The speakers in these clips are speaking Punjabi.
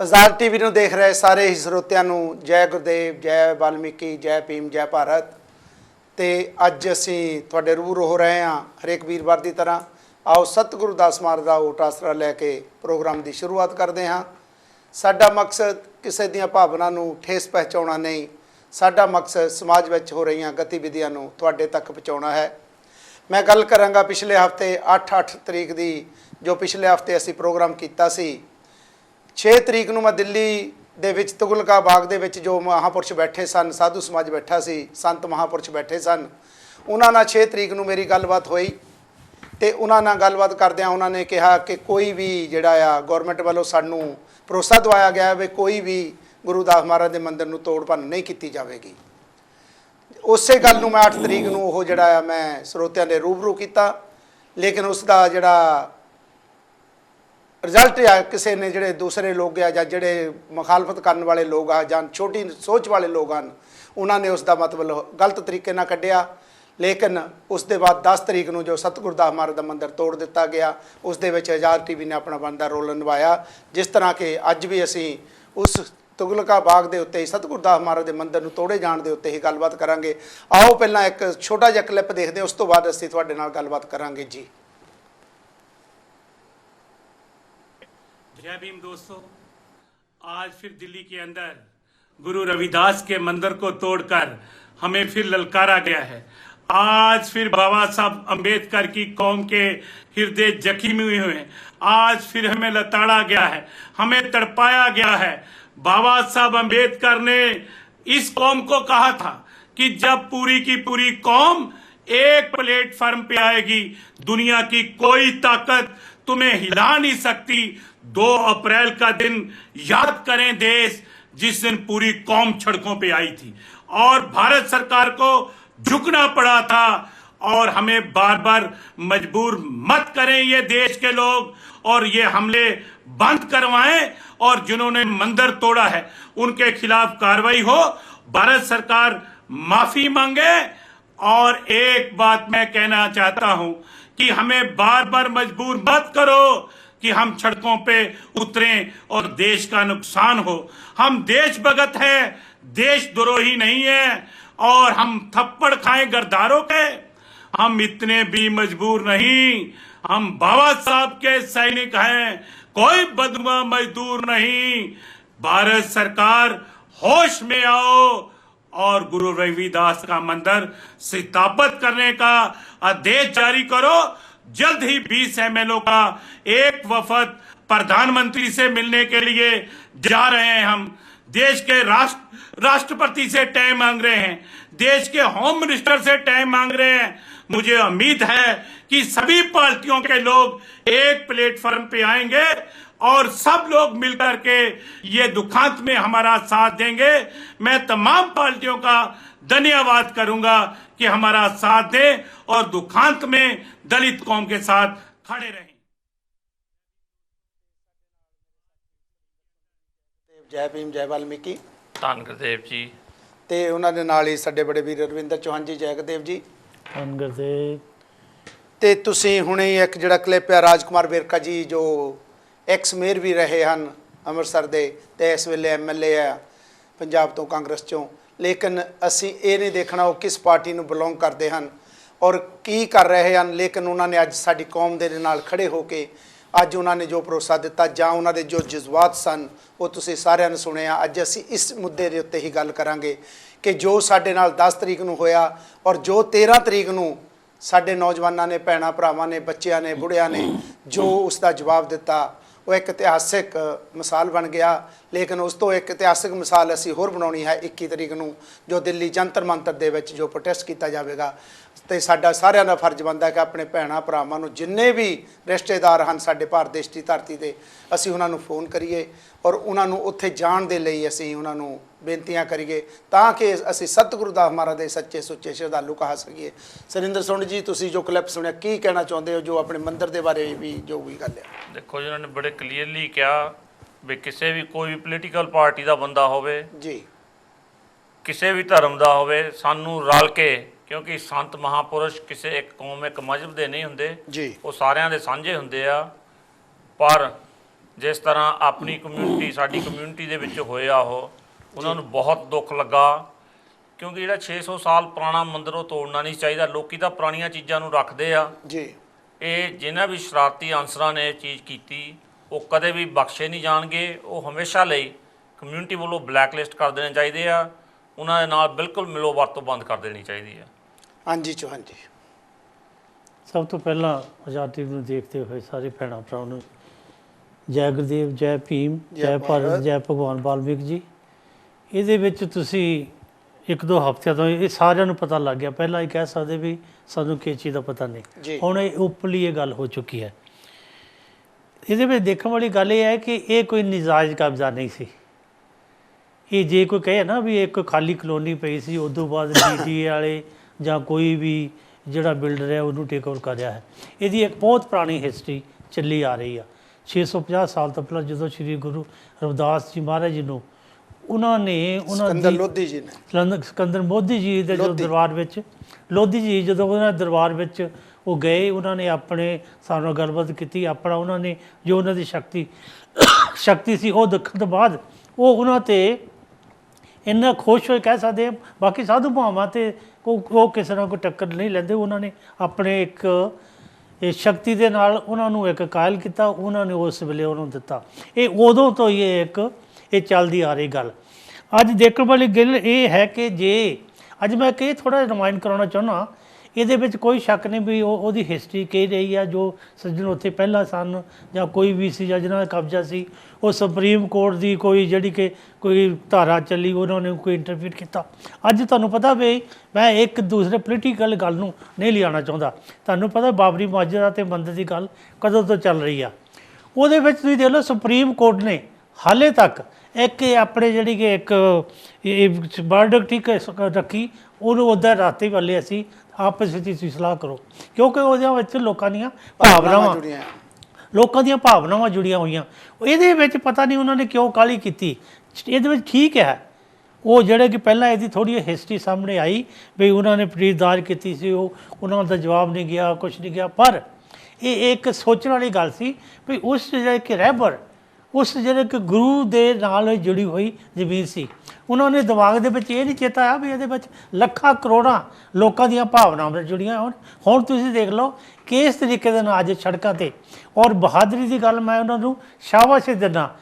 आज़ाद टीवी ਨੂੰ देख रहे सारे ही ਸਰੋਤਿਆਂ ਨੂੰ जय गुरुदेव जय वाल्मीकि जय भीम जय भारत। तो अज असी तुहाडे रूबरू हो रहे हैं हरेक वीरवार की तरह। आओ सतगुरु दास महाराज का ओट आसरा लैके प्रोग्राम की शुरुआत करते हैं। साडा मकसद किसी दी भावना नूं ठेस पहुँचाउणा नहीं, साडा मकसद समाज में हो रही गतिविधियां नूं तुहाडे तक पहुँचाउणा है। मैं गल करांगा पिछले हफ्ते 8 तरीक की, जो पिछले हफ्ते असी प्रोग्राम किया सी। 6 तरीक नूं मैं दिल्ली दे विच तुगलका बाग दे विच जो महापुरुष बैठे सन, साधु समाज बैठा सी, संत महापुरुष बैठे सन, उन्हां नाल 6 तरीक नूं मेरी गलबात हुई। तो उन्हां नाल गलबात करदिआं उन्होंने कहा कि कोई भी जिहड़ा आ गौरमेंट वालों सानूं भरोसा दवाया गया भी कोई भी गुरु दास महाराज के मंदिर नूं तोड़ भन्न नहीं की जाएगी। उस गल नूं मैं 8 तरीक नूं ओह जिहड़ा आ मैं ਸਰੋਤਿਆਂ ਦੇ रूबरू किया, लेकिन उसका जिहड़ा रिजल्ट आ किसी ने जिहड़े दूसरे लोग आ जां जिहड़े मुखालफत करने वाले लोग आ जां छोटी सोच वाले लोग हैं, उन्होंने उसका मतलब गलत तरीके नाल कढ़िया। लेकिन उस दे बाद 10 तरीक नूं जो सतगुरु दास महाराज का मंदिर तोड़ दिता गया, उस दे विच आज़ाद टीवी ने अपना बनदा रोल निभाया। जिस तरह के अज भी असी उस तुगलका बाग के उत्ते सतगुरु दास महाराज के मंदिर नूं तोड़े जाण दे उत्ते ही गलबात करांगे। आओ पहलां एक छोटा जिहा क्लिप देखते हैं, उस तो बाद असीं तुहाडे नाल गलबात करांगे जी। जय भीम दोस्तों, आज फिर दिल्ली के अंदर गुरु रविदास के मंदिर को तोड़कर हमें फिर ललकारा गया है। आज फिर बाबा साहब अंबेडकर की कौम के हृदय जख्मी हुए हैं। आज फिर हमें लताड़ा गया है, हमें तड़पाया गया है। बाबा साहब अंबेडकर ने इस कौम को कहा था कि जब पूरी की पूरी कौम एक प्लेटफॉर्म पे आएगी, दुनिया की कोई ताकत तुम्हें हिला नहीं सकती। 2 अप्रैल का दिन याद करें देश, जिस दिन पूरी कौम सड़कों पे आई थी और भारत सरकार को झुकना पड़ा था। और हमें बार बार मजबूर मत करें ये देश के लोग, और ये हमले बंद करवाएं, और जिन्होंने मंदिर तोड़ा है उनके खिलाफ कार्रवाई हो, भारत सरकार माफी मांगे। और एक बात मैं कहना चाहता हूं कि हमें बार बार मजबूर मत करो कि हम सड़कों पे उतरें और देश का नुकसान हो। हम देश भगत हैं, देशद्रोही नहीं है, और हम थप्पड़ खाएं गद्दारों के, हम इतने भी मजबूर नहीं। हम बाबा साहब के सैनिक हैं, कोई बदुआ मजदूर नहीं। भारत सरकार होश में आओ और गुरु रविदास का मंदिर स्थापित करने का आदेश जारी करो। जल्द ही 20 MLO का एक वफद प्रधानमंत्री से मिलने के लिए जा रहे हैं। हम देश के राष्ट्रपति से टाइम मांग रहे हैं, देश के होम मिनिस्टर से टाइम मांग रहे हैं। मुझे उम्मीद है कि सभी पार्टियों के लोग एक प्लेटफॉर्म पे आएंगे और सब लोग मिलकर के ये दुखांत में हमारा साथ देंगे। मैं तमाम पार्टियों का धन्यवाद करूंगा कि हमारा साथ दें और दुखांत में दलित कौम के साथ खड़े रहें। जय भीम जय वाल्मीकि। ਧੰਨ ਗੁਰਦੇਵ जी। ਤੇ ਉਹਨਾਂ ਦੇ ਨਾਲ ਹੀ ਸਾਡੇ ਬੜੇ ਵੀਰ ਰਵਿੰਦਰ ਚੌਹਾਨ ਜੀ, ਜੈ ਗੁਰਦੇਵ ਜੀ। ਧੰਨ ਗੁਰਦੇਵ। ਤੇ ਤੁਸੀਂ ਹੁਣੇ ਇੱਕ ਜਿਹੜਾ ਕਲਿੱਪ ਹੈ ਰਾਜਕੁਮਾਰ ਵੇਰਕਾ ਜੀ, ਜੋ ਐਕਸ ਮੇਅਰ ਵੀ ਰਹੇ ਹਨ ਅੰਮ੍ਰਿਤਸਰ ਦੇ ਤੇ ਇਸ ਵੇਲੇ MLA ਆ ਪੰਜਾਬ ਤੋਂ ਕਾਂਗਰਸ ਚੋਂ। ਲੇਕਿਨ ਅਸੀਂ ਇਹ ਨਹੀਂ ਦੇਖਣਾ ਉਹ ਕਿਸ ਪਾਰਟੀ ਨੂੰ ਬਿਲੋਂਗ ਕਰਦੇ ਹਨ ਔਰ ਕੀ ਕਰ ਰਹੇ ਹਨ। ਲੇਕਿਨ ਉਹਨਾਂ ਨੇ ਅੱਜ ਸਾਡੀ ਕੌਮ ਦੇ ਨਾਲ ਖੜੇ ਹੋ ਕੇ ਅੱਜ ਉਹਨਾਂ ਨੇ ਜੋ ਭਰੋਸਾ ਦਿੱਤਾ ਜਾਂ ਉਹਨਾਂ ਦੇ ਜੋ ਜਜ਼ਬਾਤ ਸਨ ਉਹ ਤੁਸੀਂ ਸਾਰਿਆਂ ਨੇ ਸੁਣਿਆ। ਅੱਜ ਅਸੀਂ ਇਸ ਮੁੱਦੇ ਦੇ ਉੱਤੇ ਹੀ ਗੱਲ ਕਰਾਂਗੇ ਕਿ ਜੋ ਸਾਡੇ ਨਾਲ 10 ਤਰੀਕ ਨੂੰ ਹੋਇਆ ਔਰ ਜੋ 13 ਤਰੀਕ ਨੂੰ ਸਾਡੇ ਨੌਜਵਾਨਾਂ ਨੇ, ਭੈਣਾਂ ਭਰਾਵਾਂ ਨੇ, ਬੱਚਿਆਂ ਨੇ, ਬੁੜਿਆਂ ਨੇ ਜੋ ਉਸ ਦਾ ਜਵਾਬ ਦਿੱਤਾ, ਉਹ ਇੱਕ ਇਤਿਹਾਸਿਕ ਮਿਸਾਲ ਬਣ ਗਿਆ। ਲੇਕਿਨ ਉਸ ਤੋਂ ਇੱਕ ਇਤਿਹਾਸਿਕ ਮਿਸਾਲ ਅਸੀਂ ਹੋਰ ਬਣਾਉਣੀ ਹੈ 21 ਤਰੀਕ ਨੂੰ, ਜੋ ਦਿੱਲੀ ਜੰਤਰ ਮੰਤਰ ਦੇ ਵਿੱਚ ਜੋ ਪ੍ਰੋਟੈਸਟ ਕੀਤਾ ਜਾਵੇਗਾ। ਤੇ ਸਾਡਾ ਸਾਰਿਆਂ ਦਾ ਫਰਜ਼ ਬਣਦਾ ਕਿ ਆਪਣੇ ਭੈਣਾਂ ਭਰਾਵਾਂ ਨੂੰ, ਜਿੰਨੇ ਵੀ ਰਿਸ਼ਤੇਦਾਰ ਹਨ ਸਾਡੇ ਭਾਰਤ ਦੇਸ਼ ਦੀ ਧਰਤੀ 'ਤੇ, ਅਸੀਂ ਉਹਨਾਂ ਨੂੰ ਫੋਨ ਕਰੀਏ ਔਰ ਉਹਨਾਂ ਨੂੰ ਉੱਥੇ ਜਾਣ ਦੇ ਲਈ ਅਸੀਂ ਉਹਨਾਂ ਨੂੰ ਬੇਨਤੀਆਂ ਕਰੀਏ ਤਾਂ ਕਿ ਅਸੀਂ ਸਤਿਗੁਰੂ ਦਾਸ ਮਹਾਰਾਜ ਦੇ ਸੱਚੇ ਸੁੱਚੇ ਸ਼ਰਧਾਲੂ ਕਹਾ ਸਕੀਏ। ਸੁਰਿੰਦਰ ਸੁੰਡ ਜੀ, ਤੁਸੀਂ ਜੋ ਕਲਿੱਪ ਸੁਣਿਆ ਕੀ ਕਹਿਣਾ ਚਾਹੁੰਦੇ ਹੋ, ਜੋ ਆਪਣੇ ਮੰਦਿਰ ਦੇ ਬਾਰੇ ਵੀ ਜੋ ਵੀ ਗੱਲ ਹੈ? ਦੇਖੋ ਜੀ, ਉਹਨਾਂ ਨੇ ਬੜੇ ਕਲੀਅਰਲੀ ਕਿਹਾ ਵੀ ਕਿਸੇ ਵੀ ਕੋਈ ਵੀ ਪੋਲੀਟੀਕਲ ਪਾਰਟੀ ਦਾ ਬੰਦਾ ਹੋਵੇ ਜੀ, ਕਿਸੇ ਵੀ ਧਰਮ ਦਾ ਹੋਵੇ, ਸਾਨੂੰ ਰਲ ਕੇ, ਕਿਉਂਕਿ ਸੰਤ ਮਹਾਪੁਰਸ਼ ਕਿਸੇ ਇੱਕ ਕੌਮ ਇੱਕ ਮਜ਼ਹਬ ਦੇ ਨਹੀਂ ਹੁੰਦੇ ਜੀ, ਉਹ ਸਾਰਿਆਂ ਦੇ ਸਾਂਝੇ ਹੁੰਦੇ ਆ। ਪਰ ਜਿਸ ਤਰ੍ਹਾਂ ਆਪਣੀ ਕਮਿਊਨਿਟੀ ਸਾਡੀ ਕਮਿਊਨਿਟੀ ਦੇ ਵਿੱਚ ਹੋਇਆ ਉਹਨਾਂ ਨੂੰ ਬਹੁਤ ਦੁੱਖ ਲੱਗਾ, ਕਿਉਂਕਿ ਜਿਹੜਾ 600 ਸਾਲ ਪੁਰਾਣਾ ਮੰਦਿਰ ਉਹ ਤੋੜਨਾ ਨਹੀਂ ਚਾਹੀਦਾ। ਲੋਕੀ ਤਾਂ ਪੁਰਾਣੀਆਂ ਚੀਜ਼ਾਂ ਨੂੰ ਰੱਖਦੇ ਆ ਜੀ। ਇਹ ਜਿਨ੍ਹਾਂ ਵੀ ਸ਼ਰਾਰਤੀ ਅਨਸਰਾਂ ਨੇ ਇਹ ਚੀਜ਼ ਕੀਤੀ ਉਹ ਕਦੇ ਵੀ ਬਖਸ਼ੇ ਨਹੀਂ ਜਾਣਗੇ। ਉਹ ਹਮੇਸ਼ਾ ਲਈ ਕਮਿਊਨਿਟੀ ਵੱਲੋਂ ਬਲੈਕਲਿਸਟ ਕਰ ਦੇਣੇ ਚਾਹੀਦੇ ਆ, ਉਹਨਾਂ ਦੇ ਨਾਲ ਬਿਲਕੁਲ ਮਿਲੋ ਵਰਤੋਂ ਬੰਦ ਕਰ ਦੇਣੀ ਚਾਹੀਦੀ ਆ। ਹਾਂਜੀ ਚੌਹਾਨ ਜੀ। ਸਭ ਤੋਂ ਪਹਿਲਾਂ ਆਜ਼ਾਦੀ ਨੂੰ ਦੇਖਦੇ ਹੋਏ ਸਾਰੇ ਭੈਣਾਂ ਭਰਾਵਾਂ ਨੂੰ ਜੈ ਗੁਰਦੇਵ, ਜੈ ਭੀਮ, ਜੈ ਭਾਰਤ, ਜੈ ਭਗਵਾਨ ਵਾਲਮੀਕ ਜੀ। ਇਹਦੇ ਵਿੱਚ ਤੁਸੀਂ 1-2 ਹਫ਼ਤਿਆਂ ਤੋਂ ਇਹ ਸਾਰਿਆਂ ਨੂੰ ਪਤਾ ਲੱਗ ਗਿਆ। ਪਹਿਲਾਂ ਇਹ ਕਹਿ ਸਕਦੇ ਵੀ ਸਾਨੂੰ ਕਿਸੇ ਚੀਜ਼ ਦਾ ਪਤਾ ਨਹੀਂ, ਹੁਣ ਇਹ ਓਪਨਲੀ ਇਹ ਗੱਲ ਹੋ ਚੁੱਕੀ ਹੈ। ਇਹਦੇ ਵਿੱਚ ਦੇਖਣ ਵਾਲੀ ਗੱਲ ਇਹ ਹੈ ਕਿ ਇਹ ਕੋਈ ਨਜਾਇਜ਼ ਕਬਜ਼ਾ ਨਹੀਂ ਸੀ। ਇਹ ਜੇ ਕੋਈ ਕਹੇ ਨਾ ਵੀ ਇੱਕ ਖਾਲੀ ਕਲੋਨੀ ਪਈ ਸੀ, ਉਸ ਤੋਂ ਬਾਅਦ ਡੀਟੀਏ ਵਾਲੇ ਜਾਂ ਕੋਈ ਵੀ ਜਿਹੜਾ ਬਿਲਡਰ ਹੈ ਉਹਨੂੰ ਟੇਕ ਓਵਰ ਕਰ ਰਿਹਾ ਹੈ। ਇਹਦੀ ਇੱਕ ਬਹੁਤ ਪੁਰਾਣੀ ਹਿਸਟਰੀ ਚੱਲੀ ਆ ਰਹੀ ਆ। 650 ਸਾਲ ਤੋਂ ਪਹਿਲਾਂ ਜਦੋਂ ਸ਼੍ਰੀ ਗੁਰੂ ਰਵਿਦਾਸ ਜੀ ਮਹਾਰਾਜ ਜੀ ਨੂੰ ਉਹਨਾਂ ਸਿਕੰਦਰ ਲੋਧੀ ਜੀ ਨੇ ਸਿਕੰਦਰ ਮੋਦੀ ਜੀ ਦੇ ਜੋ ਦਰਬਾਰ ਵਿੱਚ ਲੋਧੀ ਜੀ ਜਦੋਂ ਉਹਨਾਂ ਦੇ ਦਰਬਾਰ ਵਿੱਚ ਉਹ ਗਏ, ਉਹਨਾਂ ਨੇ ਆਪਣੇ ਸਾਨੂੰ ਨਾਲ ਗੱਲਬਾਤ ਕੀਤੀ, ਆਪਣਾ ਉਹਨਾਂ ਨੇ ਜੋ ਉਹਨਾਂ ਦੀ ਸ਼ਕਤੀ ਸੀ ਉਹ ਦੇਖਣ ਤੋਂ ਬਾਅਦ ਉਹ ਉਹਨਾਂ 'ਤੇ ਇੰਨਾ ਖੁਸ਼ ਹੋਏ ਕਹਿ ਸਕਦੇ ਹਾਂ। ਬਾਕੀ ਸਾਧੂ ਭਾਵਾਂ ਤੇ ਉਹ ਕਿਸੇ ਨਾਲ ਕੋਈ ਟੱਕਰ ਨਹੀਂ ਲੈਂਦੇ। ਉਹਨਾਂ ਨੇ ਆਪਣੇ ਇੱਕ ਇਹ ਸ਼ਕਤੀ ਦੇ ਨਾਲ ਉਹਨਾਂ ਨੂੰ ਇੱਕ ਕਾਇਲ ਕੀਤਾ, ਉਹਨਾਂ ਨੇ ਉਸ ਵੇਲੇ ਉਹਨੂੰ ਦਿੱਤਾ। ਇਹ ਉਦੋਂ ਤੋਂ ਹੀ ਇਹ ਚੱਲਦੀ ਆ ਰਹੀ ਗੱਲ। ਅੱਜ ਦੇਖਣ ਵਾਲੀ ਗੱਲ ਇਹ ਹੈ ਕਿ ਜੇ ਅੱਜ ਮੈਂ ਕਿ ਥੋੜ੍ਹਾ ਰਿਮਾਈਂਡ ਕਰਾਉਣਾ ਚਾਹੁੰਦਾ, ਇਹਦੇ ਵਿੱਚ ਕੋਈ ਸ਼ੱਕ ਨਹੀਂ ਵੀ ਉਹਦੀ ਹਿਸਟਰੀ ਕਹਿ ਰਹੀ ਆ। ਜੋ ਸੱਜਣ ਉੱਥੇ ਪਹਿਲਾਂ ਸਨ ਜਾਂ ਕੋਈ ਵੀ ਸੀ ਜਾਂ ਜਿਹਨਾਂ ਦਾ ਕਬਜ਼ਾ ਸੀ, ਉਹ ਸੁਪਰੀਮ ਕੋਰਟ ਦੀ ਜਿਹੜੀ ਕਿ ਕੋਈ ਧਾਰਾ ਚੱਲੀ, ਉਹਨਾਂ ਨੇ ਕੋਈ ਇੰਟਰਫੀਅਰ ਕੀਤਾ। ਅੱਜ ਤੁਹਾਨੂੰ ਪਤਾ ਵੀ ਮੈਂ ਇੱਕ ਦੂਸਰੇ ਪੋਲੀਟੀਕਲ ਗੱਲ ਨੂੰ ਨਹੀਂ ਲਿਆਉਣਾ ਚਾਹੁੰਦਾ। ਤੁਹਾਨੂੰ ਪਤਾ ਬਾਬਰੀ ਮਸਜਿਦ ਅਤੇ ਮੰਦਿਰ ਦੀ ਗੱਲ ਕਦੋਂ ਤੋਂ ਚੱਲ ਰਹੀ ਆ। ਉਹਦੇ ਵਿੱਚ ਤੁਸੀਂ ਦੇਖ ਲਓ ਸੁਪਰੀਮ ਕੋਰਟ ਨੇ ਹਾਲੇ ਤੱਕ ਇੱਕ ਆਪਣੇ ਜਿਹੜੀ ਕਿ ਇੱਕ ਵਰਡਿਕਟ ਠੀਕ ਰੱਖੀ, ਉਹਨੂੰ ਉੱਦਾਂ ਰਾਤੇ ਵਾਲੇ ਅਸੀਂ ਆਪਸ ਵਿੱਚ ਤੁਸੀਂ ਸਲਾਹ ਕਰੋ, ਕਿਉਂਕਿ ਉਹਦੇ ਵਿੱਚ ਲੋਕਾਂ ਦੀਆਂ ਭਾਵਨਾਵਾਂ ਜੁੜੀਆਂ ਹੋਈਆਂ। ਇਹਦੇ ਵਿੱਚ ਪਤਾ ਨਹੀਂ ਉਹਨਾਂ ਨੇ ਕਿਉਂ ਕਾਹਲੀ ਕੀਤੀ। ਇਹਦੇ ਵਿੱਚ ਠੀਕ ਹੈ ਉਹ ਜਿਹੜੇ ਕਿ ਪਹਿਲਾਂ ਇਹਦੀ ਥੋੜ੍ਹੀ ਹਿਸਟਰੀ ਸਾਹਮਣੇ ਆਈ ਵੀ ਉਹਨਾਂ ਨੇ ਫਰੀਦਦਾਰ ਕੀਤੀ ਸੀ, ਉਹਨਾਂ ਦਾ ਜਵਾਬ ਨਹੀਂ ਗਿਆ, ਕੁਛ ਨਹੀਂ ਗਿਆ। ਪਰ ਇਹ ਇੱਕ ਸੋਚਣ ਵਾਲੀ ਗੱਲ ਸੀ ਵੀ ਉਸ ਜਿਹੜੇ ਕਿ ਰਹਿਬਰ ਉਸ ਜਿਹੜੇ ਕਿ ਗੁਰੂ ਦੇ ਨਾਲ ਜੁੜੀ ਹੋਈ ਜ਼ਮੀਨ ਸੀ, ਉਹਨਾਂ ਨੇ ਦਿਮਾਗ ਦੇ ਵਿੱਚ ਇਹ ਨਹੀਂ ਚੇਤਾ ਆ ਵੀ ਇਹਦੇ ਵਿੱਚ ਲੱਖਾਂ ਕਰੋੜਾਂ ਲੋਕਾਂ ਦੀਆਂ ਭਾਵਨਾਵਾਂ ਜੁੜੀਆਂ ਹੋਣ। ਹੁਣ ਤੁਸੀਂ ਦੇਖ ਲਓ ਕਿਸ ਤਰੀਕੇ ਦੇ ਨਾਲ ਅੱਜ ਸੜਕਾਂ 'ਤੇ ਔਰ ਬਹਾਦਰੀ ਦੀ ਗੱਲ ਮੈਂ ਉਹਨਾਂ ਨੂੰ ਸ਼ਾਬਾਸ਼ ਦਿੰਦਾ।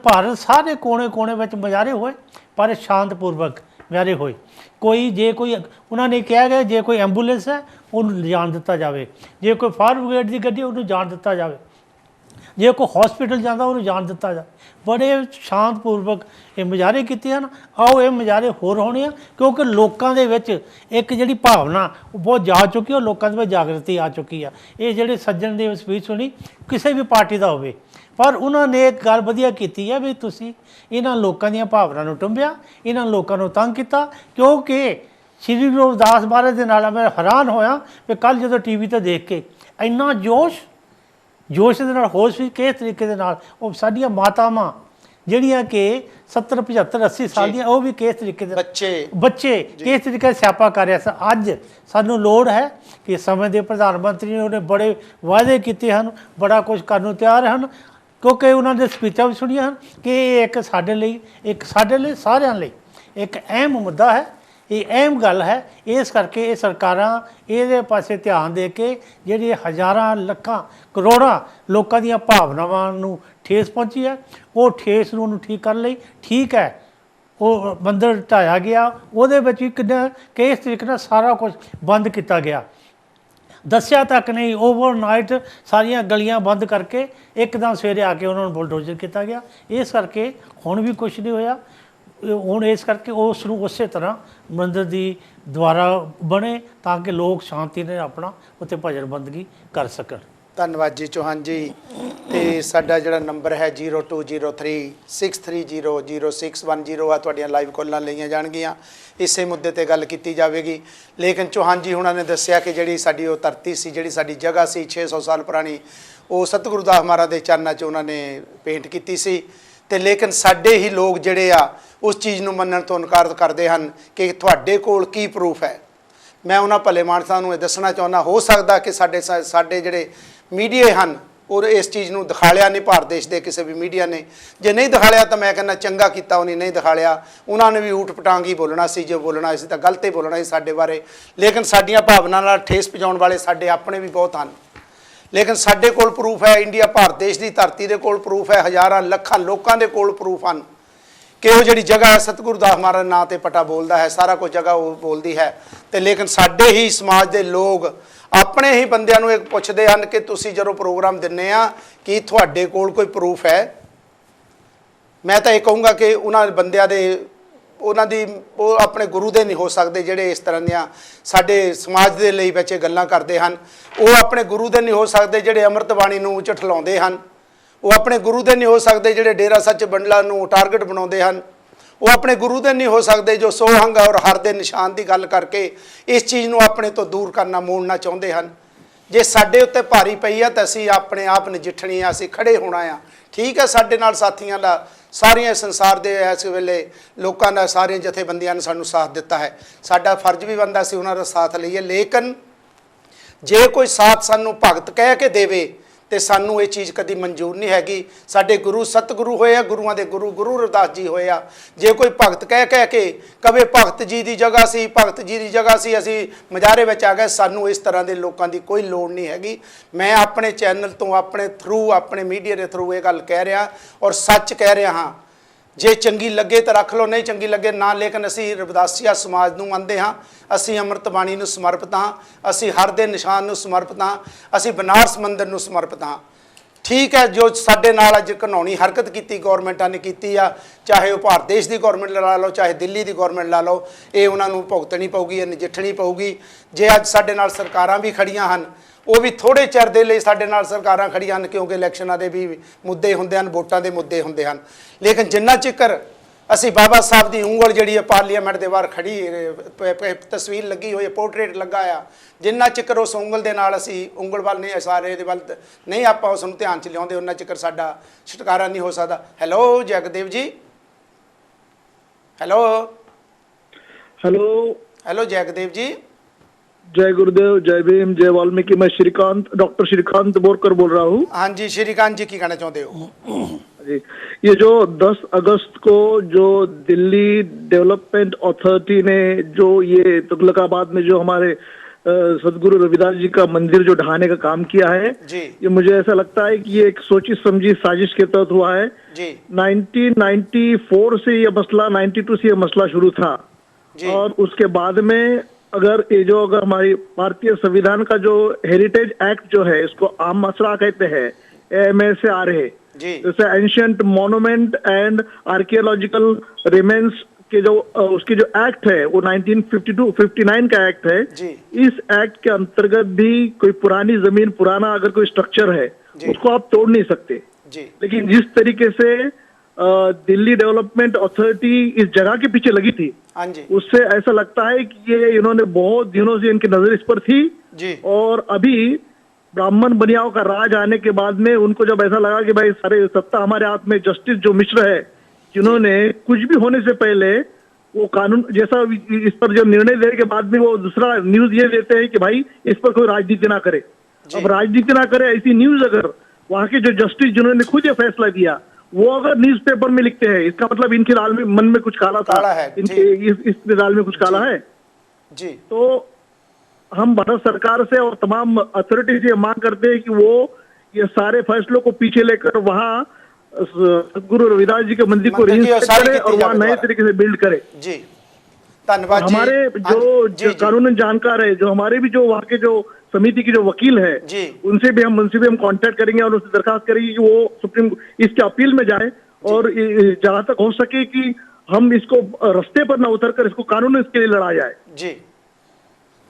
ਭਾਰਤ ਸਾਰੇ ਕੋਨੇ ਵਿੱਚ ਮੁਜ਼ਾਹਰੇ ਹੋਏ ਪਰ ਸ਼ਾਂਤਪੂਰਵਕ ਮੁਜ਼ਾਹਰੇ ਹੋਏ। ਜੇ ਕੋਈ ਉਹਨਾਂ ਨੇ ਕਿਹਾ ਗਿਆ ਜੇ ਕੋਈ ਐਂਬੂਲੈਂਸ ਹੈ ਉਹਨੂੰ ਜਾਣ ਦਿੱਤਾ ਜਾਵੇ, ਜੇ ਕੋਈ ਫਾਇਰ ਬ੍ਰਿਗੇਡ ਦੀ ਗੱਡੀ ਉਹਨੂੰ ਜਾਣ ਦਿੱਤਾ ਜਾਵੇ, ਜੇ ਕੋਈ ਹਸਪੀਟਲ ਜਾਂਦਾ ਉਹਨੂੰ ਜਾਣ ਦਿੱਤਾ ਜਾਵੇ। ਬੜੇ ਸ਼ਾਂਤਪੂਰਵਕ ਇਹ ਮੁਜ਼ਾਹਰੇ ਕੀਤੇ ਹਨ। ਆਓ ਇਹ ਮੁਜ਼ਾਹਰੇ ਹੋਰ ਹੋਣੇ ਆ, ਕਿਉਂਕਿ ਲੋਕਾਂ ਦੇ ਵਿੱਚ ਇੱਕ ਜਿਹੜੀ ਭਾਵਨਾ ਉਹ ਬਹੁਤ ਜਾ ਚੁੱਕੀ, ਉਹ ਲੋਕਾਂ ਦੇ ਵਿੱਚ ਜਾਗਰਤੀ ਆ ਚੁੱਕੀ ਆ। ਇਹ ਜਿਹੜੇ ਸੱਜਣ ਦੀ ਸਪੀਚ ਸੁਣੀ ਕਿਸੇ ਵੀ ਪਾਰਟੀ ਦਾ ਹੋਵੇ, ਪਰ ਉਹਨਾਂ ਨੇ ਇੱਕ ਗੱਲ ਵਧੀਆ ਕੀਤੀ ਹੈ ਵੀ ਤੁਸੀਂ ਇਹਨਾਂ ਲੋਕਾਂ ਦੀਆਂ ਭਾਵਨਾ ਨੂੰ ਟੁੰਬਿਆ, ਇਹਨਾਂ ਲੋਕਾਂ ਨੂੰ ਤੰਗ ਕੀਤਾ। ਕਿਉਂਕਿ ਸ਼੍ਰੀ ਗੁਰੂ ਰਵਿਦਾਸ ਮਹਾਰਾਜ ਦੇ ਨਾਲ ਮੈਂ ਹੈਰਾਨ ਹੋਇਆ ਵੀ ਕੱਲ੍ਹ ਜਦੋਂ TV 'ਤੇ ਦੇਖ ਕੇ ਇੰਨਾ ਜੋਸ਼ ਦੇ ਨਾਲ ਹੋਸ਼ ਵੀ ਕਿਸ ਤਰੀਕੇ ਦੇ ਨਾਲ ਉਹ ਸਾਡੀਆਂ ਮਾਤਾਵਾਂ ਜਿਹੜੀਆਂ ਕਿ 70 75 80 ਸਾਲ ਦੀਆਂ, ਉਹ ਵੀ ਕਿਸ ਤਰੀਕੇ ਦੇ ਬੱਚੇ ਕਿਸ ਤਰੀਕੇ ਸਿਆਪਾ ਕਰ ਰਿਹਾ ਸੀ। ਅੱਜ ਸਾਨੂੰ ਲੋੜ ਹੈ ਕਿ ਸਮੇਂ ਦੇ ਪ੍ਰਧਾਨ ਮੰਤਰੀ ਨੇ ਉਹਨੇ ਬੜੇ ਵਾਅਦੇ ਕੀਤੇ ਹਨ, ਬੜਾ ਕੁਝ ਕਰਨ ਨੂੰ ਤਿਆਰ ਹਨ, ਕਿਉਂਕਿ ਉਹਨਾਂ ਦੇ ਸਪੀਚਾਂ ਵੀ ਸੁਣੀਆਂ ਹਨ ਕਿ ਇਹ ਇੱਕ ਸਾਡੇ ਲਈ ਸਾਰਿਆਂ ਲਈ ਇੱਕ ਅਹਿਮ ਮੁੱਦਾ ਹੈ, ਇਹ ਅਹਿਮ ਗੱਲ ਹੈ। ਇਸ ਕਰਕੇ ਇਹ ਸਰਕਾਰਾਂ ਇਹਦੇ ਪਾਸੇ ਧਿਆਨ ਦੇ ਕੇ ਜਿਹੜੀ ਹਜ਼ਾਰਾਂ ਲੱਖਾਂ ਕਰੋੜਾਂ ਲੋਕਾਂ ਦੀਆਂ ਭਾਵਨਾਵਾਂ ਨੂੰ ਠੇਸ ਪਹੁੰਚੀ ਹੈ, ਉਹ ਠੇਸ ਨੂੰ ਉਹਨੂੰ ਠੀਕ ਕਰਨ ਲਈ ਠੀਕ ਹੈ ਉਹ ਮੰਦਿਰ ਢਾਇਆ ਗਿਆ, ਉਹਦੇ ਵਿੱਚ ਵੀ ਕਿਸ ਤਰੀਕੇ ਨਾਲ ਸਾਰਾ ਕੁਝ ਬੰਦ ਕੀਤਾ ਗਿਆ। ਦੱਸਿਆ ਤੱਕ ਨਹੀਂ, ਓਵਰਨਾਈਟ ਸਾਰੀਆਂ ਗਲੀਆਂ ਬੰਦ ਕਰਕੇ ਇੱਕਦਮ ਸਵੇਰੇ ਆ ਕੇ ਉਹਨਾਂ ਨੂੰ ਬੁਲਡੋਜ਼ਰ ਕੀਤਾ ਗਿਆ। ਇਸ ਕਰਕੇ ਹੁਣ ਵੀ ਕੁਛ ਨਹੀਂ ਹੋਇਆ। ਹੁਣ ਇਸ ਕਰਕੇ ਉਸ ਨੂੰ ਉਸੇ ਤਰ੍ਹਾਂ ਮੰਦਿਰ ਦੀ ਦੁਆਰਾ ਬਣੇ ਤਾਂ ਕਿ ਲੋਕ ਸ਼ਾਂਤੀ ਨਾਲ ਆਪਣਾ ਉੱਥੇ ਭਜਨ ਬੰਦਗੀ ਕਰ ਸਕਣ। ਧੰਨਵਾਦ ਜੀ ਚੌਹਾਨ ਜੀ। ਤੇ ਸਾਡਾ ਜਿਹੜਾ ਨੰਬਰ ਹੈ 020363000610 ਆ, ਤੁਹਾਡੀਆਂ ਲਾਈਵ ਕਾਲਾਂ ਲਈਆਂ ਜਾਣਗੀਆਂ, ਇਸੇ ਮੁੱਦੇ ਤੇ ਗੱਲ ਕੀਤੀ ਜਾਵੇਗੀ। ਲੇਕਿਨ ਚੌਹਾਨ ਜੀ ਹੁਣਾਂ ਨੇ ਦੱਸਿਆ ਕਿ ਜਿਹੜੀ ਸਾਡੀ ਉਹ ਧਰਤੀ ਸੀ, ਜਿਹੜੀ ਸਾਡੀ ਜਗ੍ਹਾ ਸੀ 600 ਸਾਲ ਪੁਰਾਣੀ, ਉਹ ਸਤਿਗੁਰੂ ਦਾਸ ਮਹਾਰਾਜ ਦੇ ਚਰਨਾਂ 'ਚ ਉਹਨਾਂ ਨੇ ਪੇਂਟ ਕੀਤੀ ਸੀ। ਤੇ ਲੇਕਿਨ ਸਾਡੇ ਹੀ ਲੋਕ ਜਿਹੜੇ ਆ ਉਸ ਚੀਜ਼ ਨੂੰ ਮੰਨਣ ਤੋਂ ਇਨਕਾਰ ਕਰਦੇ ਹਨ ਕਿ ਤੁਹਾਡੇ ਕੋਲ ਕੀ ਪ੍ਰੂਫ ਹੈ। ਮੈਂ ਉਹਨਾਂ ਭਲੇ ਮਾਨਸਾਂ ਨੂੰ ਇਹ ਦੱਸਣਾ ਚਾਹੁੰਦਾ, ਹੋ ਸਕਦਾ ਕਿ ਸਾਡੇ ਜਿਹੜੇ ਮੀਡੀਆ ਹਨ ਔਰ ਇਸ ਚੀਜ਼ ਨੂੰ ਦਿਖਾਲਿਆ ਨਹੀਂ ਭਾਰਤ ਦੇਸ਼ ਦੇ ਕਿਸੇ ਵੀ ਮੀਡੀਆ ਨੇ। ਜੇ ਨਹੀਂ ਦਿਖਾਲਿਆ ਤਾਂ ਮੈਂ ਕਹਿੰਦਾ ਚੰਗਾ ਕੀਤਾ ਉਹਨੇ ਨਹੀਂ ਦਿਖਾਲਿਆ। ਉਹਨਾਂ ਨੇ ਵੀ ਊਟ ਪਟਾਂਗ ਹੀ ਬੋਲਣਾ ਸੀ, ਜੋ ਬੋਲਣਾ ਸੀ ਤਾਂ ਗਲਤ ਹੀ ਬੋਲਣਾ ਸੀ ਸਾਡੇ ਬਾਰੇ। ਲੇਕਿਨ ਸਾਡੀਆਂ ਭਾਵਨਾ ਨਾਲ ਠੇਸ ਪਹੁੰਚਾਉਣ ਵਾਲੇ ਸਾਡੇ ਆਪਣੇ ਵੀ ਬਹੁਤ ਹਨ। ਲੇਕਿਨ ਸਾਡੇ ਕੋਲ ਪ੍ਰੂਫ ਹੈ, ਇੰਡੀਆ ਭਾਰਤ ਦੇਸ਼ ਦੀ ਧਰਤੀ ਦੇ ਕੋਲ ਪ੍ਰੂਫ ਹੈ, ਹਜ਼ਾਰਾਂ ਲੱਖਾਂ ਲੋਕਾਂ ਦੇ ਕੋਲ ਪ੍ਰੂਫ ਹਨ ਕਿ ਉਹ ਜਿਹੜੀ ਜਗ੍ਹਾ ਹੈ ਸਤਿਗੁਰੂ ਦਾਸ ਮਹਾਰਾਜ ਨਾਂ ਤੇ ਪਟਾ ਬੋਲਦਾ ਹੈ, ਸਾਰਾ ਕੁਝ ਜਗ੍ਹਾ ਉਹ ਬੋਲਦੀ ਹੈ। ਤੇ ਲੇਕਿਨ ਸਾਡੇ ਹੀ ਸਮਾਜ ਦੇ ਲੋਕ ਆਪਣੇ ਹੀ ਬੰਦਿਆਂ ਨੂੰ ਇੱਕ ਪੁੱਛਦੇ ਹਨ ਕਿ ਤੁਸੀਂ ਜਦੋਂ ਪ੍ਰੋਗਰਾਮ ਦਿੰਦੇ ਆ ਕਿ ਤੁਹਾਡੇ ਕੋਲ ਕੋਈ ਪ੍ਰੂਫ ਹੈ। ਮੈਂ ਤਾਂ ਇਹ ਕਹੂੰਗਾ ਕਿ ਉਹਨਾਂ ਬੰਦਿਆਂ ਦੇ ਉਹਨਾਂ ਦੀ ਉਹ ਆਪਣੇ ਗੁਰੂ ਦੇ ਨਹੀਂ ਹੋ ਸਕਦੇ ਜਿਹੜੇ ਇਸ ਤਰ੍ਹਾਂ ਦੀਆਂ ਸਾਡੇ ਸਮਾਜ ਦੇ ਲਈ ਵਿੱਚ ਗੱਲਾਂ ਕਰਦੇ ਹਨ। ਉਹ ਆਪਣੇ ਗੁਰੂ ਦੇ ਨਹੀਂ ਹੋ ਸਕਦੇ ਜਿਹੜੇ ਅੰਮ੍ਰਿਤ ਬਾਣੀ ਨੂੰ ਝਠਲਾਉਂਦੇ ਹਨ। ਉਹ ਆਪਣੇ ਗੁਰੂ ਦੇ ਨਹੀਂ ਹੋ ਸਕਦੇ ਜਿਹੜੇ ਡੇਰਾ ਸੱਚ ਬੰਡਲਾ ਨੂੰ ਟਾਰਗੇਟ ਬਣਾਉਂਦੇ ਹਨ। ਉਹ ਆਪਣੇ ਗੁਰੂ ਦੇ ਨਹੀਂ ਹੋ ਸਕਦੇ ਜੋ ਸੋਹੰਗ ਔਰ ਹਰ ਦੇ ਨਿਸ਼ਾਨ ਦੀ ਗੱਲ ਕਰਕੇ ਇਸ ਚੀਜ਼ ਨੂੰ ਆਪਣੇ ਤੋਂ ਦੂਰ ਕਰਨਾ ਮੋੜਨਾ ਚਾਹੁੰਦੇ ਹਨ। ਜੇ ਸਾਡੇ ਉੱਤੇ ਭਾਰੀ ਪਈ ਆ ਤਾਂ ਅਸੀਂ ਆਪਣੇ ਆਪ ਨਜਿੱਠਣੀ ਆ, ਅਸੀਂ ਖੜੇ ਹੋਣਾ ਆ। ਠੀਕ ਹੈ, ਸਾਡੇ ਨਾਲ ਸਾਥੀਆਂ ਦਾ ਸਾਰੀਆਂ ਸੰਸਾਰ ਦੇ ਇਸ ਵੇਲੇ ਲੋਕਾਂ ਦਾ ਸਾਰੀਆਂ ਜਥੇਬੰਦੀਆਂ ਨੇ ਸਾਨੂੰ ਸਾਥ ਦਿੱਤਾ ਹੈ। ਸਾਡਾ ਫਰਜ਼ ਵੀ ਬਣਦਾ ਸੀ ਉਹਨਾਂ ਦਾ ਸਾਥ ਲਈਏ। ਲੇਕਿਨ ਜੇ ਕੋਈ ਸਾਥ ਸਾਨੂੰ ਭਗਤ ਕਹਿ ਕੇ ਦੇਵੇ ਤੇ ਸਾਨੂੰ ਇਹ ਚੀਜ਼ ਕਦੀ ਮਨਜ਼ੂਰ ਨਹੀਂ ਹੈਗੀ। ਸਾਡੇ ਗੁਰੂ ਸਤਿਗੁਰੂ ਹੋਏ ਆ, ਗੁਰੂਆਂ ਦੇ ਗੁਰੂ ਗੁਰੂ ਰਵਿਦਾਸ ਜੀ ਹੋਏ ਆ। ਜੇ ਕੋਈ ਭਗਤ ਕਹਿ ਕੇ ਕਵੇ ਭਗਤ ਜੀ ਦੀ ਜਗ੍ਹਾ ਸੀ, ਭਗਤ ਜੀ ਦੀ ਜਗ੍ਹਾ ਸੀ, ਅਸੀਂ ਮਜ਼ਾਰੇ ਵਿੱਚ ਆ ਗਏ, ਸਾਨੂੰ ਇਸ ਤਰ੍ਹਾਂ ਦੇ ਲੋਕਾਂ ਦੀ ਕੋਈ ਲੋੜ ਨਹੀਂ ਹੈਗੀ। ਮੈਂ ਆਪਣੇ ਚੈਨਲ ਤੋਂ ਆਪਣੇ ਥਰੂ ਆਪਣੇ ਮੀਡੀਆ ਦੇ ਥਰੂ ਇਹ ਗੱਲ ਕਹਿ ਰਿਹਾ ਔਰ ਸੱਚ ਕਹਿ ਰਿਹਾ ਹਾਂ। ਜੇ ਚੰਗੀ ਲੱਗੇ ਤਾਂ ਰੱਖ ਲਓ, ਨਹੀਂ ਚੰਗੀ ਲੱਗੇ ਨਾ। ਲੇਕਿਨ ਅਸੀਂ ਰਵਿਦਾਸੀਆ ਸਮਾਜ ਨੂੰ ਮੰਨਦੇ ਹਾਂ, ਅਸੀਂ ਅੰਮ੍ਰਿਤ ਬਾਣੀ ਨੂੰ ਸਮਰਪਿਤ ਹਾਂ, ਅਸੀਂ ਹਰ ਦੇ ਨਿਸ਼ਾਨ ਨੂੰ ਸਮਰਪਿਤ ਹਾਂ, ਅਸੀਂ ਬਨਾਰਸ ਮੰਦਿਰ ਨੂੰ ਸਮਰਪਿਤ ਹਾਂ। ਠੀਕ ਹੈ, ਜੋ ਸਾਡੇ ਨਾਲ ਅੱਜ ਘਿਨਾਉਣੀ ਹਰਕਤ ਕੀਤੀ ਗੌਰਮੈਂਟਾਂ ਨੇ ਕੀਤੀ ਆ, ਚਾਹੇ ਉਹ ਭਾਰਤ ਦੇਸ਼ ਦੀ ਗੌਰਮੈਂਟ ਲਾ ਲਓ, ਚਾਹੇ ਦਿੱਲੀ ਦੀ ਗੌਰਮੈਂਟ ਲਾ ਲਓ, ਇਹ ਉਹਨਾਂ ਨੂੰ ਭੁਗਤਣੀ ਪਊਗੀ, ਇਹ ਨਜਿੱਠਣੀ ਪਊਗੀ। ਜੇ ਅੱਜ ਸਾਡੇ ਨਾਲ ਸਰਕਾਰਾਂ ਵੀ ਖੜੀਆਂ ਹਨ, ਉਹ ਵੀ ਥੋੜ੍ਹੇ ਚਿਰ ਦੇ ਲਈ ਸਾਡੇ ਨਾਲ ਸਰਕਾਰਾਂ ਖੜੀਆਂ ਹਨ ਕਿਉਂਕਿ ਇਲੈਕਸ਼ਨਾਂ ਦੇ ਵੀ ਮੁੱਦੇ ਹੁੰਦੇ ਹਨ, ਵੋਟਾਂ ਦੇ ਮੁੱਦੇ ਹੁੰਦੇ ਹਨ। ਲੇਕਿਨ ਜਿੰਨਾ ਚਿਰ ਅਸੀਂ ਬਾਬਾ ਸਾਹਿਬ ਦੀ ਉਂਗਲ ਜਿਹੜੀ ਹੈ ਪਾਰਲੀਮੈਂਟ ਦੇ ਬਾਹਰ ਖੜੀ ਤਸਵੀਰ ਲੱਗੀ ਹੋਈ ਹੈ, ਪੋਰਟਰੇਟ ਲੱਗਾ ਆ, ਜਿੰਨਾ ਚਿਰ ਉਸ ਉਂਗਲ ਦੇ ਨਾਲ ਅਸੀਂ ਉਂਗਲ ਵੱਲ ਨਹੀਂ ਇਸ਼ਾਰੇ ਦੇ ਵੱਲ ਨਹੀਂ ਆਪਾਂ ਉਸ ਨੂੰ ਧਿਆਨ 'ਚ ਲਿਆਉਂਦੇ, ਉਹਨਾਂ ਚਿਰ ਸਾਡਾ ਛੁਟਕਾਰਾ ਨਹੀਂ ਹੋ ਸਕਦਾ। ਹੈਲੋ ਜਗਦੇਵ ਜੀ। ਹੈਲੋ हेलो ਹੈਲੋ ਜਗਦੇਵ ਜੀ। जय गुरुदेव, जय भीम, जय वाल्मीकि। मैं श्रीकांत, डॉक्टर श्रीकांत बोरकर बोल रहा हूँ। हाँ जी श्रीकांत जी, की कहना चाहते हो? जी, ये जो 10 अगस्त को जो दिल्ली डेवलपमेंट अथॉरिटी ने जो ये तुगलकाबाद में जो हमारे सदगुरु रविदास जी का मंदिर जो ढहाने का काम किया है जी, ये मुझे ऐसा लगता है कि ये एक सोची समझी साजिश के तहत हुआ है जी। 1994 से ये मसला, 92 से ये मसला शुरू था जी। और उसके बाद में अगर हमारी भारतीय संविधान का जो हेरिटेज एक्ट जो है, इसको आम मसला कहते हैं, AMA से आ रहे जी, जैसे ancient monument and archaeological remains के जो उसकी जो एक्ट है वो 1952-59 का एक्ट है जी। इस एक्ट के अंतर्गत भी कोई पुरानी जमीन, पुराना अगर कोई स्ट्रक्चर है जी। उसको आप तोड़ नहीं सकते। जी। लेकिन जिस तरीके से दिल्ली डेवलपमेंट अथॉरिटी इस जगह के पीछे लगी थी, हाँ जी, उससे ऐसा लगता है कि ये इन्होंने बहुत दिनों से इनकी नजर इस पर थी जी। और अभी ब्राह्मण बनियाओं का राज आने के बाद में उनको जब ऐसा लगा कि भाई सारे सत्ता हमारे हाथ में, जस्टिस जो मिश्र है जिन्होंने कुछ भी होने से पहले वो कानून जैसा इस पर जब निर्णय देने के बाद में वो दूसरा न्यूज ये देते हैं कि भाई इस पर कोई राजनीति ना करे। अब राजनीति ना करे ऐसी न्यूज अगर वहां के जो जस्टिस जिन्होंने खुद ये फैसला किया वो अगर न्यूज़पेपर में लिखते हैं, इसका मतलब इनके दाल में मन में कुछ काला था, इनके इस दाल में कुछ काला है जी। तो हम भारत सरकार से और तमाम अथॉरिटी से मांग करते हैं कि वो ये सारे फैसलों को पीछे लेकर वहाँ गुरु रविदास जी के मंदिर को रीइंस्पेक्ट करे और वहाँ नए तरीके से बिल्ड करे। जी धन्यवाद। हमारे जो कानूनी जानकार है, जो हमारे भी जो वहाँ के जो समिति की जो वकील है जी, उनसे भी हम कांटेक्ट करेंगे और उनसे दरखास्त करेंगे कि वो सुप्रीम इसके अपील में जाए और जहां तक हो सके कि हम इसको रास्ते पर ना उतर कर इसको कानून इसके लिए लड़ा जाए। जी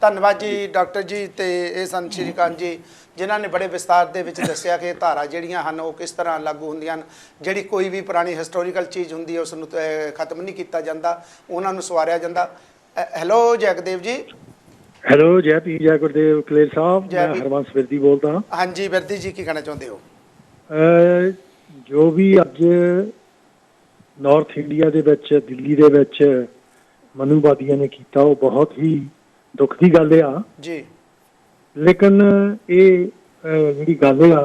ਧੰਨਵਾਦ ਜੀ ਡਾਕਟਰ ਜੀ। ਤੇ ਇਹ ਸਨ ਸ਼੍ਰੀਕਾਂਤ ਜੀ ਜਿਨ੍ਹਾਂ ਨੇ ਬੜੇ ਵਿਸਤਾਰ ਦੇ ਵਿੱਚ ਦੱਸਿਆ ਕਿ ਧਾਰਾ ਜਿਹੜੀਆਂ ਹਨ ਉਹ ਕਿਸ ਤਰ੍ਹਾਂ ਲਾਗੂ ਹੁੰਦੀਆਂ ਹਨ। ਜਿਹੜੀ ਕੋਈ ਵੀ ਪੁਰਾਣੀ ਹਿਸਟੋਰੀਕਲ ਚੀਜ਼ ਹੁੰਦੀ ਹੈ ਉਸ ਨੂੰ ਖਤਮ ਨਹੀਂ ਕੀਤਾ ਜਾਂਦਾ, ਉਹਨਾਂ ਨੂੰ ਸਵਾਰਿਆ ਜਾਂਦਾ। ਹੈਲੋ ਜਗਦੇਵ ਜੀ। हेलो जय पी जय गुरुदेव कलेर साहब, मैं हरवंश विरदी बोलता हाँ। हाँ जी विरदी जी, की कहना चाहते हो? जो भी अज नॉर्थ इंडिया दे विच दिल्ली दे विच मनुवादियों ने किया वो बहुत ही दुख की गल आ जी। लेकिन ये जिहड़ी गल आ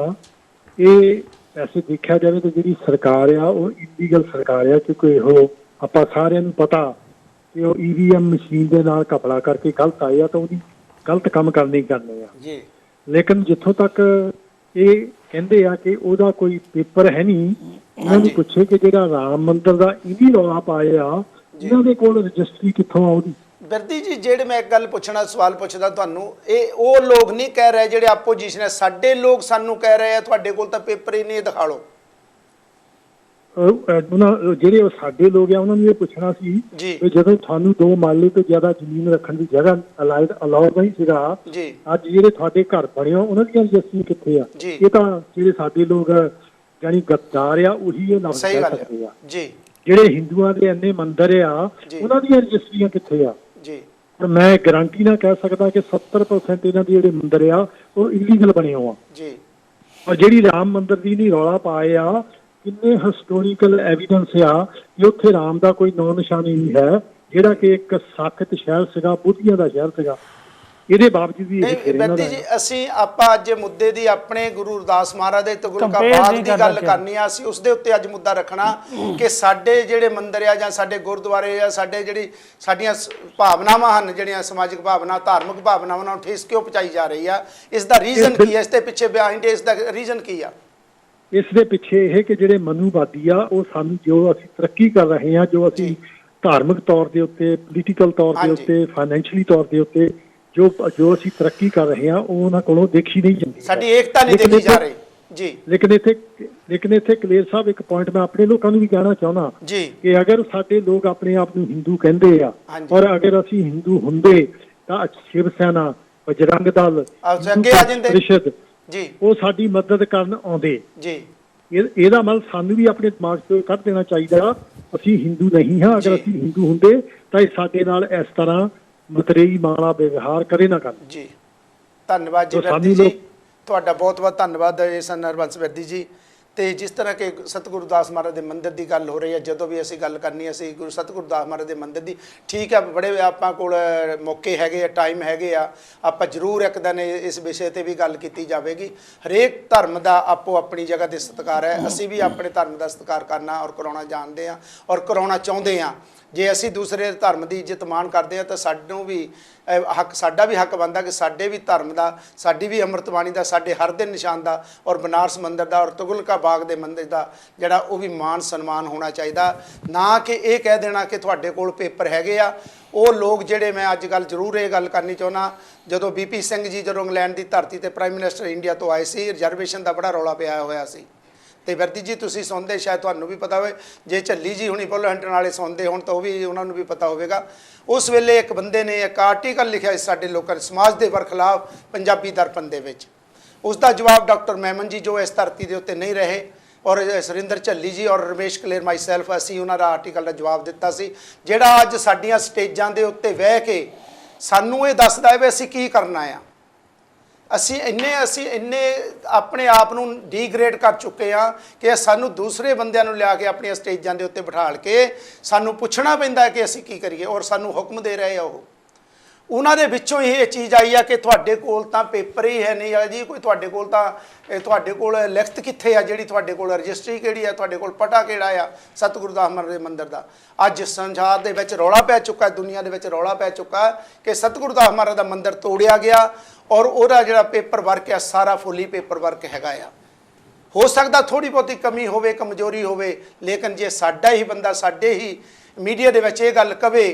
ਇਹ ਵੈਸੇ ਦੇਖਿਆ ਜਾਵੇ ਤਾਂ ਜਿਹੜੀ ਸਰਕਾਰ ਆ ਉਹ ਇਲੀਗਲ ਸਰਕਾਰ ਆ, ਕਿਉਂਕਿ ਉਹ ਆਪਾਂ ਸਾਰਿਆਂ ਨੂੰ ਪਤਾ ਕਿ ਉਹ EVM ਮਸ਼ੀਨ ਦੇ ਨਾਲ ਘਪਲਾ ਕਰਕੇ ਗਲਤ ਆਏ ਆ ਤਾਂ ਉਹਦੀ ਗਲਤ ਕੰਮ ਕਰਨੇ ਹੀ ਕਰਨੇ ਆ ਜੀ। ਲੇਕਿਨ ਜਿੱਥੋਂ ਤੱਕ ਇਹ ਕਹਿੰਦੇ ਆ ਕਿ ਉਹਦਾ ਕੋਈ ਪੇਪਰ ਹੈ ਨਹੀਂ, ਉਹਨਾਂ ਨੂੰ ਪੁੱਛੇ ਕਿ ਜਿਹੜਾ ਰਾਮ ਮੰਦਿਰ ਦਾ ਇਹਦੀ ਰੌਲਾ ਪਾਏ ਆ ਇਹਨਾਂ ਦੇ ਕੋਲ ਰਜਿਸਟਰੀ ਕਿੱਥੋਂ ਆ ਉਹਦੀ? ਬਿਰਦੀ ਜੀ, ਜਿਹੜੇ ਮੈਂ ਇੱਕ ਗੱਲ ਪੁੱਛਣਾ, ਸਵਾਲ ਪੁੱਛਦਾ ਤੁਹਾਨੂੰ, ਇਹ ਉਹ ਲੋਕ ਨਹੀਂ ਕਹਿ ਰਹੇ ਜਿਹੜੇ ਆਪੋਜੀਸ਼ਨ ਹੈ, ਸਾਡੇ ਲੋਕ ਸਾਨੂੰ ਕਹਿ ਰਹੇ ਆ ਤੁਹਾਡੇ ਕੋਲ ਤਾਂ ਪੇਪਰ ਹੀ ਨਹੀਂ, ਇਹ ਦਿਖਾ ਲਓ। ਉਹਨਾਂ ਜਿਹੜੇ ਉਹ ਸਾਡੇ ਲੋਕ ਆ ਉਹਨਾਂ ਨੂੰ ਇਹ ਪੁੱਛਣਾ ਸੀ ਜੀ ਕਿ ਜਦੋਂ ਤੁਹਾਨੂੰ 2 ਮਾਲੇ ਤੋਂ ਜ਼ਿਆਦਾ ਜ਼ਮੀਨ ਰੱਖਣ ਦੀ ਜਗ੍ਹਾ ਅਲਾਉਡ ਨਹੀਂ ਸੀਗਾ, ਜੀ ਅੱਜ ਜਿਹੜੇ ਤੁਹਾਡੇ ਘਰ ਬਣੇ ਹੋ ਉਹਨਾਂ ਦੀਆਂ ਰਜਿਸਟਰੀ ਕਿੱਥੇ ਆ? ਜੀ। ਇਹ ਤਾਂ ਜਿਹੜੇ ਸਾਡੇ ਲੋਕ ਜਾਨੀ ਗੱਦਾਰ ਆ ਉਹੀ ਇਹ ਲਫ਼ਜ਼ ਸਹੀ ਕਹਿ ਗੱਲ ਸਕਦੇ ਆ। ਹੈ ਜੀ ਜਿਹੜੇ ਹਿੰਦੂਆਂ ਦੇ ਇੰਨੇ ਮੰਦਿਰ ਆ ਜੀ। ਉਹਨਾਂ ਦੀਆਂ ਰਜਿਸਟਰੀਆਂ ਕਿੱਥੇ ਆ? ਜੀ ਪਰ ਮੈਂ ਗਾਰੰਟੀ ਨਾਲ ਕਹਿ ਸਕਦਾ ਕਿ 70% ਇਹਨਾਂ ਦੇ ਜਿਹੜੇ ਮੰਦਿਰ ਆ ਉਹ ਇਲੀਗਲ ਬਣੇ ਹੋ ਆ। ਜੀ ਔਰ ਜਿਹੜੀ ਰਾਮ ਮੰਦਿਰ ਦੀ ਨਹੀਂ ਰੌਲਾ ਪਾਏ ਆ, ਕਿੰਨੇ ਹਿਸਟੋਰੀਕਲ ਐਵੀਡੈਂਸ ਆ ਕਿ ਉੱਥੇ ਰਾਮ ਦਾ ਕੋਈ ਨਾਂ ਨਿਸ਼ਾਨ ਨਹੀਂ ਹੈ, ਜਿਹੜਾ ਕਿ ਇੱਕ ਸਾਖਤ ਸ਼ਹਿਰ ਸੀਗਾ, ਬੁੱਧੀਆਂ ਦਾ ਸ਼ਹਿਰ ਸੀਗਾ। ਇਹਦੇ ਬਾਵਜੂਦ ਵੀ ਨਹੀਂ ਬਿਰਦੀ ਜੀ, ਅਸੀਂ ਆਪਾਂ ਅੱਜ ਮੁੱਦੇ ਦੀ ਆਪਣੇ ਗੁਰੂ ਰਵਿਦਾਸ ਮਹਾਰਾਜ ਦੇ ਤੁਗਲਕਾ Compare ਬਾਗ ਨਹੀਂ ਦੀ ਕਰਨਾ ਗੱਲ ਕਰਨੀ ਆ, ਅਸੀਂ ਉਸ ਦੇ ਉੱਤੇ ਅੱਜ ਮੁੱਦਾ ਰੱਖਣਾ ਕਿ ਸਾਡੇ ਜਿਹੜੇ ਮੰਦਿਰ ਆ ਜਾਂ ਸਾਡੇ ਗੁਰਦੁਆਰੇ ਆ, ਸਾਡੇ ਜਿਹੜੀ ਸਾਡੀਆਂ ਭਾਵਨਾਵਾਂ ਹਨ, ਜਿਹੜੀਆਂ ਸਮਾਜਿਕ ਭਾਵਨਾ, ਧਾਰਮਿਕ ਭਾਵਨਾਵਾਂ, ਉਹਨਾਂ ਨੂੰ ਠੇਸ ਕਿਉਂ ਪਹੁੰਚਾਈ ਜਾ ਰਹੀ ਆ? ਇਸ ਦਾ ਰੀਜ਼ਨ ਕੀ ਹੈ? ਇਸ ਦੇ ਪਿੱਛੇ ਬਿਹਾਈਂਡ ਇਸ ਦਾ ਰੀਜ਼ਨ ਕੀ ਆ? ਇਸ ਦੇ ਪਿੱਛੇ ਇਹ ਕਿ ਜਿਹੜੇ ਮਨੂਵਾਦੀ ਆ ਉਹ ਸਾਨੂੰ ਜੋ ਅਸੀਂ ਤਰੱਕੀ ਕਰ ਰਹੇ ਹਾਂ, ਜੋ ਅਸੀਂ ਧਾਰਮਿਕ ਤੌਰ ਦੇ ਉੱਤੇ, ਪੋਲੀਟੀਕਲ ਤੌਰ ਦੇ ਉੱਤੇ, ਫਾਈਨੈਂਸ਼ੀਅਲੀ ਤੌਰ ਦੇ ਉੱਤੇ ਜੋ ਅਸੀਂ ਤਰੱਕੀ ਕਰ ਰਹੇ ਹਾਂ ਉਹ ਉਹਨਾਂ ਕੋਲੋਂ ਦੇਖੀ ਨਹੀਂ ਜਾਂਦੀ, ਸਾਡੀ ਏਕਤਾ ਨਹੀਂ ਦੇਖੀ ਜਾ ਰਹੀ ਜੀ। ਲੇਕਿਨ ਇੱਥੇ ਕਲੇਰ ਸਾਹਿਬ ਇੱਕ ਪੁਆਇੰਟ ਮੈਂ ਆਪਣੇ ਲੋਕਾਂ ਨੂੰ ਵੀ ਕਹਿਣਾ ਚਾਹੁੰਦਾ ਜੀ ਕਿ ਅਗਰ ਸਾਡੇ ਲੋਕ ਆਪਣੇ ਆਪ ਨੂੰ ਹਿੰਦੂ ਕਹਿੰਦੇ ਆ ਹਾਂਜੀ। ਔਰ ਅਗਰ ਅਸੀਂ ਹਿੰਦੂ ਹੁੰਦੇ ਤਾਂ ਸ਼ਿਵ ਸੈਨਾ, ਬਜਰੰਗ ਦਲ, ਅੱਗੇ ਆ ਜਾਂਦੇ ਪ੍ਰੀਸ਼ਦ ਜੀ, ਉਹ ਸਾਡੀ ਮਦਦ ਕਰਨ ਆਉਂਦੇ। ਜੀ ਇਹਦਾ ਮਤਲਬ ਸਾਨੂੰ ਵੀ ਆਪਣੇ ਦਿਮਾਗ ਤੋਂ ਕੱਢ ਦੇਣਾ ਚਾਹੀਦਾ, ਅਸੀਂ ਹਿੰਦੂ ਨਹੀਂ ਹਾਂ। ਅਗਰ ਅਸੀਂ ਹਿੰਦੂ ਹੁੰਦੇ ਤਾਂ ਇਹ ਸਾਡੇ ਨਾਲ ਇਸ ਤਰ੍ਹਾਂ ਮਤਰੇਈ ਮਾਲਾ ਵਿਵਹਾਰ ਕਰੇ ਨਾ ਕਰਨ। ਜੀ ਧੰਨਵਾਦ ਜੀ ਬਿਰਦੀ ਜੀ, ਤੁਹਾਡਾ ਬਹੁਤ ਬਹੁਤ ਧੰਨਵਾਦ ਇਸ ਹਰਬੰਸ ਬਿਰਦੀ ਜੀ। ਤੇ ਜਿਸ ਤਰ੍ਹਾਂ ਕਿ ਸਤਿਗੁਰੂ ਦਾਸ ਮਹਾਰਾਜ ਦੇ ਮੰਦਿਰ ਦੀ ਗੱਲ ਹੋ ਰਹੀ ਹੈ, ਜਦੋਂ ਵੀ ਅਸੀਂ ਗੱਲ ਕਰਨੀ ਅਸੀਂ ਗੁਰੂ ਸਤਿਗੁਰੂ ਦਾਸ ਮਹਾਰਾਜ ਦੇ ਮੰਦਿਰ ਦੀ, ਠੀਕ ਹੈ, ਬੜੇ ਆਪਾਂ ਕੋਲ ਮੌਕੇ ਹੈਗੇ ਆ, ਟਾਈਮ ਹੈਗੇ ਆ, ਆਪਾਂ ਜ਼ਰੂਰ ਇੱਕ ਦਿਨ ਇਸ ਵਿਸ਼ੇ ਤੇ ਵੀ ਗੱਲ ਕੀਤੀ ਜਾਵੇਗੀ। ਹਰੇਕ ਧਰਮ ਦਾ ਆਪੋ ਆਪਣੀ ਜਗ੍ਹਾ ਤੇ ਸਤਿਕਾਰ ਹੈ, ਅਸੀਂ ਵੀ ਆਪਣੇ ਧਰਮ ਦਾ ਸਤਿਕਾਰ ਕਰਨਾ ਔਰ ਕਰਾਉਣਾ ਜਾਣਦੇ ਹਾਂ ਔਰ ਕਰਾਉਣਾ ਚਾਹੁੰਦੇ ਹਾਂ। ਜੇ ਅਸੀਂ ਦੂਸਰੇ ਧਰਮ ਦੀ ਇੱਜ਼ਤ ਮਾਣ ਕਰਦੇ ਹਾਂ ਤਾਂ ਸਾਨੂੰ ਵੀ ਸਾਡਾ ਵੀ ਹੱਕ ਬਣਦਾ ਕਿ ਸਾਡੇ ਵੀ ਧਰਮ ਦਾ, ਸਾਡੀ ਵੀ ਅੰਮ੍ਰਿਤ ਬਾਣੀ ਦਾ, ਸਾਡੇ ਹਰ ਦਿਨ ਨਿਸ਼ਾਨ ਦਾ ਔਰ ਬਨਾਰਸ ਮੰਦਿਰ ਦਾ ਔਰ ਤੁਗਲਕਾ ਬਾਗ ਦੇ ਮੰਦਿਰ ਦਾ ਜਿਹੜਾ ਉਹ ਵੀ ਮਾਣ ਸਨਮਾਨ ਹੋਣਾ ਚਾਹੀਦਾ। ਨਾ ਕਿ ਇਹ ਕਹਿ ਦੇਣਾ ਕਿ ਤੁਹਾਡੇ ਕੋਲ ਪੇਪਰ ਹੈਗੇ ਆ। ਉਹ ਲੋਕ ਜਿਹੜੇ, ਮੈਂ ਅੱਜ ਗੱਲ ਜ਼ਰੂਰ ਇਹ ਗੱਲ ਕਰਨੀ ਚਾਹੁੰਦਾ, ਜਦੋਂ BP ਸਿੰਘ ਜੀ ਜਦੋਂ ਇੰਗਲੈਂਡ ਦੀ ਧਰਤੀ ਤੇ ਪ੍ਰਾਈਮ ਮਿਨਿਸਟਰ ਇੰਡੀਆ ਤੋਂ ਆਏ ਸੀ, ਰਿਜ਼ਰਵੇਸ਼ਨ ਦਾ ਬੜਾ ਰੌਲਾ ਪਿਆ ਹੋਇਆ ਸੀ। ਤੇ ਬਿਰਦੀ ਜੀ ਤੁਸੀਂ ਸੁਣਦੇ, ਸ਼ਾਇਦ ਤੁਹਾਨੂੰ ਵੀ ਪਤਾ ਹੋਵੇ, ਜੇ ਝੱਲੀ ਜੀ ਹੁਣੀ ਬੁਲਹੰਟਨ ਵਾਲੇ ਸੁਣਦੇ ਹੋਣ ਤਾਂ ਉਹ ਵੀ ਉਹਨਾਂ ਨੂੰ ਵੀ ਪਤਾ ਹੋਵੇਗਾ। ਉਸ ਵੇਲੇ ਇੱਕ ਬੰਦੇ ਨੇ ਇੱਕ ਆਰਟੀਕਲ ਲਿਖਿਆ ਸੀ ਸਾਡੇ ਲੋਕਾਂ ਸਮਾਜ ਦੇ ਵਰਖਲਾਫ ਪੰਜਾਬੀ ਦਰਪਣ ਦੇ ਵਿੱਚ। ਉਸ ਦਾ ਜਵਾਬ ਡਾਕਟਰ ਮੈਮਨ ਜੀ ਜੋ ਇਸ ਧਰਤੀ ਦੇ ਉੱਤੇ ਨਹੀਂ ਰਹੇ ਔਰ ਸੁਰਿੰਦਰ ਝੱਲੀ ਜੀ ਔਰ ਰਮੇਸ਼ ਕਲੇਰ ਮਾਈਸੈਲਫ, ਅਸੀਂ ਉਹਨਾਂ ਦਾ ਆਰਟੀਕਲ ਦਾ ਜਵਾਬ ਦਿੱਤਾ ਸੀ, ਜਿਹੜਾ ਅੱਜ ਸਾਡੀਆਂ ਸਟੇਜਾਂ ਦੇ ਉੱਤੇ ਬਹਿ ਕੇ ਸਾਨੂੰ ਇਹ ਦੱਸਦਾ ਹੈ ਵੀ ਅਸੀਂ ਕੀ ਕਰਨਾ ਆ। ਅਸੀਂ ਇੰਨੇ ਆਪਣੇ ਆਪ ਨੂੰ ਡੀਗ੍ਰੇਡ ਕਰ ਚੁੱਕੇ ਹਾਂ ਕਿ ਸਾਨੂੰ ਦੂਸਰੇ ਬੰਦਿਆਂ ਨੂੰ ਲਿਆ ਕੇ ਆਪਣੀਆਂ ਸਟੇਜਾਂ ਦੇ ਉੱਤੇ ਬਿਠਾਲ ਕੇ ਸਾਨੂੰ ਪੁੱਛਣਾ ਪੈਂਦਾ ਕਿ ਅਸੀਂ ਕੀ ਕਰੀਏ ਔਰ ਸਾਨੂੰ ਹੁਕਮ ਦੇ ਰਹੇ ਆ ਉਹ। ਉਹਨਾਂ ਦੇ ਵਿੱਚੋਂ ਇਹ ਚੀਜ਼ ਆਈ ਆ ਕਿ ਤੁਹਾਡੇ ਕੋਲ ਤਾਂ ਪੇਪਰ ਹੀ ਹੈ ਨਹੀਂ ਆ ਜੀ, ਕੋਈ ਤੁਹਾਡੇ ਕੋਲ ਤਾਂ ਤੁਹਾਡੇ ਕੋਲ ਲਿਖਤ ਕਿੱਥੇ ਆ, ਜਿਹੜੀ ਤੁਹਾਡੇ ਕੋਲ ਰਜਿਸਟਰੀ ਕਿਹੜੀ ਆ, ਤੁਹਾਡੇ ਕੋਲ ਪਟਾ ਕਿਹੜਾ ਆ ਸਤਿਗੁਰੂ ਦਾਸ ਮਹਾਰਾਜ ਦੇ ਮੰਦਿਰ ਦਾ। ਅੱਜ ਸੰਸਾਰ ਦੇ ਵਿੱਚ ਰੌਲਾ ਪੈ ਚੁੱਕਾ, ਦੁਨੀਆ ਦੇ ਵਿੱਚ ਰੌਲਾ ਪੈ ਚੁੱਕਾ ਕਿ ਸਤਿਗੁਰੂ ਦਾਸ ਮਹਾਰਾਜ ਦਾ ਮੰਦਿਰ ਤੋੜਿਆ ਗਿਆ ਔਰ ਉਹਦਾ ਜਿਹੜਾ ਪੇਪਰ ਵਰਕ ਆ ਸਾਰਾ ਫੁੱਲੀ ਪੇਪਰ ਵਰਕ ਹੈਗਾ ਆ। ਹੋ ਸਕਦਾ ਥੋੜ੍ਹੀ ਬਹੁਤੀ ਕਮੀ ਹੋਵੇ, ਕਮਜ਼ੋਰੀ ਹੋਵੇ, ਲੇਕਿਨ ਜੇ ਸਾਡਾ ਹੀ ਬੰਦਾ ਸਾਡੇ ਹੀ ਮੀਡੀਆ ਦੇ ਵਿੱਚ ਇਹ ਗੱਲ ਕਵੇ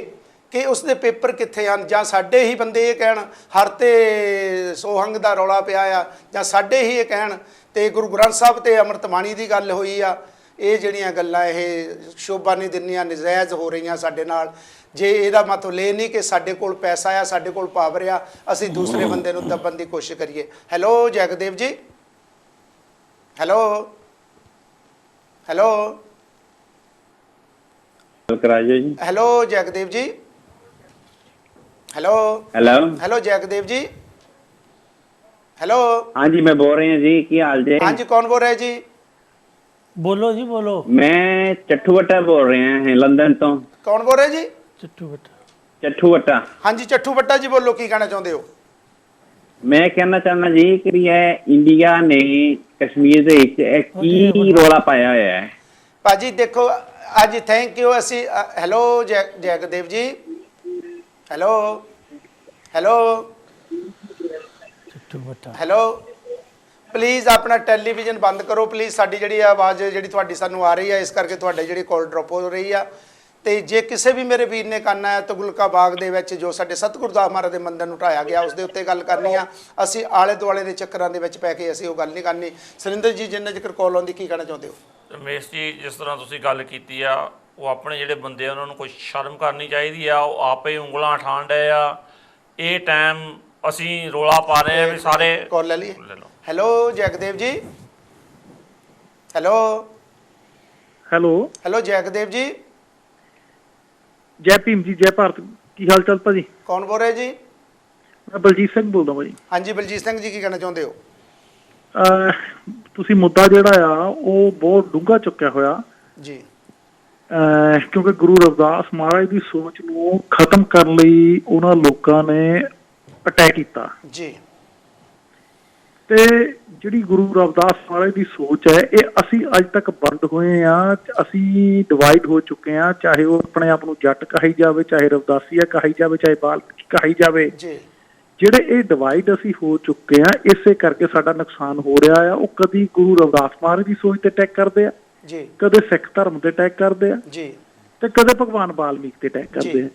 ਕਿ ਉਸਦੇ ਪੇਪਰ ਕਿੱਥੇ ਹਨ, ਜਾਂ ਸਾਡੇ ਹੀ ਬੰਦੇ ਇਹ ਕਹਿਣ ਹਰ ਤੇ ਸੋਹੰਗ ਦਾ ਰੌਲਾ ਪਿਆ ਆ, ਜਾਂ ਸਾਡੇ ਹੀ ਇਹ ਕਹਿਣ ਤੇ ਗੁਰੂ ਗ੍ਰੰਥ ਸਾਹਿਬ ਤੇ ਅੰਮ੍ਰਿਤ ਬਾਣੀ ਦੀ ਗੱਲ ਹੋਈ ਆ, ਇਹ ਜਿਹੜੀਆਂ ਗੱਲਾਂ ਇਹ ਸ਼ੋਭਾ ਨਹੀਂ ਦਿੰਦੀਆਂ, ਨਜਾਇਜ਼ ਹੋ ਰਹੀਆਂ ਸਾਡੇ ਨਾਲ। ਜੇ ਇਹਦਾ ਮਤਲਬ ਇਹ ਨਹੀਂ ਕਿ ਸਾਡੇ ਕੋਲ ਪੈਸਾ ਆ, ਸਾਡੇ ਕੋਲ ਪਾਵਰ ਆ, ਅਸੀਂ ਦੂਸਰੇ ਬੰਦੇ ਨੂੰ ਦੱਬਣ ਦੀ ਕੋਸ਼ਿਸ਼ ਕਰੀਏ। ਹੈਲੋ ਜੈਗਦੇਵ ਜੀ, ਹੈਲੋ ਹੈਲੋ ਕਰਾਈਏ ਜੀ। ਹੈਲੋ ਜੈਗਦੇਵ ਜੀ, ਹੈਲੋ ਹੈਲੋ ਹੈਲੋ ਜੈਗਦੇਵ ਜੀ, ਹੈਲੋ ਹਾਂਜੀ मैं बोल रही हूँ जी, की हाल जी? हाँ जी, कौन बोल रहे हैं जी? बोलो जी बोलो। मैं चट्ठू बट्टा बोल रहे हैं लंदन तो। कौन बोल रहे हैं जी? चिट्टू बेटा। चट्ठू बट्टा। हाँ जी चट्ठू बट्टा जी, बोलो की कहना चाहते हो? मैं कहना चाहना जी कि ये इंडिया ने ਕਸ਼ਮੀਰ ਦੇ ਵਿੱਚ ਇਹ ਕੀ ਰੌਲਾ ਪਾਇਆ ਹੋਇਆ ਹੈ? ਭਾਜੀ ਦੇਖੋ ਅੱਜ ਥੈਂਕ ਯੂ ਅਸੀਂ ਹੈਲੋ ਜੈਗਦੇਵ ਜੀ ਹੈਲੋ ਹੈਲੋ ਹੈਲੋ ਪਲੀਜ਼ ਆਪਣਾ ਟੈਲੀਵਿਜ਼ਨ ਬੰਦ ਕਰੋ ਪਲੀਜ਼, ਸਾਡੀ ਜਿਹੜੀ ਆਵਾਜ਼ ਜਿਹੜੀ ਤੁਹਾਡੀ ਸਾਨੂੰ ਆ ਰਹੀ ਹੈ ਇਸ ਕਰਕੇ ਤੁਹਾਡੇ ਜਿਹੜੀ ਕਾਲ ਡ੍ਰੌਪ ਹੋ ਰਹੀ ਆ। ਤੇ ਜੇ ਕਿਸੇ ਵੀ ਮੇਰੇ ਵੀਰ ਨੇ ਕਰਨਾ ਹੈ ਤੁਗਲਕਾ ਬਾਗ ਦੇ ਵਿੱਚ ਜੋ ਸਾਡੇ ਸਤਿਗੁਰੂ ਦਾਸ ਮਹਾਰਾਜ ਦੇ ਮੰਦਰ ਨੂੰ ਢਾਇਆ ਗਿਆ ਉਸ ਦੇ ਉੱਤੇ ਗੱਲ ਕਰਨੀ ਆ। ਅਸੀਂ ਆਲੇ ਦੁਆਲੇ ਦੇ ਚੱਕਰਾਂ ਦੇ ਵਿੱਚ ਪੈ ਕੇ ਅਸੀਂ ਉਹ ਗੱਲ ਨਹੀਂ ਕਰਨੀ। ਸੁਰਿੰਦਰ ਜੀ ਜਿੰਨਾ ਜ਼ਿਕਰ ਕਾਲ ਆਉਂਦੀ ਕੀ ਕਹਿਣਾ ਚਾਹੁੰਦੇ ਹੋ? ਰਮੇਸ਼ ਜੀ, ਜਿਸ ਤਰ੍ਹਾਂ ਤੁਸੀਂ ਗੱਲ ਕੀਤੀ ਆ, ਉਹ ਆਪਣੇ ਜਿਹੜੇ ਬੰਦੇ ਆ ਉਹਨਾਂ ਨੂੰ ਕੋਈ ਸ਼ਰਮ ਕਰਨੀ ਚਾਹੀਦੀ ਆ। ਉਹ ਆਪੇ ਉਂਗਲਾਂ ਉਠਾਣ ਡਏ ਆ। ਇਹ ਟਾਈਮ ਅਸੀਂ ਰੋਲਾ ਪਾ ਰਹੇ ਆ ਵੀ ਸਾਰੇ ਕਾਲ ਲੈ ਲਈਏ। ਹੈਲੋ ਜੈਗਦੇਵ ਜੀ ਹੈਲੋ ਹੈਲੋ ਹੈਲੋ ਜੈਗਦੇਵ ਜੀ ਜੈ ਭੀਮ ਜੀ, ਜੈ ਭਾਰਤ। ਕੀ ਹਾਲ ਚਾਲ ਭਾਜੀ? ਕੌਣ ਬੋਲ ਰਿਹਾ ਜੀ? ਮੈਂ ਬਲਜੀਤ ਸਿੰਘ ਬੋਲਦਾ ਭਾਜੀ। ਹਾਂਜੀ ਬਲਜੀਤ ਸਿੰਘ ਜੀ ਕੀ ਕਹਿਣਾ ਚਾਹੁੰਦੇ ਹੋ? ਤੁਸੀਂ ਮੁੱਦਾ ਜਿਹੜਾ ਆ ਉਹ ਬਹੁਤ ਡੂੰਘਾ ਚੁੱਕਿਆ ਹੋਇਆ ਜੀ। ਕਿਉਂਕਿ ਗੁਰੂ ਰਵਿਦਾਸ ਮਹਾਰਾਜ ਦੀ ਸੋਚ ਨੂੰ ਖਤਮ ਕਰਨ ਲਈ ਉਹਨਾਂ ਲੋਕਾਂ ਨੇ ਅਟੈਕ ਕੀਤਾ ਜੀ। ਤੇ ਜਿਹੜੀ ਗੁਰੂ ਰਵਿਦਾਸ ਮਹਾਰਾਜ ਦੀ ਸੋਚ ਹੈ ਇਹ ਅਸੀਂ ਅੱਜ ਤੱਕ ਬੰਦ ਹੋਏ ਆ। ਅਸੀਂ ਡਿਵਾਈਡ ਹੋ ਚੁੱਕੇ ਆ, ਚਾਹੇ ਉਹ ਆਪਣੇ ਆਪ ਨੂੰ ਜੱਟ ਕਹੀ ਜਾਵੇ, ਚਾਹੇ ਰਵਿਦਾਸੀਆ ਕਹੀ ਜਾਵੇ, ਚਾਹੇ ਬਾਲਮੀਕੀ ਕਹੀ ਜਾਵੇ। ਜਿਹੜੇ ਇਹ ਡਿਵਾਈਡ ਅਸੀਂ ਹੋ ਚੁੱਕੇ ਆ ਇਸੇ ਕਰਕੇ ਸਾਡਾ ਨੁਕਸਾਨ ਹੋ ਰਿਹਾ ਆ। ਉਹ ਕਦੀ ਗੁਰੂ ਰਵਿਦਾਸ ਮਹਾਰਾਜ ਦੀ ਸੋਚ ਤੇ ਅਟੈਕ ਕਰਦੇ ਆ, ਕਦੇ ਸਿੱਖ ਧਰਮ ਤੇ ਅਟੈਕ ਕਰਦੇ ਆ ਤੇ ਕਦੇ ਭਗਵਾਨ ਬਾਲਮੀਕ ਤੇ ਅਟੈਕ ਕਰਦੇ ਆ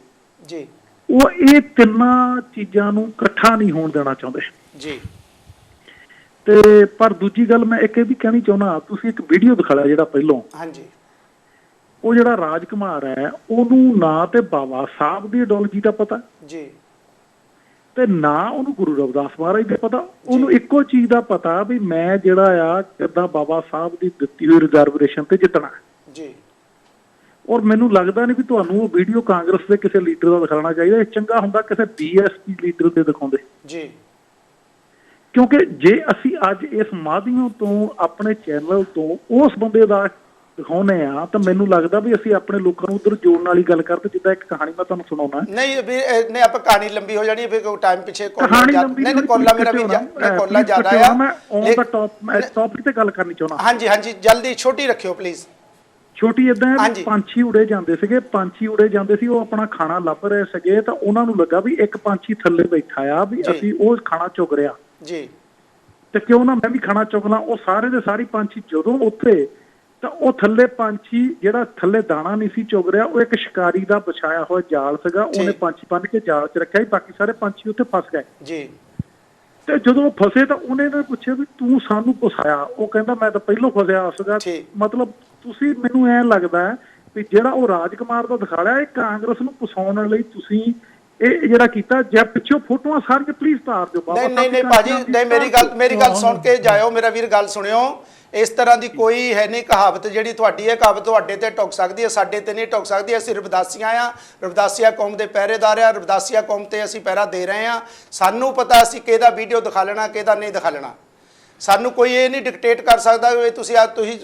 ਜੀ। ਉਹ ਇਹ ਤਿੰਨਾਂ ਚੀਜ਼ਾਂ ਨੂੰ ਇਕੱਠਾ ਨਹੀਂ ਹੋਣ ਦੇਣਾ ਚਾਹੁੰਦੇ ਜੀ। ਤੇ ਪਰ ਦੂਜੀ ਗੱਲ ਮੈਂ ਇੱਕ ਇਹ ਵੀ ਕਹਿਣੀ ਚਾਹੁੰਦਾ, ਤੁਸੀਂ ਇੱਕ ਵੀਡੀਓ ਦਿਖਾਇਆ ਜਿਹੜਾ ਪਹਿਲੋਂ, ਹਾਂਜੀ, ਉਹ ਜਿਹੜਾ ਰਾਜ ਕੁਮਾਰ ਹੈ ਉਹਨੂੰ ਨਾ ਤੇ ਬਾਬਾ ਸਾਹਿਬ ਦੀ ਆਈਡੀਓਲੋਜੀ ਦਾ ਪਤਾ ਜੀ ਤੇ ਨਾ ਉਹਨੂੰ ਗੁਰੂ ਰਵਿਦਾਸ ਮਹਾਰਾਜ ਦਾ ਪਤਾ। ਉਹਨੂੰ ਇੱਕੋ ਚੀਜ਼ ਦਾ ਪਤਾ ਵੀ ਮੈਂ ਜਿਹੜਾ ਆ ਕਿੱਦਾਂ ਬਾਬਾ ਸਾਹਿਬ ਦੀ ਦਿੱਤੀ ਹੋਈ ਰਿਜ਼ਰਵੇਸ਼ਨ ਤੇ ਜਿੱਤਣਾ ਜੀ। ਔਰ ਮੈਨੂੰ ਲੱਗਦਾ ਨਹੀਂ ਵੀ ਤੁਹਾਨੂੰ ਉਹ ਵੀਡੀਓ ਕਾਂਗਰਸ ਦੇ ਕਿਸੇ ਲੀਡਰ ਦਾ ਦਿਖਾਉਣਾ ਚਾਹੀਦਾ। ਇਹ ਚੰਗਾ ਹੁੰਦਾ ਕਿਸੇ ਬੀਐਸਪੀ ਲੀਡਰ ਦੇ ਦਿਖਾਉਂਦੇ ਜੀ। ਕਿਉਂਕਿ ਜੇ ਅਸੀਂ ਅੱਜ ਇਸ ਮਾਧਿਅਮ ਤੋਂ ਆਪਣੇ ਚੈਨਲ ਤੋਂ ਉਸ ਬੰਦੇ ਦਾ ਦਿਖਾਉਨੇ ਆ ਤਾਂ ਮੈਨੂੰ ਲੱਗਦਾ ਵੀ ਅਸੀਂ ਆਪਣੇ ਲੋਕਾਂ ਨੂੰ ਉਧਰ ਜੋੜਨ ਵਾਲੀ ਗੱਲ ਕਰਦੇ। ਜਿੱਦਾਂ ਇੱਕ ਕਹਾਣੀ ਮੈਂ ਤੁਹਾਨੂੰ ਸੁਣਾਉਣਾ। ਨਹੀਂ ਵੀ ਨਹੀਂ ਆਪਾਂ ਕਹਾਣੀ ਲੰਬੀ ਹੋ ਜਾਣੀ ਫਿਰ ਟਾਈਮ ਪਿੱਛੇ ਨਹੀਂ ਕੋਲਾ ਮੇਰਾ ਵੀ ਕੋਲਾ ਜ਼ਿਆਦਾ ਆ। ਮੈਂ ਔਨ ਦਾ ਟੌਪਿਕ ਤੇ ਗੱਲ ਕਰਨੀ ਚਾਹੁੰਦਾ। ਹਾਂਜੀ ਹਾਂਜੀ ਜਲਦੀ ਛੋਟੀ ਰੱਖਿਓ ਪਲੀਜ਼। ਛੋਟੀ ਏਦਾਂ ਹੈ, ਪੰਛੀ ਉੜੇ ਜਾਂਦੇ ਸੀਗੇ, ਪੰਛੀ ਉੜੇ ਜਾਂਦੇ ਸੀ, ਉਹ ਆਪਣਾ ਖਾਣਾ ਲੱਭ ਰਹੇ ਸੀਗੇ ਤਾਂ ਉਹਨਾਂ ਨੂੰ ਲੱਗਾ ਵੀ ਇੱਕ ਪੰਛੀ ਥੱਲੇ ਬੈਠਾ ਆ ਵੀ ਅਸੀਂ ਉਹ ਖਾਣਾ ਚੁਗ ਰਿਹਾ ਜੀ ਤੇ ਕਿਉਂ ਨਾ ਮੈਂ ਵੀ ਖਾਣਾ ਚੁਗ ਲਾਂ। ਉਹ ਸਾਰੇ ਦੇ ਸਾਰੇ ਪੰਛੀ ਜਦੋਂ ਉੱਥੇ ਤਾਂ ਉਹ ਥੱਲੇ ਪੰਛੀ ਜਿਹੜਾ ਥੱਲੇ ਦਾਣਾ ਨਹੀਂ ਸੀ ਚੁਗ ਰਿਹਾ ਉਹ ਇੱਕ ਸ਼ਿਕਾਰੀ ਦਾ ਵਿਛਾਇਆ ਹੋਇਆ ਜਾਲ ਸੀਗਾ, ਉਹਨੇ ਪੰਛੀ ਬੰਨ ਕੇ ਜਾਲ 'ਚ ਰੱਖਿਆ। ਬਾਕੀ ਸਾਰੇ ਪੰਛੀ ਉੱਥੇ ਫਸ ਗਏ ਜੀ। ਤੇ ਜਦੋਂ ਫਸੇ ਤਾਂ ਉਹਨੇ ਪੁੱਛਿਆ ਵੀ ਤੂੰ ਸਾਨੂੰ ਫਸਾਇਆ? ਉਹ ਕਹਿੰਦਾ ਮੈਂ ਤਾਂ ਪਹਿਲੋਂ ਫਸਿਆ ਸੀਗਾ। ਮਤਲਬ ਤੁਸੀਂ ਮੈਨੂੰ ਐਂ ਲੱਗਦਾ ਵੀ ਜਿਹੜਾ ਉਹ ਰਾਜਕੁਮਾਰ ਦਾ ਦਿਖਾ ਲਿਆ ਇਹ ਕਾਂਗਰਸ ਨੂੰ ਫਸਾਉਣ ਲਈ ਤੁਸੀਂ ਇਹ ਜਿਹੜਾ ਕੀਤਾ। ਜੇ ਪਿੱਛੋਂ ਫੋਟੋਆਂ ਸਾਰੀਆਂ ਪਲੀਜ਼ ਤਾਰ ਦਿਓ। ਨਹੀਂ ਭਾਜੀ ਨਹੀਂ, ਮੇਰੀ ਗੱਲ ਸੁਣ ਕੇ ਜਾਇਓ ਮੇਰਾ ਵੀਰ, ਗੱਲ ਸੁਣਿਓ। ਇਸ ਤਰ੍ਹਾਂ ਦੀ ਕੋਈ ਹੈ ਨਹੀਂ ਕਹਾਵਤ ਜਿਹੜੀ ਤੁਹਾਡੀ ਹੈ ਕਹਾਵਤ ਤੁਹਾਡੇ ਤੇ ਟੁੱਕ ਸਕਦੀ ਹੈ, ਸਾਡੇ ਤੇ ਨਹੀਂ ਟੁੱਕ ਸਕਦੀ। ਅਸੀਂ ਰਵਿਦਾਸੀਆਂ ਆ, ਰਵਿਦਾਸੀਆ ਕੌਮ ਦੇ ਪਹਿਰੇਦਾਰ ਆ, ਰਵਿਦਾਸੀਆ ਕੌਮ ਤੇ ਅਸੀਂ ਪਹਿਰਾ ਦੇ ਰਹੇ ਹਾਂ। ਸਾਨੂੰ ਪਤਾ ਅਸੀਂ ਕਿਹਦਾ ਵੀਡੀਓ ਦਿਖਾ ਲੈਣਾ ਕਿਹਦਾ ਨਹੀਂ ਦਿਖਾ ਲੈਣਾ। ਸਾਨੂੰ ਕੋਈ ਇਹ ਨਹੀਂ ਡਿਕਟੇਟ ਕਰ ਸਕਦਾ ਵੀ ਤੁਸੀਂ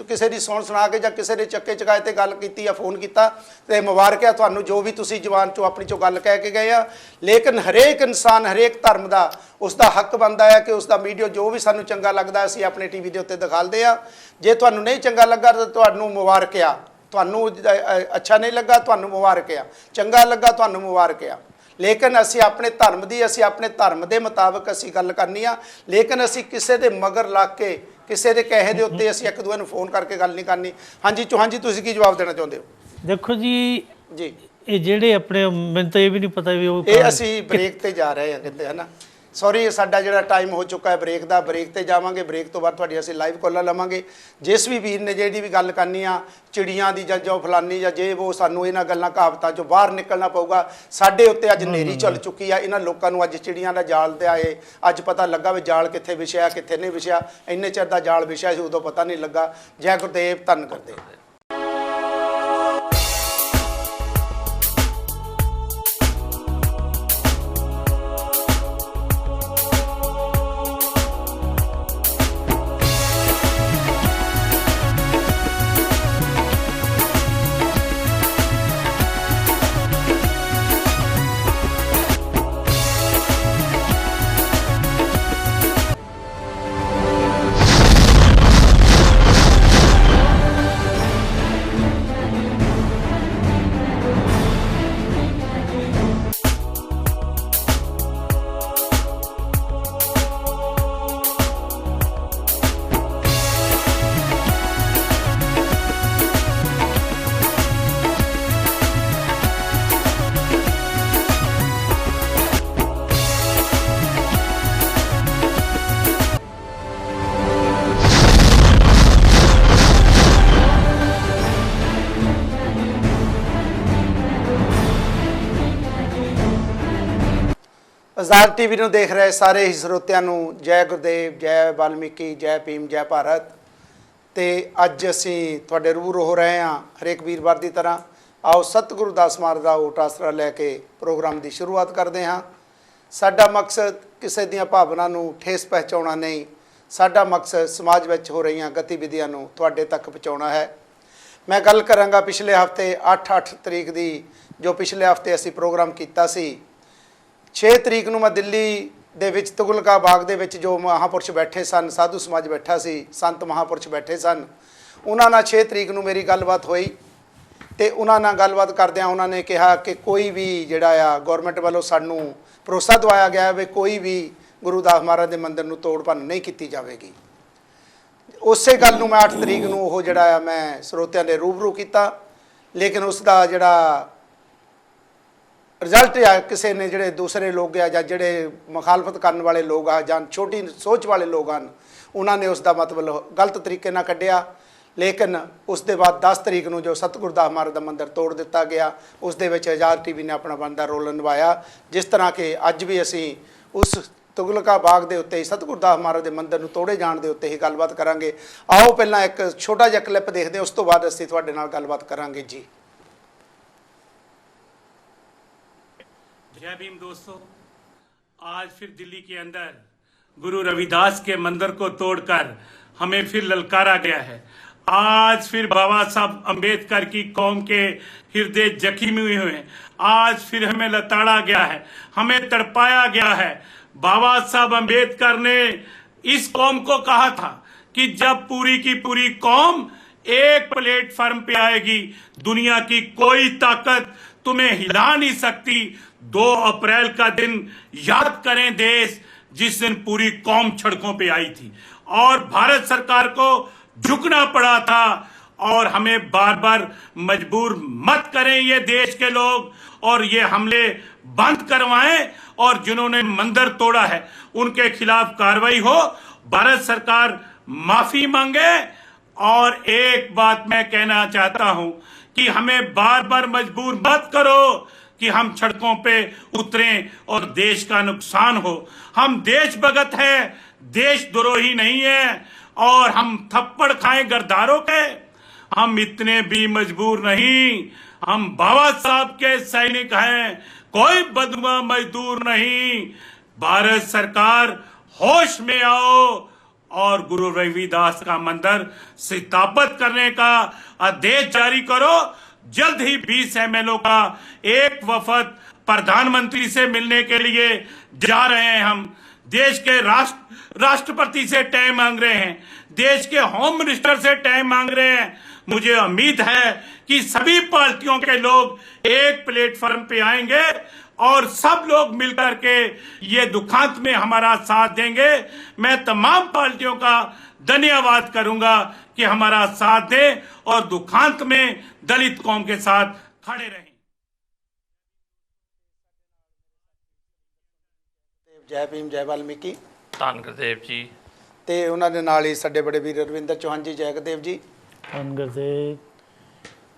ਕਿਸੇ ਦੀ ਸੁਣ ਸੁਣਾ ਕੇ ਜਾਂ ਕਿਸੇ ਦੇ ਚੱਕੇ ਚਕਾਏ ਤੇ ਗੱਲ ਕੀਤੀ ਜਾਂ ਫੋਨ ਕੀਤਾ ਤੇ ਮੁਬਾਰਕ ਹੈ ਤੁਹਾਨੂੰ ਜੋ ਵੀ ਤੁਸੀਂ ਜ਼ੁਬਾਨ ਚੋਂ ਆਪਣੀ ਚੋਂ ਗੱਲ ਕਹਿ ਕੇ ਗਏ ਆ। ਲੇਕਿਨ ਹਰੇਕ ਇਨਸਾਨ ਹਰੇਕ ਧਰਮ ਦਾ ਉਸ ਦਾ ਹੱਕ ਬਣਦਾ ਹੈ ਕਿ ਉਸ ਦਾ ਵੀਡੀਓ ਜੋ ਵੀ ਸਾਨੂੰ ਚੰਗਾ ਲੱਗਦਾ ਅਸੀਂ ਆਪਣੇ ਟੀਵੀ ਦੇ ਉੱਤੇ ਦਿਖਾਉਂਦੇ ਆ। ਜੇ ਤੁਹਾਨੂੰ ਨਹੀਂ ਚੰਗਾ ਲੱਗਾ ਤਾਂ ਤੁਹਾਨੂੰ ਮੁਬਾਰਕ ਆ। ਤੁਹਾਨੂੰ ਅੱਛਾ ਨਹੀਂ ਲੱਗਾ ਤੁਹਾਨੂੰ ਮੁਬਾਰਕ ਆ, ਚੰਗਾ ਲੱਗਾ ਤੁਹਾਨੂੰ ਮੁਬਾਰਕ ਆ। ਲੇਕਿਨ ਅਸੀਂ ਆਪਣੇ ਧਰਮ ਦੀ ਅਸੀਂ ਆਪਣੇ ਧਰਮ ਦੇ ਮੁਤਾਬਕ ਅਸੀਂ ਗੱਲ ਕਰਨੀ ਆ। ਲੇਕਿਨ ਅਸੀਂ ਕਿਸੇ ਦੇ ਮਗਰ ਲੱਗ ਕੇ ਕਿਸੇ ਦੇ ਕਹੇ ਦੇ ਉੱਤੇ ਅਸੀਂ ਇੱਕ ਦੂਜੇ ਨੂੰ ਫੋਨ ਕਰਕੇ ਗੱਲ ਨਹੀਂ ਕਰਨੀ। ਹਾਂਜੀ ਚੌਹਾਨ ਜੀ ਤੁਸੀਂ ਕੀ ਜਵਾਬ ਦੇਣਾ ਚਾਹੁੰਦੇ ਹੋ? ਦੇਖੋ ਜੀ ਇਹ ਜਿਹੜੇ ਆਪਣੇ ਮੈਨੂੰ ਤਾਂ ਇਹ ਵੀ ਨਹੀਂ ਪਤਾ ਵੀ ਉਹ ਇਹ ਅਸੀਂ ਬ੍ਰੇਕ ਤੇ ਜਾ ਰਹੇ ਹਾਂ ਕਹਿੰਦੇ ਹੈ ਨਾ। ਸੌਰੀ ਸਾਡਾ ਜਿਹੜਾ ਟਾਈਮ ਹੋ ਚੁੱਕਾ ਹੈ ਬ੍ਰੇਕ ਦਾ, ਬ੍ਰੇਕ ਤੇ ਜਾਵਾਂਗੇ। ਬ੍ਰੇਕ ਤੋਂ ਬਾਅਦ ਤੁਹਾਡੀ ਅਸੀਂ ਲਾਈਵ ਕਾਲਾਂ ਲਵਾਂਗੇ। ਜਿਸ ਵੀ ਵੀਰ ਨੇ ਜਿਹੜੀ ਵੀ ਗੱਲ ਕਰਨੀ ਆ ਚਿੜੀਆਂ ਦੀ ਜਾਂ ਜੋ ਫਲਾਨੀ ਜਾਂ ਜੇ ਉਹ ਸਾਨੂੰ ਇਹਨਾਂ ਗੱਲਾਂ ਕਹਾਵਤਾਂ ਚੋਂ ਬਾਹਰ ਨਿਕਲਣਾ ਪਊਗਾ। ਸਾਡੇ ਉੱਤੇ ਅੱਜ ਹਨੇਰੀ ਚੱਲ ਚੁੱਕੀ ਆ। ਇਹਨਾਂ ਲੋਕਾਂ ਨੂੰ ਅੱਜ ਚਿੜੀਆਂ ਦਾ ਜਾਲ ਤੇ ਆਏ ਅੱਜ ਪਤਾ ਲੱਗਾ ਵੀ ਜਾਲ ਕਿੱਥੇ ਵਿਛਿਆ ਕਿੱਥੇ ਨਹੀਂ ਵਿਛਿਆ। ਇੰਨੇ ਚਿਰ ਦਾ ਜਾਲ ਵਿਛਿਆ ਸੀ ਉਦੋਂ ਪਤਾ ਨਹੀਂ ਲੱਗਾ। ਜੈ ਗੁਰਦੇਵ ਧੰਨ ਗੁਰਦੇਵ। ਆਜ਼ਾਦ ਟੀਵੀ ਨੂੰ ਦੇਖ ਰਹੇ ਸਾਰੇ ਹੀ ਸਰੋਤਿਆਂ ਨੂੰ ਜੈ ਗੁਰਦੇਵ, ਜੈ ਵਾਲਮੀਕੀ, ਜੈ ਭੀਮ, ਜੈ ਭਾਰਤ। ਤੇ ਅੱਜ ਅਸੀਂ ਤੁਹਾਡੇ ਰੂਬਰੂ ਹੋ ਰਹੇ ਹਾਂ ਹਰੇਕ ਵੀਰਵਾਰ ਦੀ ਤਰ੍ਹਾਂ। ਆਓ ਸਤਿਗੁਰੂ ਦਾਸ ਮਹਾਰਾਜ ਦਾ ਓਟ ਆਸਰਾ ਲੈ ਕੇ ਪ੍ਰੋਗਰਾਮ ਦੀ ਸ਼ੁਰੂਆਤ ਕਰਦੇ ਹਾਂ। ਸਾਡਾ ਮਕਸਦ ਕਿਸੇ ਦੀਆਂ ਭਾਵਨਾ ਨੂੰ ਠੇਸ ਪਹੁੰਚਾਉਣਾ ਨਹੀਂ, ਸਾਡਾ ਮਕਸਦ ਸਮਾਜ ਵਿੱਚ ਹੋ ਰਹੀਆਂ ਗਤੀਵਿਧੀਆਂ ਨੂੰ ਤੁਹਾਡੇ ਤੱਕ ਪਹੁੰਚਾਉਣਾ ਹੈ। ਮੈਂ ਗੱਲ ਕਰਾਂਗਾ ਪਿਛਲੇ ਹਫਤੇ 8 ਤਰੀਕ ਦੀ, ਜੋ ਪਿਛਲੇ ਹਫਤੇ ਅਸੀਂ ਪ੍ਰੋਗਰਾਮ ਕੀਤਾ ਸੀ। 6 ਤਰੀਕ ਨੂੰ ਮੈਂ ਦਿੱਲੀ ਦੇ ਵਿੱਚ ਤੁਗਲਕਾ ਬਾਗ ਦੇ ਵਿੱਚ ਜੋ ਮਹਾਂਪੁਰਸ਼ ਬੈਠੇ ਸਨ, ਸਾਧੂ ਸਮਾਜ ਬੈਠਾ ਸੀ, ਸੰਤ ਮਹਾਂਪੁਰਸ਼ ਬੈਠੇ ਸਨ, ਉਹਨਾਂ ਨਾਲ 6 ਤਰੀਕ ਨੂੰ ਮੇਰੀ ਗੱਲਬਾਤ ਹੋਈ। ਤੇ ਉਹਨਾਂ ਨਾਲ ਗੱਲਬਾਤ ਕਰਦਿਆਂ ਉਹਨਾਂ ਨੇ ਕਿਹਾ ਕਿ ਕੋਈ ਵੀ ਜਿਹੜਾ ਆ ਗੌਰਮੈਂਟ ਵੱਲੋਂ ਸਾਨੂੰ ਭਰੋਸਾ ਦਵਾਇਆ ਗਿਆ ਵੀ ਕੋਈ ਵੀ ਗੁਰੂ ਦਾਸ ਮਹਾਰਾਜ ਦੇ ਮੰਦਿਰ ਨੂੰ ਤੋੜ ਭੰਨ ਨਹੀਂ ਕੀਤੀ ਜਾਵੇਗੀ। ਉਸੇ ਗੱਲ ਨੂੰ ਮੈਂ 8 ਤਰੀਕ ਨੂੰ ਉਹ ਜਿਹੜਾ ਆ ਮੈਂ ਸਰੋਤਿਆਂ ਦੇ ਰੂਬਰੂ ਕੀਤਾ, ਲੇਕਿਨ ਉਸ ਦਾ ਜਿਹੜਾ ਰਿਜ਼ਲਟ ਆ ਕਿਸੇ ਨੇ ਜਿਹੜੇ ਦੂਸਰੇ ਲੋਕ ਆ ਜਾਂ ਜਿਹੜੇ ਮੁਖਾਲਫਤ ਕਰਨ ਵਾਲੇ ਲੋਕ ਆ ਜਾਂ ਛੋਟੀ ਸੋਚ ਵਾਲੇ ਲੋਕ ਹਨ, ਉਹਨਾਂ ਨੇ ਉਸ ਦਾ ਮਤਲਬ ਗਲਤ ਤਰੀਕੇ ਨਾਲ ਕੱਢਿਆ। ਲੇਕਿਨ ਉਸ ਦੇ ਬਾਅਦ 10 ਤਰੀਕ ਨੂੰ ਜੋ ਸਤਿਗੁਰੂ ਦਾਸ ਮਹਾਰਾਜ ਦਾ ਮੰਦਿਰ ਤੋੜ ਦਿੱਤਾ ਗਿਆ, ਉਸ ਦੇ ਵਿੱਚ ਆਜ਼ਾਦ ਟੀਵੀ ਨੇ ਆਪਣਾ ਬਣਦਾ ਰੋਲ ਨਿਭਾਇਆ। ਜਿਸ ਤਰ੍ਹਾਂ ਕਿ ਅੱਜ ਵੀ ਅਸੀਂ ਉਸ ਤੁਗਲਕਾ ਬਾਗ ਦੇ ਉੱਤੇ ਸਤਿਗੁਰੂ ਦਾਸ ਮਹਾਰਾਜ ਦੇ ਮੰਦਿਰ ਨੂੰ ਤੋੜੇ ਜਾਣ ਦੇ ਉੱਤੇ ਹੀ ਗੱਲਬਾਤ ਕਰਾਂਗੇ। ਆਓ ਪਹਿਲਾਂ ਇੱਕ ਛੋਟਾ ਜਿਹਾ ਕਲਿੱਪ ਦੇਖਦੇ ਹਾਂ, ਉਸ ਤੋਂ ਬਾਅਦ ਅਸੀਂ ਤੁਹਾਡੇ ਨਾਲ ਗੱਲਬਾਤ ਕਰਾਂਗੇ ਜੀ। जय भीम दोस्तों, आज फिर दिल्ली के अंदर गुरु रविदास के मंदिर को तोड़कर हमें फिर ललकारा गया है। आज फिर बाबा साहब अंबेडकर की कौम के हृदय जख्मी हुए हैं। आज फिर हमें लताड़ा गया है, हमें तड़पाया गया है। बाबा साहब अंबेडकर ने इस कौम को कहा था कि जब पूरी की पूरी कौम एक प्लेटफार्म पे आएगी, दुनिया की कोई ताकत तुम्हें हिला नहीं सकती। 2 अप्रैल का दिन याद करें देश, जिस दिन पूरी कौम सड़कों पे आई थी और भारत सरकार को झुकना पड़ा था। और हमें बार बार मजबूर मत करें ये देश के लोग और ये हमले बंद करवाएं, और जिन्होंने मंदिर तोड़ा है उनके खिलाफ कार्रवाई हो, भारत सरकार माफी मांगे। और एक बात मैं कहना चाहता हूं कि हमें बार बार मजबूर मत करो कि हम सड़कों पे उतरें और देश का नुकसान हो। हम देश भगत हैं, देशद्रोही नहीं है, और हम थप्पड़ खाएं गद्दारों के, हम इतने भी मजबूर नहीं। हम बाबा साहब के सैनिक हैं, कोई बदुआ मजदूर नहीं। भारत सरकार होश में आओ और गुरु रविदास का मंदिर स्थापित करने का आदेश जारी करो। जल्द ही 20 MLO का एक वफद प्रधानमंत्री से मिलने के लिए जा रहे हैं। हम देश के राष्ट्रपति से टाइम मांग रहे हैं, देश के होम मिनिस्टर से टाइम मांग रहे हैं। मुझे उम्मीद है कि सभी पार्टियों के लोग एक प्लेटफॉर्म पे आएंगे और सब लोग मिलकर के ये दुखांत में हमारा साथ देंगे। मैं तमाम पार्टियों का धन्यवाद करूंगा कि हमारा साथ दें और दुखांत में दलित कौम के साथ खड़े रहें। ਜੈ ਭੀਮ, ਜੈ ਵਾਲਮੀਕੀ। ਧੰਨ ਗੁਰਦੇਵ ਜੀ। ਤੇ ਉਹਨਾਂ ਦੇ ਨਾਲ ਹੀ ਸਾਡੇ ਬੜੇ ਵੀਰ ਰਵਿੰਦਰ ਚੌਹਾਨ ਜੀ, ਜੈ ਗੁਰਦੇਵ ਜੀ। ਧੰਨ ਗੁਰਦੇਵ।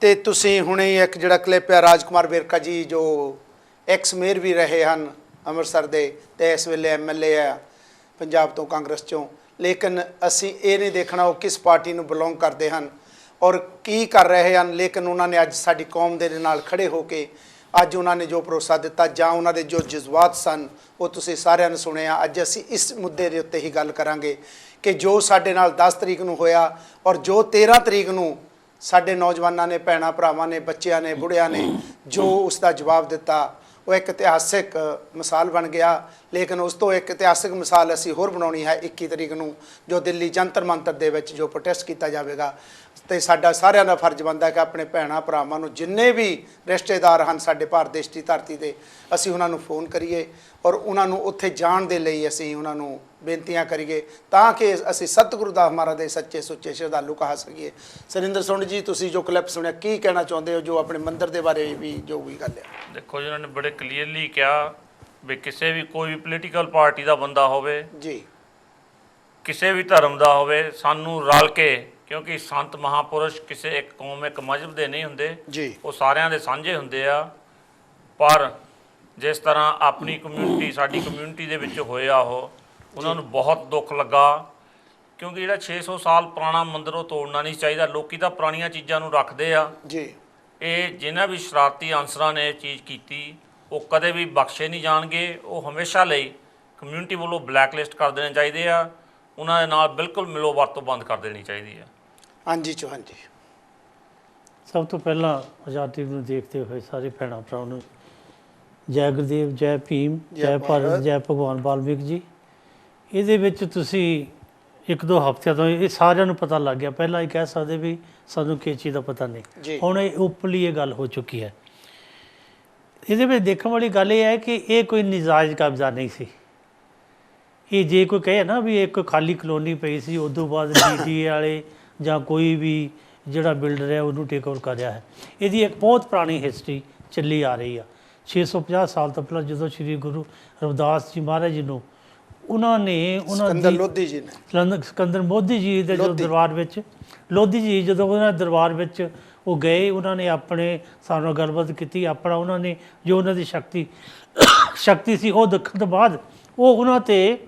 ਤੇ ਤੁਸੀਂ ਹੁਣੇ ਇੱਕ ਜਿਹੜਾ ਕਲਿੱਪ ਹੈ ਰਾਜਕੁਮਾਰ ਵੇਰਕਾ ਜੀ, ਜੋ ਐਕਸ ਮੇਅਰ ਵੀ ਰਹੇ ਹਨ ਅੰਮ੍ਰਿਤਸਰ ਦੇ ਤੇ ਇਸ ਵੇਲੇ MLA ਆ ਪੰਜਾਬ ਤੋਂ ਕਾਂਗਰਸ ਚੋਂ, ਲੇਕਿਨ ਅਸੀਂ ਇਹ ਨਹੀਂ ਦੇਖਣਾ ਉਹ ਕਿਸ ਪਾਰਟੀ ਨੂੰ ਬਿਲੋਂਗ ਕਰਦੇ ਹਨ ਔਰ ਕੀ ਕਰ ਰਹੇ ਹਨ। ਲੇਕਿਨ ਉਹਨਾਂ ਨੇ ਅੱਜ ਸਾਡੀ ਕੌਮ ਦੇ ਨਾਲ ਖੜੇ ਹੋ ਕੇ ਅੱਜ ਉਹਨਾਂ ਨੇ ਜੋ ਭਰੋਸਾ ਦਿੱਤਾ ਜਾਂ ਉਹਨਾਂ ਦੇ ਜੋ ਜਜ਼ਬਾਤ ਸਨ ਉਹ ਤੁਸੀਂ ਸਾਰਿਆਂ ਨੇ ਸੁਣਿਆ। ਅੱਜ ਅਸੀਂ ਇਸ ਮੁੱਦੇ ਦੇ ਉੱਤੇ ਹੀ ਗੱਲ ਕਰਾਂਗੇ ਕਿ ਜੋ ਸਾਡੇ ਨਾਲ 10 ਤਰੀਕ ਨੂੰ ਹੋਇਆ ਔਰ ਜੋ 13 ਤਰੀਕ ਨੂੰ ਸਾਡੇ ਨੌਜਵਾਨਾਂ ਨੇ, ਭੈਣਾਂ ਭਰਾਵਾਂ ਨੇ, ਬੱਚਿਆਂ ਨੇ, ਬੁੜਿਆਂ ਨੇ ਜੋ ਉਸ ਦਾ ਜਵਾਬ ਦਿੱਤਾ, ਉਹ ਇੱਕ ਇਤਿਹਾਸਿਕ ਮਿਸਾਲ ਬਣ ਗਿਆ। ਲੇਕਿਨ ਉਸ ਤੋਂ ਇੱਕ ਇਤਿਹਾਸਿਕ ਮਿਸਾਲ ਅਸੀਂ ਹੋਰ ਬਣਾਉਣੀ ਹੈ 21 ਤਰੀਕ ਨੂੰ, ਜੋ ਦਿੱਲੀ ਜੰਤਰ ਮੰਤਰ ਦੇ ਵਿੱਚ ਜੋ ਪ੍ਰੋਟੈਸਟ ਕੀਤਾ ਜਾਵੇਗਾ। ਤੇ ਸਾਡਾ ਸਾਰਿਆਂ ਦਾ ਫਰਜ਼ ਬਣਦਾ ਕਿ ਆਪਣੇ ਭੈਣਾਂ ਭਰਾਵਾਂ ਨੂੰ, ਜਿੰਨੇ ਵੀ ਰਿਸ਼ਤੇਦਾਰ ਹਨ ਸਾਡੇ ਭਾਰਤ ਦੇਸ਼ ਦੀ ਧਰਤੀ 'ਤੇ, ਅਸੀਂ ਉਹਨਾਂ ਨੂੰ ਫੋਨ ਕਰੀਏ ਔਰ ਉਹਨਾਂ ਨੂੰ ਉੱਥੇ ਜਾਣ ਦੇ ਲਈ ਅਸੀਂ ਉਹਨਾਂ ਨੂੰ ਬੇਨਤੀਆਂ ਕਰੀਏ ਤਾਂ ਕਿ ਅਸੀਂ ਸਤਿਗੁਰੂ ਦਾਸ ਮਹਾਰਾਜ ਦੇ ਸੱਚੇ ਸੁੱਚੇ ਸ਼ਰਧਾਲੂ ਕਹਾ ਸਕੀਏ। ਸੁਰਿੰਦਰ ਸੁੰਡ ਜੀ, ਤੁਸੀਂ ਜੋ ਕਲਿੱਪ ਸੁਣਿਆ, ਕੀ ਕਹਿਣਾ ਚਾਹੁੰਦੇ ਹੋ ਜੋ ਆਪਣੇ ਮੰਦਿਰ ਦੇ ਬਾਰੇ ਵੀ ਜੋ ਵੀ ਗੱਲ ਹੈ? ਦੇਖੋ ਜੀ, ਉਹਨਾਂ ਨੇ ਬੜੇ ਕਲੀਅਰਲੀ ਕਿਹਾ ਵੀ ਕਿਸੇ ਵੀ ਕੋਈ ਵੀ ਪੋਲੀਟੀਕਲ ਪਾਰਟੀ ਦਾ ਬੰਦਾ ਹੋਵੇ ਜੀ, ਕਿਸੇ ਵੀ ਧਰਮ ਦਾ ਹੋਵੇ, ਸਾਨੂੰ ਰਲ ਕੇ, ਕਿਉਂਕਿ ਸੰਤ ਮਹਾਂਪੁਰਸ਼ ਕਿਸੇ ਇੱਕ ਕੌਮ, ਇੱਕ ਮਜ਼ਹਬ ਦੇ ਨਹੀਂ ਹੁੰਦੇ ਜੀ, ਉਹ ਸਾਰਿਆਂ ਦੇ ਸਾਂਝੇ ਹੁੰਦੇ ਆ। ਪਰ ਜਿਸ ਤਰ੍ਹਾਂ ਆਪਣੀ ਕਮਿਊਨਿਟੀ ਸਾਡੀ ਕਮਿਊਨਿਟੀ ਦੇ ਵਿੱਚ ਹੋਇਆ ਉਹਨਾਂ ਨੂੰ ਬਹੁਤ ਦੁੱਖ ਲੱਗਾ, ਕਿਉਂਕਿ ਜਿਹੜਾ 600 ਸਾਲ ਪੁਰਾਣਾ ਮੰਦਿਰ ਉਹ ਤੋੜਨਾ ਨਹੀਂ ਚਾਹੀਦਾ। ਲੋਕੀ ਤਾਂ ਪੁਰਾਣੀਆਂ ਚੀਜ਼ਾਂ ਨੂੰ ਰੱਖਦੇ ਆ ਜੀ। ਇਹ ਜਿਨ੍ਹਾਂ ਵੀ ਸ਼ਰਾਰਤੀ ਅਨਸਰਾਂ ਨੇ ਇਹ ਚੀਜ਼ ਕੀਤੀ ਉਹ ਕਦੇ ਵੀ ਬਖਸ਼ੇ ਨਹੀਂ ਜਾਣਗੇ। ਉਹ ਹਮੇਸ਼ਾ ਲਈ ਕਮਿਊਨਿਟੀ ਵੱਲੋਂ ਬਲੈਕਲਿਸਟ ਕਰ ਦੇਣੇ ਚਾਹੀਦੇ ਆ, ਉਹਨਾਂ ਦੇ ਨਾਲ ਬਿਲਕੁਲ ਮਿਲੋ ਵਰਤੋਂ ਬੰਦ ਕਰ ਦੇਣੀ ਚਾਹੀਦੀ ਆ। ਹਾਂਜੀ ਚੌਹਾਨ ਜੀ। ਸਭ ਤੋਂ ਪਹਿਲਾਂ ਆਜ਼ਾਦੀ ਨੂੰ ਦੇਖਦੇ ਹੋਏ ਸਾਰੇ ਭੈਣਾਂ ਭਰਾਵਾਂ ਨੂੰ ਜੈ ਗੁਰਦੇਵ, ਜੈ ਭੀਮ, ਜੈ ਭਾਰਤ, ਜੈ ਭਗਵਾਨ ਵਾਲਮੀਕ ਜੀ। ਇਹਦੇ ਵਿੱਚ ਤੁਸੀਂ 1-2 ਹਫ਼ਤਿਆਂ ਤੋਂ ਇਹ ਸਾਰਿਆਂ ਨੂੰ ਪਤਾ ਲੱਗ ਗਿਆ। ਪਹਿਲਾਂ ਇਹ ਕਹਿ ਸਕਦੇ ਵੀ ਸਾਨੂੰ ਕਿਸੇ ਚੀਜ਼ ਦਾ ਪਤਾ ਨਹੀਂ, ਹੁਣ ਇਹ ਓਪਨਲੀ ਇਹ ਗੱਲ ਹੋ ਚੁੱਕੀ ਹੈ। ਇਹਦੇ ਵਿੱਚ ਦੇਖਣ ਵਾਲੀ ਗੱਲ ਇਹ ਹੈ ਕਿ ਇਹ ਕੋਈ ਨਜਾਇਜ਼ ਕਬਜ਼ਾ ਨਹੀਂ ਸੀ। ਇਹ ਜੇ ਕੋਈ ਕਹੇ ਨਾ ਵੀ ਇੱਕ ਖਾਲੀ ਕਲੋਨੀ ਪਈ ਸੀ, ਉਸ ਤੋਂ ਬਾਅਦ ਡੀਟੀਏ ਵਾਲੇ ਜਾਂ ਕੋਈ ਵੀ ਜਿਹੜਾ ਬਿਲਡਰ ਹੈ ਉਹਨੂੰ ਟੇਕ ਓਵਰ ਕਰ ਰਿਹਾ ਹੈ। ਇਹਦੀ ਇੱਕ ਬਹੁਤ ਪੁਰਾਣੀ ਹਿਸਟਰੀ ਚੱਲੀ ਆ ਰਹੀ ਆ। 650 ਸਾਲ ਤੋਂ ਪਹਿਲਾਂ ਜਦੋਂ ਸ਼੍ਰੀ ਗੁਰੂ ਰਵਿਦਾਸ ਜੀ ਮਹਾਰਾਜ ਜੀ ਨੂੰ ਉਹਨਾਂ ਸਿਕੰਦਰ ਲੋਧੀ ਜੀ ਨੇ ਸਿਕੰਦਰ ਮੋਦੀ ਜੀ ਦੇ ਜੋ ਦਰਬਾਰ ਵਿੱਚ ਲੋਧੀ ਜੀ ਜਦੋਂ ਉਹਨਾਂ ਦਰਬਾਰ ਵਿੱਚ ਉਹ ਗਏ, ਉਹਨਾਂ ਨੇ ਆਪਣੇ ਸਾਨੂੰ ਨਾਲ ਗੱਲਬਾਤ ਕੀਤੀ। ਆਪਣਾ ਉਹਨਾਂ ਨੇ ਜੋ ਉਹਨਾਂ ਦੀ ਸ਼ਕਤੀ ਸੀ ਉਹ ਦੇਖਣ ਤੋਂ ਬਾਅਦ ਉਹ ਉਹਨਾਂ 'ਤੇ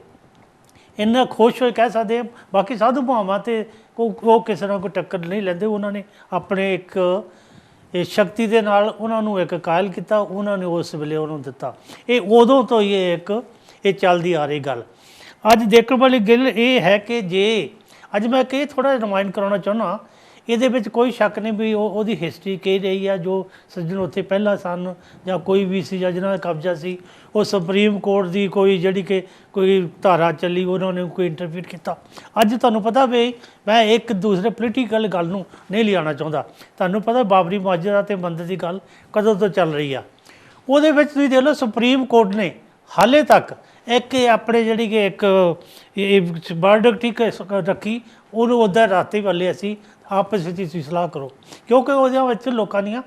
ਇੰਨਾ ਖੁਸ਼ ਹੋਏ ਕਹਿ ਸਕਦੇ। ਬਾਕੀ ਸਾਧੂ ਭਾਵਾਂ ਤੇ ਉਹ ਕਿਸੇ ਨਾਲ ਕੋਈ ਟੱਕਰ ਨਹੀਂ ਲੈਂਦੇ। ਉਹਨਾਂ ਨੇ ਆਪਣੇ ਇੱਕ ਇਹ ਸ਼ਕਤੀ ਦੇ ਨਾਲ ਉਹਨਾਂ ਨੂੰ ਇੱਕ ਕਾਇਲ ਕੀਤਾ, ਉਹਨਾਂ ਨੇ ਉਸ ਵੇਲੇ ਉਹਨੂੰ ਦਿੱਤਾ। ਇਹ ਉਦੋਂ ਤੋਂ ਹੀ ਇਹ ਚੱਲਦੀ ਆ ਰਹੀ ਗੱਲ। ਅੱਜ ਦੇਖਣ ਵਾਲੀ ਗੱਲ ਇਹ ਹੈ ਕਿ ਜੇ ਅੱਜ ਮੈਂ ਕਿ ਥੋੜ੍ਹਾ ਰਿਮਾਈਂਡ ਕਰਾਉਣਾ ਚਾਹੁੰਦਾ, ਇਹਦੇ ਵਿੱਚ ਕੋਈ ਸ਼ੱਕ ਨਹੀਂ ਵੀ ਉਹਦੀ ਹਿਸਟਰੀ ਕਹਿ ਰਹੀ ਆ। ਜੋ ਸੱਜਣ ਉੱਥੇ ਪਹਿਲਾਂ ਸਨ ਜਾਂ ਕੋਈ ਵੀ ਸੀ ਜਾਂ ਜਿਹਨਾਂ ਦਾ ਕਬਜ਼ਾ ਸੀ, ਉਹ ਸੁਪਰੀਮ ਕੋਰਟ ਦੀ ਜਿਹੜੀ ਕਿ ਕੋਈ ਧਾਰਾ ਚੱਲੀ, ਉਹਨਾਂ ਨੇ ਕੋਈ ਇੰਟਰਫੀਅਰ ਕੀਤਾ। ਅੱਜ ਤੁਹਾਨੂੰ ਪਤਾ ਵੀ ਮੈਂ ਇੱਕ ਦੂਸਰੇ ਪੋਲੀਟੀਕਲ ਗੱਲ ਨੂੰ ਨਹੀਂ ਲਿਆਉਣਾ ਚਾਹੁੰਦਾ। ਤੁਹਾਨੂੰ ਪਤਾ ਬਾਬਰੀ ਮਸਜਿਦ ਅਤੇ ਮੰਦਿਰ ਦੀ ਗੱਲ ਕਦੋਂ ਤੋਂ ਚੱਲ ਰਹੀ ਆ। ਉਹਦੇ ਵਿੱਚ ਤੁਸੀਂ ਦੇਖ ਲਓ ਸੁਪਰੀਮ ਕੋਰਟ ਨੇ ਹਾਲੇ ਤੱਕ ਇੱਕ ਆਪਣੇ ਜਿਹੜੀ ਕਿ ਇੱਕ ਵਰਡਿਕਟ ਠੀਕ ਰੱਖੀ, ਉਹਨੂੰ ਉੱਦਾਂ ਰਾਤੇ ਵਾਲੇ ਅਸੀਂ ਆਪਸ ਵਿੱਚ ਤੁਸੀਂ ਸਲਾਹ ਕਰੋ, ਕਿਉਂਕਿ ਉਹਦੇ ਵਿੱਚ ਲੋਕਾਂ ਦੀਆਂ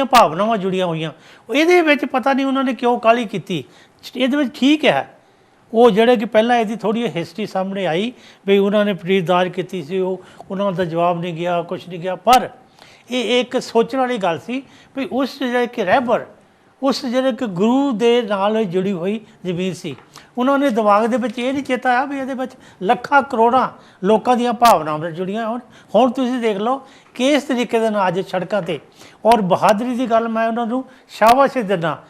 ਭਾਵਨਾਵਾਂ ਜੁੜੀਆਂ ਹੋਈਆਂ। ਇਹਦੇ ਵਿੱਚ ਪਤਾ ਨਹੀਂ ਉਹਨਾਂ ਨੇ ਕਿਉਂ ਕਾਹਲੀ ਕੀਤੀ। ਇਹਦੇ ਵਿੱਚ ਠੀਕ ਹੈ ਉਹ ਜਿਹੜੇ ਕਿ ਪਹਿਲਾਂ ਇਹਦੀ ਥੋੜ੍ਹੀ ਹਿਸਟਰੀ ਸਾਹਮਣੇ ਆਈ ਵੀ ਉਹਨਾਂ ਨੇ ਫਰੀਦਦਾਰ ਕੀਤੀ ਸੀ, ਉਹਨਾਂ ਦਾ ਜਵਾਬ ਨਹੀਂ ਗਿਆ, ਕੁਛ ਨਹੀਂ ਗਿਆ। ਪਰ ਇਹ ਇੱਕ ਸੋਚਣ ਵਾਲੀ ਗੱਲ ਸੀ ਵੀ ਉਸ ਜਿਹੜੇ ਕਿ ਰਹਿਬਰ ਉਸ ਜਿਹੜੇ ਕਿ ਗੁਰੂ ਦੇ ਨਾਲ ਜੁੜੀ ਹੋਈ ਜ਼ਮੀਨ ਸੀ, ਉਹਨਾਂ ਨੇ ਦਿਮਾਗ ਦੇ ਵਿੱਚ ਇਹ ਨਹੀਂ ਚੇਤਾ ਆ ਵੀ ਇਹਦੇ ਵਿੱਚ ਲੱਖਾਂ ਕਰੋੜਾਂ ਲੋਕਾਂ ਦੀਆਂ ਭਾਵਨਾਵਾਂ ਜੁੜੀਆਂ ਹੋਣ। ਹੁਣ ਤੁਸੀਂ ਦੇਖ ਲਓ ਕਿਸ ਤਰੀਕੇ ਦੇ ਨਾਲ ਅੱਜ ਸੜਕਾਂ 'ਤੇ ਔਰ ਬਹਾਦਰੀ ਦੀ ਗੱਲ ਮੈਂ ਉਹਨਾਂ ਨੂੰ ਸ਼ਾਬਾਸ਼ ਦਿੰਦਾ।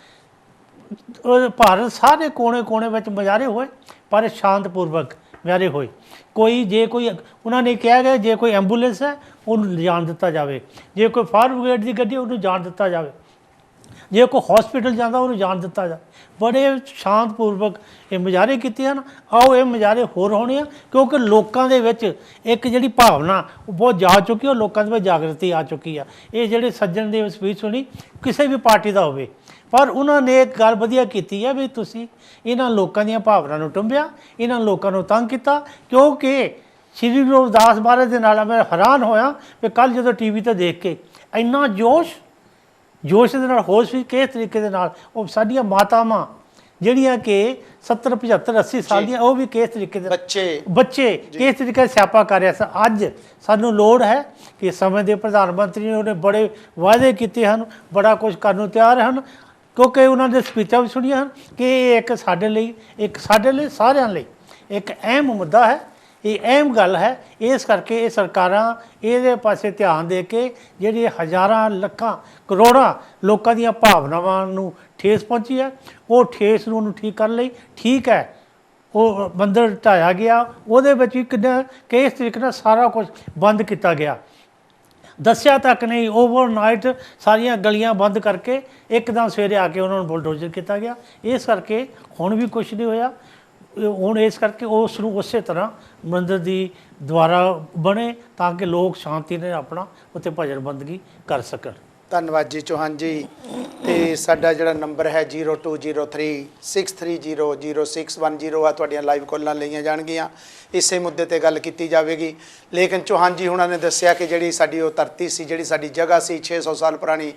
ਭਾਰਤ ਸਾਰੇ ਕੋਨੇ ਵਿੱਚ ਮੁਜ਼ਾਹਰੇ ਹੋਏ ਪਰ ਸ਼ਾਂਤਪੂਰਵਕ ਮੁਜ਼ਾਹਰੇ ਹੋਏ। ਜੇ ਕੋਈ ਉਹਨਾਂ ਨੇ ਕਿਹਾ ਗਿਆ ਜੇ ਕੋਈ ਐਂਬੂਲੈਂਸ ਹੈ ਉਹਨੂੰ ਲਿਜਾਣ ਦਿੱਤਾ ਜਾਵੇ, ਜੇ ਕੋਈ ਫਾਇਰ ਬ੍ਰਿਗੇਡ ਦੀ ਗੱਡੀ ਉਹਨੂੰ ਜਾਣ ਦਿੱਤਾ ਜਾਵੇ, ਜੇ ਕੋਈ ਹਸਪੀਟਲ ਜਾਂਦਾ ਉਹਨੂੰ ਜਾਣ ਦਿੱਤਾ ਜਾਵੇ। ਬੜੇ ਸ਼ਾਂਤਪੂਰਵਕ ਇਹ ਮੁਜ਼ਾਹਰੇ ਕੀਤੇ ਹਨ। ਆਓ ਇਹ ਮੁਜ਼ਾਹਰੇ ਹੋਰ ਹੋਣੇ ਆ, ਕਿਉਂਕਿ ਲੋਕਾਂ ਦੇ ਵਿੱਚ ਇੱਕ ਜਿਹੜੀ ਭਾਵਨਾ ਉਹ ਬਹੁਤ ਜਾ ਚੁੱਕੀ, ਉਹ ਲੋਕਾਂ ਦੇ ਵਿੱਚ ਜਾਗਰਤੀ ਆ ਚੁੱਕੀ ਆ। ਇਹ ਜਿਹੜੇ ਸੱਜਣ ਦੀ ਸਪੀਚ ਸੁਣੀ ਕਿਸੇ ਵੀ ਪਾਰਟੀ ਦਾ ਹੋਵੇ, ਪਰ ਉਹਨਾਂ ਨੇ ਇੱਕ ਗੱਲ ਵਧੀਆ ਕੀਤੀ ਹੈ ਵੀ ਤੁਸੀਂ ਇਹਨਾਂ ਲੋਕਾਂ ਦੀਆਂ ਭਾਵਨਾ ਨੂੰ ਟੁੰਬਿਆ, ਇਹਨਾਂ ਲੋਕਾਂ ਨੂੰ ਤੰਗ ਕੀਤਾ। ਕਿਉਂਕਿ ਸ਼੍ਰੀ ਗੁਰੂ ਰਵਿਦਾਸ ਮਹਾਰਾਜ ਦੇ ਨਾਲ ਮੈਂ ਹੈਰਾਨ ਹੋਇਆ ਵੀ ਕੱਲ੍ਹ ਜਦੋਂ TV 'ਤੇ ਦੇਖ ਕੇ ਇੰਨਾ ਜੋਸ਼ ਦੇ ਨਾਲ ਹੋਸ਼ ਵੀ ਕਿਸ ਤਰੀਕੇ ਦੇ ਨਾਲ ਉਹ ਸਾਡੀਆਂ ਮਾਤਾਵਾਂ ਜਿਹੜੀਆਂ ਕਿ 70 75 80 ਸਾਲ ਦੀਆਂ, ਉਹ ਵੀ ਕਿਸ ਤਰੀਕੇ ਦੇ ਬੱਚੇ ਕਿਸ ਤਰੀਕੇ ਸਿਆਪਾ ਕਰ ਰਿਹਾ ਸੀ। ਅੱਜ ਸਾਨੂੰ ਲੋੜ ਹੈ ਕਿ ਸਮੇਂ ਦੇ ਪ੍ਰਧਾਨ ਮੰਤਰੀ ਨੇ ਉਹਨੇ ਬੜੇ ਵਾਅਦੇ ਕੀਤੇ ਹਨ, ਬੜਾ ਕੁਝ ਕਰਨ ਨੂੰ ਤਿਆਰ ਹਨ, ਕਿਉਂਕਿ ਉਹਨਾਂ ਦੇ ਸਪੀਚਾਂ ਵੀ ਸੁਣੀਆਂ ਹਨ ਕਿ ਇਹ ਇੱਕ ਸਾਡੇ ਲਈ ਸਾਰਿਆਂ ਲਈ ਇੱਕ ਅਹਿਮ ਮੁੱਦਾ ਹੈ, ਇਹ ਅਹਿਮ ਗੱਲ ਹੈ। ਇਸ ਕਰਕੇ ਇਹ ਸਰਕਾਰਾਂ ਇਹਦੇ ਪਾਸੇ ਧਿਆਨ ਦੇ ਕੇ ਜਿਹੜੀ ਹਜ਼ਾਰਾਂ ਲੱਖਾਂ ਕਰੋੜਾਂ ਲੋਕਾਂ ਦੀਆਂ ਭਾਵਨਾਵਾਂ ਨੂੰ ਠੇਸ ਪਹੁੰਚੀ ਹੈ, ਉਹ ਠੇਸ ਨੂੰ ਉਹਨੂੰ ਠੀਕ ਕਰਨ ਲਈ ਠੀਕ ਹੈ ਉਹ ਮੰਦਿਰ ਢਾਇਆ ਗਿਆ, ਉਹਦੇ ਵਿੱਚ ਵੀ ਕਿਸ ਤਰੀਕੇ ਨਾਲ ਸਾਰਾ ਕੁਝ ਬੰਦ ਕੀਤਾ ਗਿਆ। ਦੱਸਿਆ ਤੱਕ ਨਹੀਂ, ਓਵਰਨਾਈਟ ਸਾਰੀਆਂ ਗਲੀਆਂ ਬੰਦ ਕਰਕੇ ਇੱਕਦਮ ਸਵੇਰੇ ਆ ਕੇ ਉਹਨਾਂ ਨੂੰ ਬੁਲਡੋਜ਼ਰ ਕੀਤਾ ਗਿਆ। ਇਸ ਕਰਕੇ ਹੁਣ ਵੀ ਕੁਛ ਨਹੀਂ ਹੋਇਆ। ਹੁਣ ਇਸ ਕਰਕੇ ਉਸ ਨੂੰ ਉਸੇ ਤਰ੍ਹਾਂ ਮੰਦਿਰ ਦੀ ਦੁਆਰਾ ਬਣੇ ਤਾਂ ਕਿ ਲੋਕ ਸ਼ਾਂਤੀ ਨਾਲ ਆਪਣਾ ਉੱਥੇ ਭਜਨ ਬੰਦਗੀ ਕਰ ਸਕਣ। ਧੰਨਵਾਦ ਜੀ ਚੌਹਾਨ ਜੀ। ਤੇ ਸਾਡਾ ਜਿਹੜਾ ਨੰਬਰ ਹੈ 020363000610 ਆ, ਤੁਹਾਡੀਆਂ ਲਾਈਵ ਕਾਲਾਂ ਲਈਆਂ ਜਾਣਗੀਆਂ, ਇਸੇ ਮੁੱਦੇ ਤੇ ਗੱਲ ਕੀਤੀ ਜਾਵੇਗੀ। ਲੇਕਿਨ ਚੌਹਾਨ ਜੀ ਹੁਣਾਂ ਨੇ ਦੱਸਿਆ ਕਿ ਜਿਹੜੀ ਸਾਡੀ ਉਹ ਧਰਤੀ ਸੀ, ਜਿਹੜੀ ਸਾਡੀ ਜਗ੍ਹਾ ਸੀ 600 ਸਾਲ ਪੁਰਾਣੀ,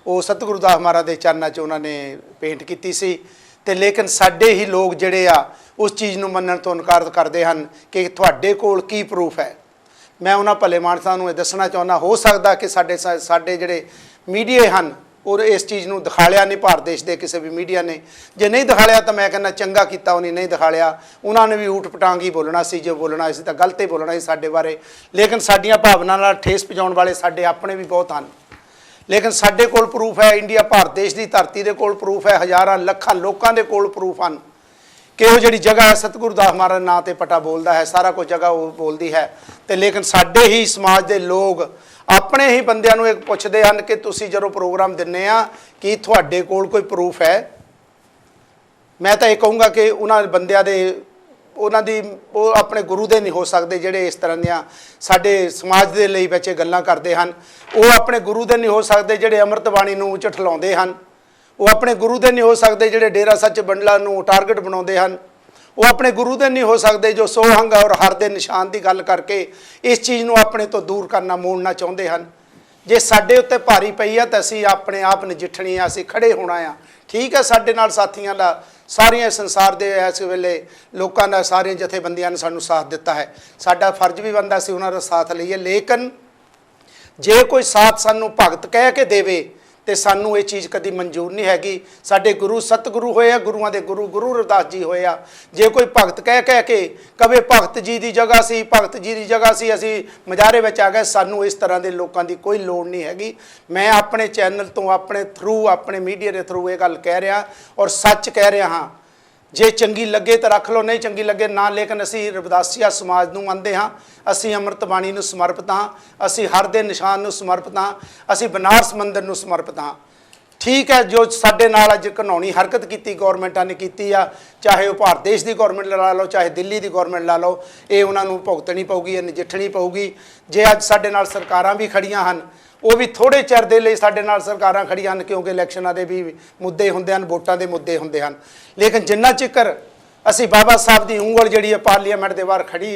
ਉਹ ਸਤਿਗੁਰੂ ਦਾਸ ਮਹਾਰਾਜ ਦੇ ਚਰਨਾਂ 'ਚ ਉਹਨਾਂ ਨੇ ਪੇਂਟ ਕੀਤੀ ਸੀ। ਤੇ ਲੇਕਿਨ ਸਾਡੇ ਹੀ ਲੋਕ ਜਿਹੜੇ ਆ ਉਸ ਚੀਜ਼ ਨੂੰ ਮੰਨਣ ਤੋਂ ਇਨਕਾਰ ਕਰਦੇ ਹਨ ਕਿ ਤੁਹਾਡੇ ਕੋਲ ਕੀ ਪ੍ਰੂਫ ਹੈ। ਮੈਂ ਉਹਨਾਂ ਭਲੇ ਮਾਨਸਾਂ ਨੂੰ ਇਹ ਦੱਸਣਾ ਚਾਹੁੰਦਾ, ਹੋ ਸਕਦਾ ਕਿ ਸਾਡੇ ਜਿਹੜੇ ਮੀਡੀਆ ਹਨ ਔਰ ਇਸ ਚੀਜ਼ ਨੂੰ ਦਿਖਾਲਿਆ ਨਹੀਂ ਭਾਰਤ ਦੇਸ਼ ਦੇ ਕਿਸੇ ਵੀ ਮੀਡੀਆ ਨੇ। ਜੇ ਨਹੀਂ ਦਿਖਾਲਿਆ ਤਾਂ ਮੈਂ ਕਹਿੰਦਾ ਚੰਗਾ ਕੀਤਾ ਉਹਨੇ ਨਹੀਂ ਦਿਖਾਲਿਆ। ਉਹਨਾਂ ਨੇ ਵੀ ਊਟ ਪਟਾਂਗ ਹੀ ਬੋਲਣਾ ਸੀ, ਜੋ ਬੋਲਣਾ ਸੀ ਤਾਂ ਗਲਤ ਹੀ ਬੋਲਣਾ ਸੀ ਸਾਡੇ ਬਾਰੇ। ਲੇਕਿਨ ਸਾਡੀਆਂ ਭਾਵਨਾ ਨਾਲ ਠੇਸ ਪਹੁੰਚਾਉਣ ਵਾਲੇ ਸਾਡੇ ਆਪਣੇ ਵੀ ਬਹੁਤ ਹਨ। ਲੇਕਿਨ ਸਾਡੇ ਕੋਲ ਪ੍ਰੂਫ ਹੈ, ਇੰਡੀਆ ਭਾਰਤ ਦੇਸ਼ ਦੀ ਧਰਤੀ ਦੇ ਕੋਲ ਪ੍ਰੂਫ ਹੈ, ਹਜ਼ਾਰਾਂ ਲੱਖਾਂ ਲੋਕਾਂ ਦੇ ਕੋਲ ਪ੍ਰੂਫ ਹਨ ਕਿ ਉਹ ਜਿਹੜੀ ਜਗ੍ਹਾ ਹੈ ਸਤਿਗੁਰੂ ਦਾਸ ਮਹਾਰਾਜ ਨਾਂ ਤੇ ਪਟਾ ਬੋਲਦਾ ਹੈ, ਸਾਰਾ ਕੁਝ ਜਗ੍ਹਾ ਉਹ ਬੋਲਦੀ ਹੈ। ਤੇ ਲੇਕਿਨ ਸਾਡੇ ਹੀ ਸਮਾਜ ਦੇ ਲੋਕ ਆਪਣੇ ਹੀ ਬੰਦਿਆਂ ਨੂੰ ਇੱਕ ਪੁੱਛਦੇ ਹਨ ਕਿ ਤੁਸੀਂ ਜਦੋਂ ਪ੍ਰੋਗਰਾਮ ਦਿੰਦੇ ਆ ਕਿ ਤੁਹਾਡੇ ਕੋਲ ਕੋਈ ਪ੍ਰੂਫ ਹੈ। ਮੈਂ ਤਾਂ ਇਹ ਕਹੂੰਗਾ ਕਿ ਉਹਨਾਂ ਬੰਦਿਆਂ ਦੇ ਉਹਨਾਂ ਦੀ ਉਹ ਆਪਣੇ ਗੁਰੂ ਦੇ ਨਹੀਂ ਹੋ ਸਕਦੇ ਜਿਹੜੇ ਇਸ ਤਰ੍ਹਾਂ ਦੀਆਂ ਸਾਡੇ ਸਮਾਜ ਦੇ ਲਈ ਵਿੱਚ ਗੱਲਾਂ ਕਰਦੇ ਹਨ। ਉਹ ਆਪਣੇ ਗੁਰੂ ਦੇ ਨਹੀਂ ਹੋ ਸਕਦੇ ਜਿਹੜੇ ਅੰਮ੍ਰਿਤ ਬਾਣੀ ਨੂੰ ਝਠਲਾਉਂਦੇ ਹਨ। ਉਹ ਆਪਣੇ ਗੁਰੂ ਦੇ ਨਹੀਂ ਹੋ ਸਕਦੇ ਜਿਹੜੇ ਡੇਰਾ ਸੱਚ ਬੰਡਲਾ ਨੂੰ ਟਾਰਗੇਟ ਬਣਾਉਂਦੇ ਹਨ। ਉਹ ਆਪਣੇ ਗੁਰੂ ਦੇ ਨਹੀਂ ਹੋ ਸਕਦੇ ਜੋ ਸੋਹੰਗ ਔਰ ਹਰ ਦੇ ਨਿਸ਼ਾਨ ਦੀ ਗੱਲ ਕਰਕੇ ਇਸ ਚੀਜ਼ ਨੂੰ ਆਪਣੇ ਤੋਂ ਦੂਰ ਕਰਨਾ ਮੋੜਨਾ ਚਾਹੁੰਦੇ ਹਨ। ਜੇ ਸਾਡੇ ਉੱਤੇ ਭਾਰੀ ਪਈ ਆ ਤਾਂ ਅਸੀਂ ਆਪਣੇ ਆਪ ਨਜਿੱਠਣੀ ਆ, ਅਸੀਂ ਖੜੇ ਹੋਣਾ ਆ। ਠੀਕ ਹੈ, ਸਾਡੇ ਨਾਲ ਸਾਥੀਆਂ ਦਾ ਸਾਰੀਆਂ ਸੰਸਾਰ ਦੇ ਇਸ ਵੇਲੇ ਲੋਕਾਂ ਦਾ ਸਾਰੀਆਂ ਜਥੇਬੰਦੀਆਂ ਨੇ ਸਾਨੂੰ ਸਾਥ ਦਿੱਤਾ ਹੈ। ਸਾਡਾ ਫਰਜ਼ ਵੀ ਬਣਦਾ ਸੀ ਉਹਨਾਂ ਦਾ ਸਾਥ ਲਈਏ। ਲੇਕਿਨ ਜੇ ਕੋਈ ਸਾਥ ਸਾਨੂੰ ਭਗਤ ਕਹਿ ਕੇ ਦੇਵੇ ਤੇ ਸਾਨੂੰ ਇਹ ਚੀਜ਼ ਕਦੀ ਮਨਜ਼ੂਰ ਨਹੀਂ ਹੈਗੀ। ਸਾਡੇ ਗੁਰੂ ਸਤਿਗੁਰੂ ਹੋਏ ਆ, ਗੁਰੂਆਂ ਦੇ ਗੁਰੂ ਗੁਰੂ ਰਵਿਦਾਸ ਜੀ ਹੋਏ ਆ। ਜੇ ਕੋਈ ਭਗਤ ਕਹਿ ਕੇ ਕਵੇ ਭਗਤ ਜੀ ਦੀ ਜਗ੍ਹਾ ਸੀ, ਭਗਤ ਜੀ ਦੀ ਜਗ੍ਹਾ ਸੀ, ਅਸੀਂ ਮਜ਼ਾਰੇ ਵਿੱਚ ਆ ਗਏ, ਸਾਨੂੰ ਇਸ ਤਰ੍ਹਾਂ ਦੇ ਲੋਕਾਂ ਦੀ ਕੋਈ ਲੋੜ ਨਹੀਂ ਹੈਗੀ। ਮੈਂ ਆਪਣੇ ਚੈਨਲ ਤੋਂ ਆਪਣੇ ਥਰੂ ਆਪਣੇ ਮੀਡੀਆ ਦੇ ਥਰੂ ਇਹ ਗੱਲ ਕਹਿ ਰਿਹਾ ਔਰ ਸੱਚ ਕਹਿ ਰਿਹਾ ਹਾਂ। ਜੇ ਚੰਗੀ ਲੱਗੇ ਤਾਂ ਰੱਖ ਲਓ, ਨਹੀਂ ਚੰਗੀ ਲੱਗੇ ਨਾ। ਲੇਕਿਨ ਅਸੀਂ ਰਵਿਦਾਸੀਆ ਸਮਾਜ ਨੂੰ ਮੰਨਦੇ ਹਾਂ, ਅਸੀਂ ਅੰਮ੍ਰਿਤ ਬਾਣੀ ਨੂੰ ਸਮਰਪਿਤ ਹਾਂ, ਅਸੀਂ ਹਰ ਦੇ ਨਿਸ਼ਾਨ ਨੂੰ ਸਮਰਪਿਤ ਹਾਂ, ਅਸੀਂ ਬਨਾਰਸ ਮੰਦਿਰ ਨੂੰ ਸਮਰਪਿਤ ਹਾਂ। ਠੀਕ ਹੈ, ਜੋ ਸਾਡੇ ਨਾਲ ਅੱਜ ਘਿਨਾਉਣੀ ਹਰਕਤ ਕੀਤੀ ਗੌਰਮੈਂਟਾਂ ਨੇ ਕੀਤੀ ਆ, ਚਾਹੇ ਉਹ ਭਾਰਤ ਦੇਸ਼ ਦੀ ਗੌਰਮੈਂਟ ਲਾ ਲਓ, ਚਾਹੇ ਦਿੱਲੀ ਦੀ ਗੌਰਮੈਂਟ ਲਾ ਲਓ, ਇਹ ਉਹਨਾਂ ਨੂੰ ਭੁਗਤਣੀ ਪਊਗੀ, ਇਹ ਨਜਿੱਠਣੀ ਪਊਗੀ। ਜੇ ਅੱਜ ਸਾਡੇ ਨਾਲ ਸਰਕਾਰਾਂ ਵੀ ਖੜੀਆਂ ਹਨ, ਉਹ ਵੀ ਥੋੜ੍ਹੇ ਚਿਰ ਦੇ ਲਈ ਸਾਡੇ ਨਾਲ ਸਰਕਾਰਾਂ ਖੜੀਆਂ ਹਨ ਕਿਉਂਕਿ ਇਲੈਕਸ਼ਨਾਂ ਦੇ ਵੀ ਮੁੱਦੇ ਹੁੰਦੇ ਹਨ, ਵੋਟਾਂ ਦੇ ਮੁੱਦੇ ਹੁੰਦੇ ਹਨ। ਲੇਕਿਨ ਜਿੰਨਾ ਚਿਰ ਅਸੀਂ ਬਾਬਾ ਸਾਹਿਬ ਦੀ ਉਂਗਲ ਜਿਹੜੀ ਹੈ ਪਾਰਲੀਮੈਂਟ ਦੇ ਬਾਹਰ ਖੜੀ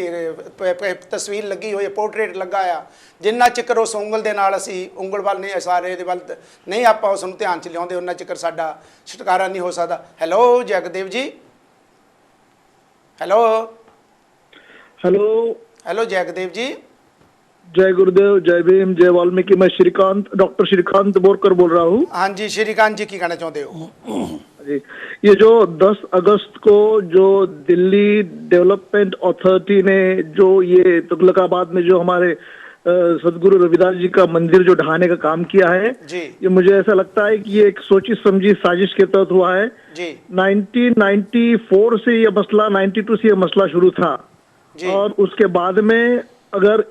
ਤਸਵੀਰ ਲੱਗੀ ਹੋਈ ਹੈ, ਪੋਰਟਰੇਟ ਲੱਗਾ ਆ, ਜਿੰਨਾ ਚਿਰ ਉਸ ਉਂਗਲ ਦੇ ਨਾਲ ਅਸੀਂ ਉਂਗਲ ਵੱਲ ਨਹੀਂ ਇਸ਼ਾਰੇ ਦੇ ਵੱਲ ਨਹੀਂ ਆਪਾਂ ਉਸ ਨੂੰ ਧਿਆਨ 'ਚ ਲਿਆਉਂਦੇ, ਉਹਨਾਂ ਚਿਰ ਸਾਡਾ ਛੁਟਕਾਰਾ ਨਹੀਂ ਹੋ ਸਕਦਾ। ਹੈਲੋ ਜਗਦੇਵ ਜੀ। ਹੈਲੋ हेलो ਹੈਲੋ ਜਗਦੇਵ ਜੀ। जय गुरुदेव, जय भीम, जय वाल्मीकि। मैं श्रीकांत, डॉक्टर श्रीकांत बोरकर बोल रहा हूँ। हाँ जी श्रीकांत जी, की कहना चाहते हो? जी, ये जो 10 अगस्त को जो दिल्ली डेवलपमेंट अथॉरिटी ने जो ये तुगलकाबाद में जो हमारे सदगुरु रविदास जी का मंदिर जो ढहाने का काम किया है जी, ये मुझे ऐसा लगता है कि ये एक सोची समझी साजिश के तहत हुआ है जी। 1994 से ये मसला, 92 से ये मसला शुरू था जी। और उसके बाद में अगर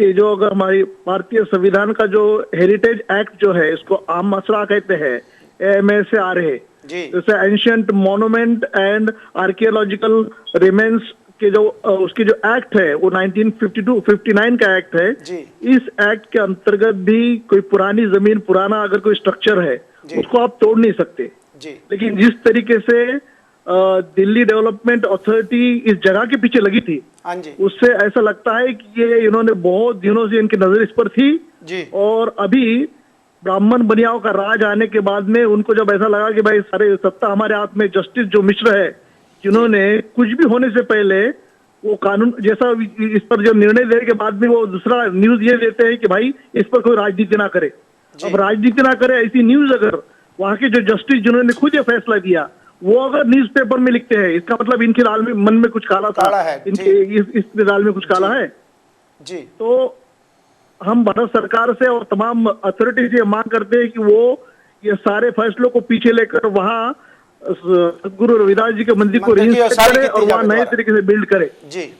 हमारी भारतीय संविधान का जो हेरिटेज एक्ट जो है, इसको आम मसला कहते हैं, AMA से आ रहे जी, जैसे ancient monument and archaeological remains के जो उसकी जो एक्ट है वो 1952-59 का एक्ट है जी। इस एक्ट के अंतर्गत भी कोई पुरानी जमीन, पुराना अगर कोई स्ट्रक्चर है जी। उसको आप तोड़ नहीं सकते। जी। लेकिन जिस तरीके से दिल्ली डेवलपमेंट अथॉरिटी इस जगह के पीछे लगी थी, हाँ जी, उससे ऐसा लगता है कि ये इन्होंने बहुत दिनों से इनकी नजर इस पर थी जी। और अभी ब्राह्मण बनियाओं का राज आने के बाद में उनको जब ऐसा लगा कि भाई सारे सत्ता हमारे हाथ में, जस्टिस जो मिश्र है जिन्होंने कुछ भी होने से पहले वो कानून जैसा इस पर जब निर्णय देने के बाद में वो दूसरा न्यूज ये देते हैं कि भाई इस पर कोई राजनीति ना करे। अब राजनीति ना करे ऐसी न्यूज अगर वहां के जो जस्टिस जिन्होंने खुद ये फैसला किया वो अगर न्यूज़पेपर में लिखते हैं, इसका मतलब इनके दाल में मन में कुछ काला था, इनके इस दाल में कुछ काला है जी। तो हम भारत सरकार से और तमाम अथॉरिटी से मांग करते हैं कि वो ये सारे फैसलों को पीछे लेकर वहाँ गुरु रविदास जी के मंदिर को रीइंस्पेक्ट करे और वहाँ नए तरीके से बिल्ड करे। जी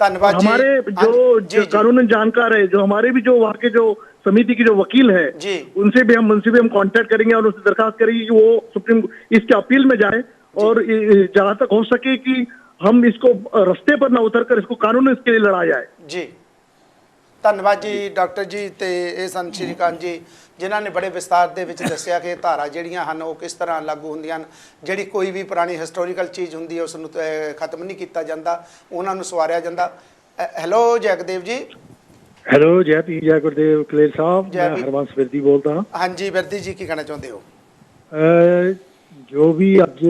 धन्यवाद। हमारे जो कानूनी जानकार है, जो हमारे भी जो वहाँ के जो समिति की जो वकील है जी, उनसे भी हम कांटेक्ट करेंगे और उनसे दरखास्त करेंगे कि वो सुप्रीम इसके अपील में जाए और जहां तक हो सके कि हम इसको रास्ते पर ना उतर कर इसको कानून इसके लिए लड़ा जाए। जी ਧੰਨਵਾਦ ਜੀ ਡਾਕਟਰ ਜੀ। ਤੇ ਇਹ ਸਨ ਸ਼੍ਰੀਕਾਂਤ ਜੀ ਜਿਨ੍ਹਾਂ ਨੇ ਬੜੇ ਵਿਸਤਾਰ ਦੇ ਵਿੱਚ ਦੱਸਿਆ ਕਿ ਧਾਰਾ ਜਿਹੜੀਆਂ ਹਨ ਉਹ ਕਿਸ ਤਰ੍ਹਾਂ ਲਾਗੂ ਹੁੰਦੀਆਂ ਹਨ। ਜਿਹੜੀ ਕੋਈ ਵੀ ਪੁਰਾਣੀ ਹਿਸਟੋਰੀਕਲ ਚੀਜ਼ ਹੁੰਦੀ ਹੈ ਉਸ ਨੂੰ ਖਤਮ ਨਹੀਂ ਕੀਤਾ ਜਾਂਦਾ, ਉਹਨਾਂ ਨੂੰ ਸਵਾਰਿਆ ਜਾਂਦਾ। ਹੈਲੋ ਜਗਦੇਵ ਜੀ। हेलो जय पी जय गुरुदेव कलेर साहब, मैं हरवंश विरदी बोलता हाँ। हाँ जी विरदी जी, की कहना चाहते हो? जो भी अज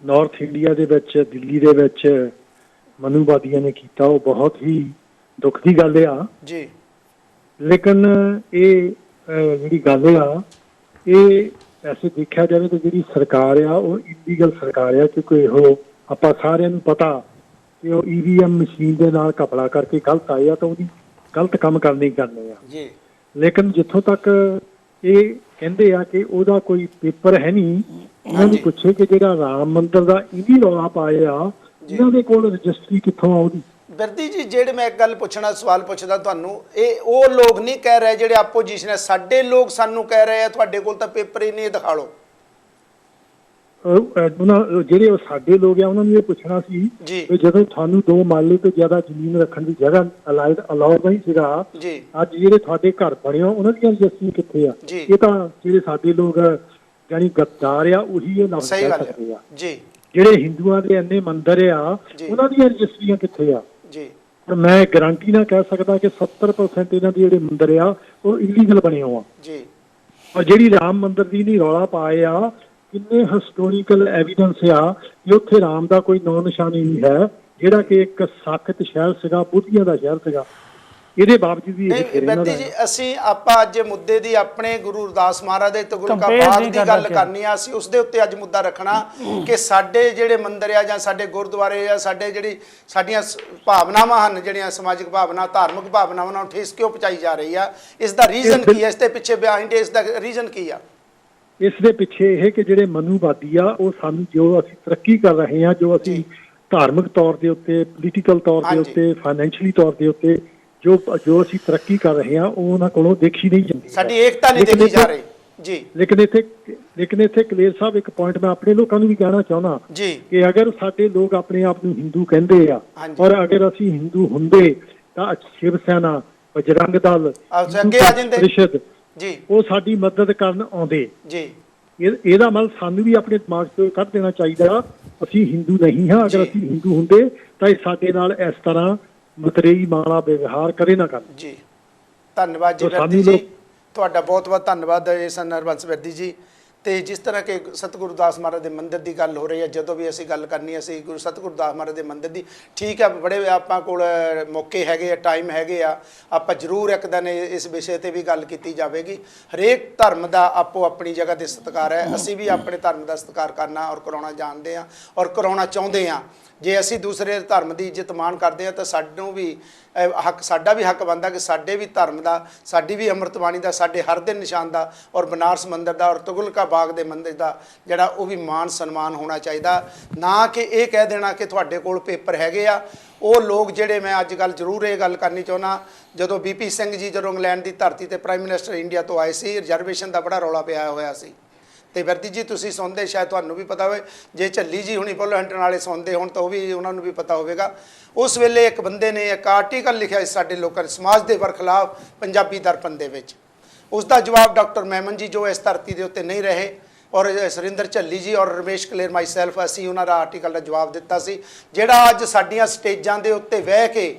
नॉर्थ इंडिया दे विच दिल्ली दे विच मनुवादियों ने किया वो बहुत ही दुख की गल आ जी। लेकिन ये जिहड़ी गल आ ਇਹ ਵੈਸੇ ਦੇਖਿਆ ਜਾਵੇ ਤਾਂ ਜਿਹੜੀ ਸਰਕਾਰ ਆ ਉਹ ਇਲੀਗਲ ਸਰਕਾਰ ਆ, ਕਿਉਂਕਿ ਉਹ ਆਪਾਂ ਸਾਰਿਆਂ ਨੂੰ ਪਤਾ ਕਿ ਉਹ ਈਵੀਐਮ ਮਸ਼ੀਨ ਦੇ ਨਾਲ ਘਪਲਾ ਕਰਕੇ ਗਲਤ ਆਏ ਆ ਤਾਂ ਉਹਦੀ ਗਲਤ ਕੰਮ ਕਰਨੇ ਹੀ ਕਰਨੇ ਆ ਜੀ। ਲੇਕਿਨ ਜਿੱਥੋਂ ਤੱਕ ਇਹ ਕਹਿੰਦੇ ਆ ਕਿ ਉਹਦਾ ਕੋਈ ਪੇਪਰ ਹੈ ਨਹੀਂ, ਉਹਨਾਂ ਨੂੰ ਪੁੱਛੇ ਕਿ ਜਿਹੜਾ ਰਾਮ ਮੰਦਿਰ ਦਾ ਇਹਦੀ ਰੌਲਾ ਪਾਏ ਆ ਇਹਨਾਂ ਦੇ ਕੋਲ ਰਜਿਸਟਰੀ ਕਿੱਥੋਂ ਆ ਉਹਦੀ। ਬਿਰਦੀ ਜੀ, ਜਿਹੜੇ ਮੈਂ ਇੱਕ ਗੱਲ ਪੁੱਛਣਾ, ਸਵਾਲ ਪੁੱਛਦਾ ਤੁਹਾਨੂੰ, ਇਹ ਉਹ ਲੋਕ ਨਹੀਂ ਕਹਿ ਰਹੇ ਜਿਹੜੇ ਆਪੋਜੀਸ਼ਨ ਹੈ, ਸਾਡੇ ਲੋਕ ਸਾਨੂੰ ਕਹਿ ਰਹੇ ਆ ਤੁਹਾਡੇ ਕੋਲ ਤਾਂ ਪੇਪਰ ਹੀ ਨਹੀਂ, ਇਹ ਦਿਖਾ ਲਓ। ਉਹਨਾਂ ਜਿਹੜੇ ਉਹ ਸਾਡੇ ਲੋਕ ਆ ਉਹਨਾਂ ਨੂੰ ਇਹ ਪੁੱਛਣਾ ਸੀ ਜੀ ਕਿ ਜਦੋਂ ਤੁਹਾਨੂੰ 2 ਮਾਲੇ ਤੋਂ ਜ਼ਿਆਦਾ ਜ਼ਮੀਨ ਰੱਖਣ ਦੀ ਜਗ੍ਹਾ ਅਲਾਉਡ ਨਹੀਂ ਸੀਗਾ, ਜੀ ਅੱਜ ਜਿਹੜੇ ਤੁਹਾਡੇ ਘਰ ਬਣੇ ਹੋ ਉਹਨਾਂ ਦੀਆਂ ਰਜਿਸਟਰੀ ਕਿੱਥੇ ਆ? ਜੀ। ਇਹ ਤਾਂ ਜਿਹੜੇ ਸਾਡੇ ਲੋਕ ਜਾਨੀ ਗੱਦਾਰ ਆ ਉਹੀ ਇਹ ਲਫ਼ਜ਼ ਸਹੀ ਕਹਿ ਗੱਲ ਸਕਦੇ ਆ। ਹੈ ਜੀ ਜਿਹੜੇ ਹਿੰਦੂਆਂ ਦੇ ਇੰਨੇ ਮੰਦਿਰ ਆ ਜੀ। ਉਹਨਾਂ ਦੀਆਂ ਰਜਿਸਟਰੀਆਂ ਕਿੱਥੇ ਆ? ਜੀ ਪਰ ਮੈਂ ਗਾਰੰਟੀ ਨਾਲ ਕਹਿ ਸਕਦਾ ਕਿ 70% ਇਹਨਾਂ ਦੇ ਜਿਹੜੇ ਮੰਦਿਰ ਆ ਉਹ ਇਲੀਗਲ ਬਣੇ ਹੋ ਆ। ਜੀ ਔਰ ਜਿਹੜੀ ਰਾਮ ਮੰਦਿਰ ਦੀ ਨਹੀਂ ਰੌਲਾ ਪਾਏ ਆ, ਕਿੰਨੇ ਹਿਸਟੋਰੀਕਲ ਐਵੀਡੈਂਸ ਆ ਕਿ ਉੱਥੇ ਰਾਮ ਦਾ ਕੋਈ ਨਾਂ ਨਿਸ਼ਾਨ ਨਹੀਂ ਹੈ, ਜਿਹੜਾ ਕਿ ਇੱਕ ਸਾਖਤ ਸ਼ਹਿਰ ਸੀਗਾ, ਬੁੱਧੀਆਂ ਦਾ ਸ਼ਹਿਰ ਸੀਗਾ। ਇਹਦੇ ਬਾਵਜੂਦ ਵੀ ਨਹੀਂ ਬਿਰਦੀ ਜੀ, ਅਸੀਂ ਆਪਾਂ ਅੱਜ ਮੁੱਦੇ ਦੀ ਆਪਣੇ ਗੁਰੂ ਰਵਿਦਾਸ ਮਹਾਰਾਜ ਦੇ ਤੁਗਲਕਾ Compare ਬਾਗ ਨਹੀਂ ਦੀ ਕਰਨਾ ਗੱਲ ਕਰਨੀ ਆ, ਅਸੀਂ ਉਸ ਦੇ ਉੱਤੇ ਅੱਜ ਮੁੱਦਾ ਰੱਖਣਾ ਕਿ ਸਾਡੇ ਜਿਹੜੇ ਮੰਦਿਰ ਆ ਜਾਂ ਸਾਡੇ ਗੁਰਦੁਆਰੇ ਆ, ਸਾਡੇ ਜਿਹੜੀ ਸਾਡੀਆਂ ਭਾਵਨਾਵਾਂ ਹਨ, ਜਿਹੜੀਆਂ ਸਮਾਜਿਕ ਭਾਵਨਾ, ਧਾਰਮਿਕ ਭਾਵਨਾਵਾਂ, ਉਹਨਾਂ ਨੂੰ ਠੇਸ ਕਿਉਂ ਪਹੁੰਚਾਈ ਜਾ ਰਹੀ ਆ? ਇਸ ਦਾ ਰੀਜ਼ਨ ਕੀ ਹੈ? ਇਸ ਦੇ ਪਿੱਛੇ ਬਿਹਾਈਂਡ ਇਸ ਦਾ ਰੀਜ਼ਨ ਕੀ ਆ? ਇਸ ਦੇ ਪਿੱਛੇ ਇਹ ਕਿ ਜਿਹੜੇ ਮਨੂਵਾਦੀ ਆ ਉਹ ਸਾਨੂੰ ਜੋ ਅਸੀਂ ਤਰੱਕੀ ਕਰ ਰਹੇ ਹਾਂ, ਜੋ ਅਸੀਂ ਧਾਰਮਿਕ ਤੌਰ ਦੇ ਉੱਤੇ, ਪੋਲੀਟੀਕਲ ਤੌਰ ਦੇ ਉੱਤੇ, ਫਾਈਨੈਂਸ਼ੀਅਲੀ ਤੌਰ ਦੇ ਉੱਤੇ ਜੋ ਅਸੀਂ ਤਰੱਕੀ ਕਰ ਰਹੇ ਹਾਂ ਉਹ ਉਹਨਾਂ ਕੋਲੋਂ ਦੇਖੀ ਨਹੀਂ ਜਾਂਦੀ, ਸਾਡੀ ਏਕਤਾ ਨਹੀਂ ਦੇਖੀ ਜਾ ਰਹੀ ਜੀ। ਲੇਕਿਨ ਇੱਥੇ ਕਲੇਰ ਸਾਹਿਬ ਇੱਕ ਪੁਆਇੰਟ ਮੈਂ ਆਪਣੇ ਲੋਕਾਂ ਨੂੰ ਵੀ ਕਹਿਣਾ ਚਾਹੁੰਦਾ ਜੀ ਕਿ ਅਗਰ ਸਾਡੇ ਲੋਕ ਆਪਣੇ ਆਪ ਨੂੰ ਹਿੰਦੂ ਕਹਿੰਦੇ ਆ ਹਾਂਜੀ। ਔਰ ਅਗਰ ਅਸੀਂ ਹਿੰਦੂ ਹੁੰਦੇ ਤਾਂ ਸ਼ਿਵ ਸੈਨਾ, ਬਜਰੰਗ ਦਲ, ਅੱਗੇ ਆ ਜਾਂਦੇ ਪ੍ਰੀਸ਼ਦ ਜੀ, ਉਹ ਸਾਡੀ ਮਦਦ ਕਰਨ ਆਉਂਦੇ। ਜੀ ਇਹਦਾ ਮਤਲਬ ਸਾਨੂੰ ਵੀ ਆਪਣੇ ਦਿਮਾਗ ਤੋਂ ਕੱਢ ਦੇਣਾ ਚਾਹੀਦਾ ਅਸੀਂ ਹਿੰਦੂ ਨਹੀਂ ਹਾਂ। ਅਗਰ ਅਸੀਂ ਹਿੰਦੂ ਹੁੰਦੇ ਤਾਂ ਇਹ ਸਾਡੇ ਨਾਲ ਇਸ ਤਰ੍ਹਾਂ ਮਤਰੇਈ ਮਾਲਾ ਵਿਵਹਾਰ ਕਰੇ ਨਾ ਕਰਨ। ਜੀ ਧੰਨਵਾਦ ਜੀ ਬਿਰਦੀ ਜੀ, ਤੁਹਾਡਾ ਬਹੁਤ ਬਹੁਤ ਧੰਨਵਾਦ ਇਸ ਹਰਬੰਸ ਬਿਰਦੀ ਜੀ। ਤੇ ਜਿਸ ਤਰ੍ਹਾਂ ਕਿ ਸਤਿਗੁਰੂ ਦਾਸ ਮਹਾਰਾਜ ਦੇ ਮੰਦਿਰ ਦੀ ਗੱਲ ਹੋ ਰਹੀ ਹੈ, ਜਦੋਂ ਵੀ ਅਸੀਂ ਗੱਲ ਕਰਨੀ ਅਸੀਂ ਗੁਰੂ ਸਤਿਗੁਰੂ ਦਾਸ ਮਹਾਰਾਜ ਦੇ ਮੰਦਿਰ ਦੀ, ਠੀਕ ਹੈ, ਬੜੇ ਆਪਾਂ ਕੋਲ ਮੌਕੇ ਹੈਗੇ ਆ, ਟਾਈਮ ਹੈਗੇ ਆ, ਆਪਾਂ ਜ਼ਰੂਰ ਇੱਕ ਦਿਨ ਇਸ ਵਿਸ਼ੇ ਤੇ ਵੀ ਗੱਲ ਕੀਤੀ ਜਾਵੇਗੀ। ਹਰੇਕ ਧਰਮ ਦਾ ਆਪੋ ਆਪਣੀ ਜਗ੍ਹਾ ਤੇ ਸਤਿਕਾਰ ਹੈ, ਅਸੀਂ ਵੀ ਆਪਣੇ ਧਰਮ ਦਾ ਸਤਿਕਾਰ ਕਰਨਾ ਔਰ ਕਰਾਉਣਾ ਜਾਣਦੇ ਹਾਂ ਔਰ ਕਰਾਉਣਾ ਚਾਹੁੰਦੇ ਹਾਂ। ਜੇ ਅਸੀਂ ਦੂਸਰੇ ਧਰਮ ਦੀ ਇੱਜ਼ਤ ਮਾਣ ਕਰਦੇ ਹਾਂ ਤਾਂ ਸਾਨੂੰ ਵੀ ਸਾਡਾ ਵੀ ਹੱਕ ਬਣਦਾ ਕਿ ਸਾਡੇ ਵੀ ਧਰਮ ਦਾ, ਸਾਡੀ ਵੀ ਅੰਮ੍ਰਿਤ ਬਾਣੀ ਦਾ, ਸਾਡੇ ਹਰ ਦਿਨ ਨਿਸ਼ਾਨ ਦਾ ਔਰ ਬਨਾਰਸ ਮੰਦਿਰ ਦਾ ਔਰ ਤੁਗਲਕਾ ਬਾਗ ਦੇ ਮੰਦਿਰ ਦਾ ਜਿਹੜਾ ਉਹ ਵੀ ਮਾਣ ਸਨਮਾਨ ਹੋਣਾ ਚਾਹੀਦਾ। ਨਾ ਕਿ ਇਹ ਕਹਿ ਦੇਣਾ ਕਿ ਤੁਹਾਡੇ ਕੋਲ ਪੇਪਰ ਹੈਗੇ ਆ। ਉਹ ਲੋਕ ਜਿਹੜੇ, ਮੈਂ ਅੱਜ ਕੱਲ੍ਹ ਜ਼ਰੂਰ ਇਹ ਗੱਲ ਕਰਨੀ ਚਾਹੁੰਦਾ, ਜਦੋਂ BP ਸਿੰਘ ਜੀ ਜਦੋਂ ਇੰਗਲੈਂਡ ਦੀ ਧਰਤੀ ਤੇ ਪ੍ਰਾਈਮ ਮਿਨਿਸਟਰ ਇੰਡੀਆ ਤੋਂ ਆਏ ਸੀ, ਰਿਜ਼ਰਵੇਸ਼ਨ ਦਾ ਬੜਾ ਰੌਲਾ ਪਿਆ ਹੋਇਆ ਸੀ। ਤੇ ਬਿਰਦੀ ਜੀ ਤੁਸੀਂ ਸੁਣਦੇ, ਸ਼ਾਇਦ ਤੁਹਾਨੂੰ ਵੀ ਪਤਾ ਹੋਵੇ, ਜੇ ਝੱਲੀ ਜੀ ਹੁਣੀ ਬੁਲਹੰਟਨ ਵਾਲੇ ਸੁਣਦੇ ਹੋਣ ਤਾਂ ਉਹ ਵੀ ਉਹਨਾਂ ਨੂੰ ਵੀ ਪਤਾ ਹੋਵੇਗਾ। ਉਸ ਵੇਲੇ ਇੱਕ ਬੰਦੇ ਨੇ ਇੱਕ ਆਰਟੀਕਲ ਲਿਖਿਆ ਸੀ ਸਾਡੇ ਲੋਕਾਂ ਦੇ ਸਮਾਜ ਦੇ ਵਰਖਲਾਫ ਪੰਜਾਬੀ ਦਰਪਣ ਦੇ ਵਿੱਚ। ਉਸ ਦਾ ਜਵਾਬ ਡਾਕਟਰ ਮੈਮਨ ਜੀ ਜੋ ਇਸ ਧਰਤੀ ਦੇ ਉੱਤੇ ਨਹੀਂ ਰਹੇ ਔਰ ਸੁਰਿੰਦਰ ਝੱਲੀ ਜੀ ਔਰ ਰਮੇਸ਼ ਕਲੇਰ ਮਾਈਸੈਲਫ, ਅਸੀਂ ਉਹਨਾਂ ਦਾ ਆਰਟੀਕਲ ਦਾ ਜਵਾਬ ਦਿੱਤਾ ਸੀ, ਜਿਹੜਾ ਅੱਜ ਸਾਡੀਆਂ ਸਟੇਜਾਂ ਦੇ ਉੱਤੇ ਬਹਿ ਕੇ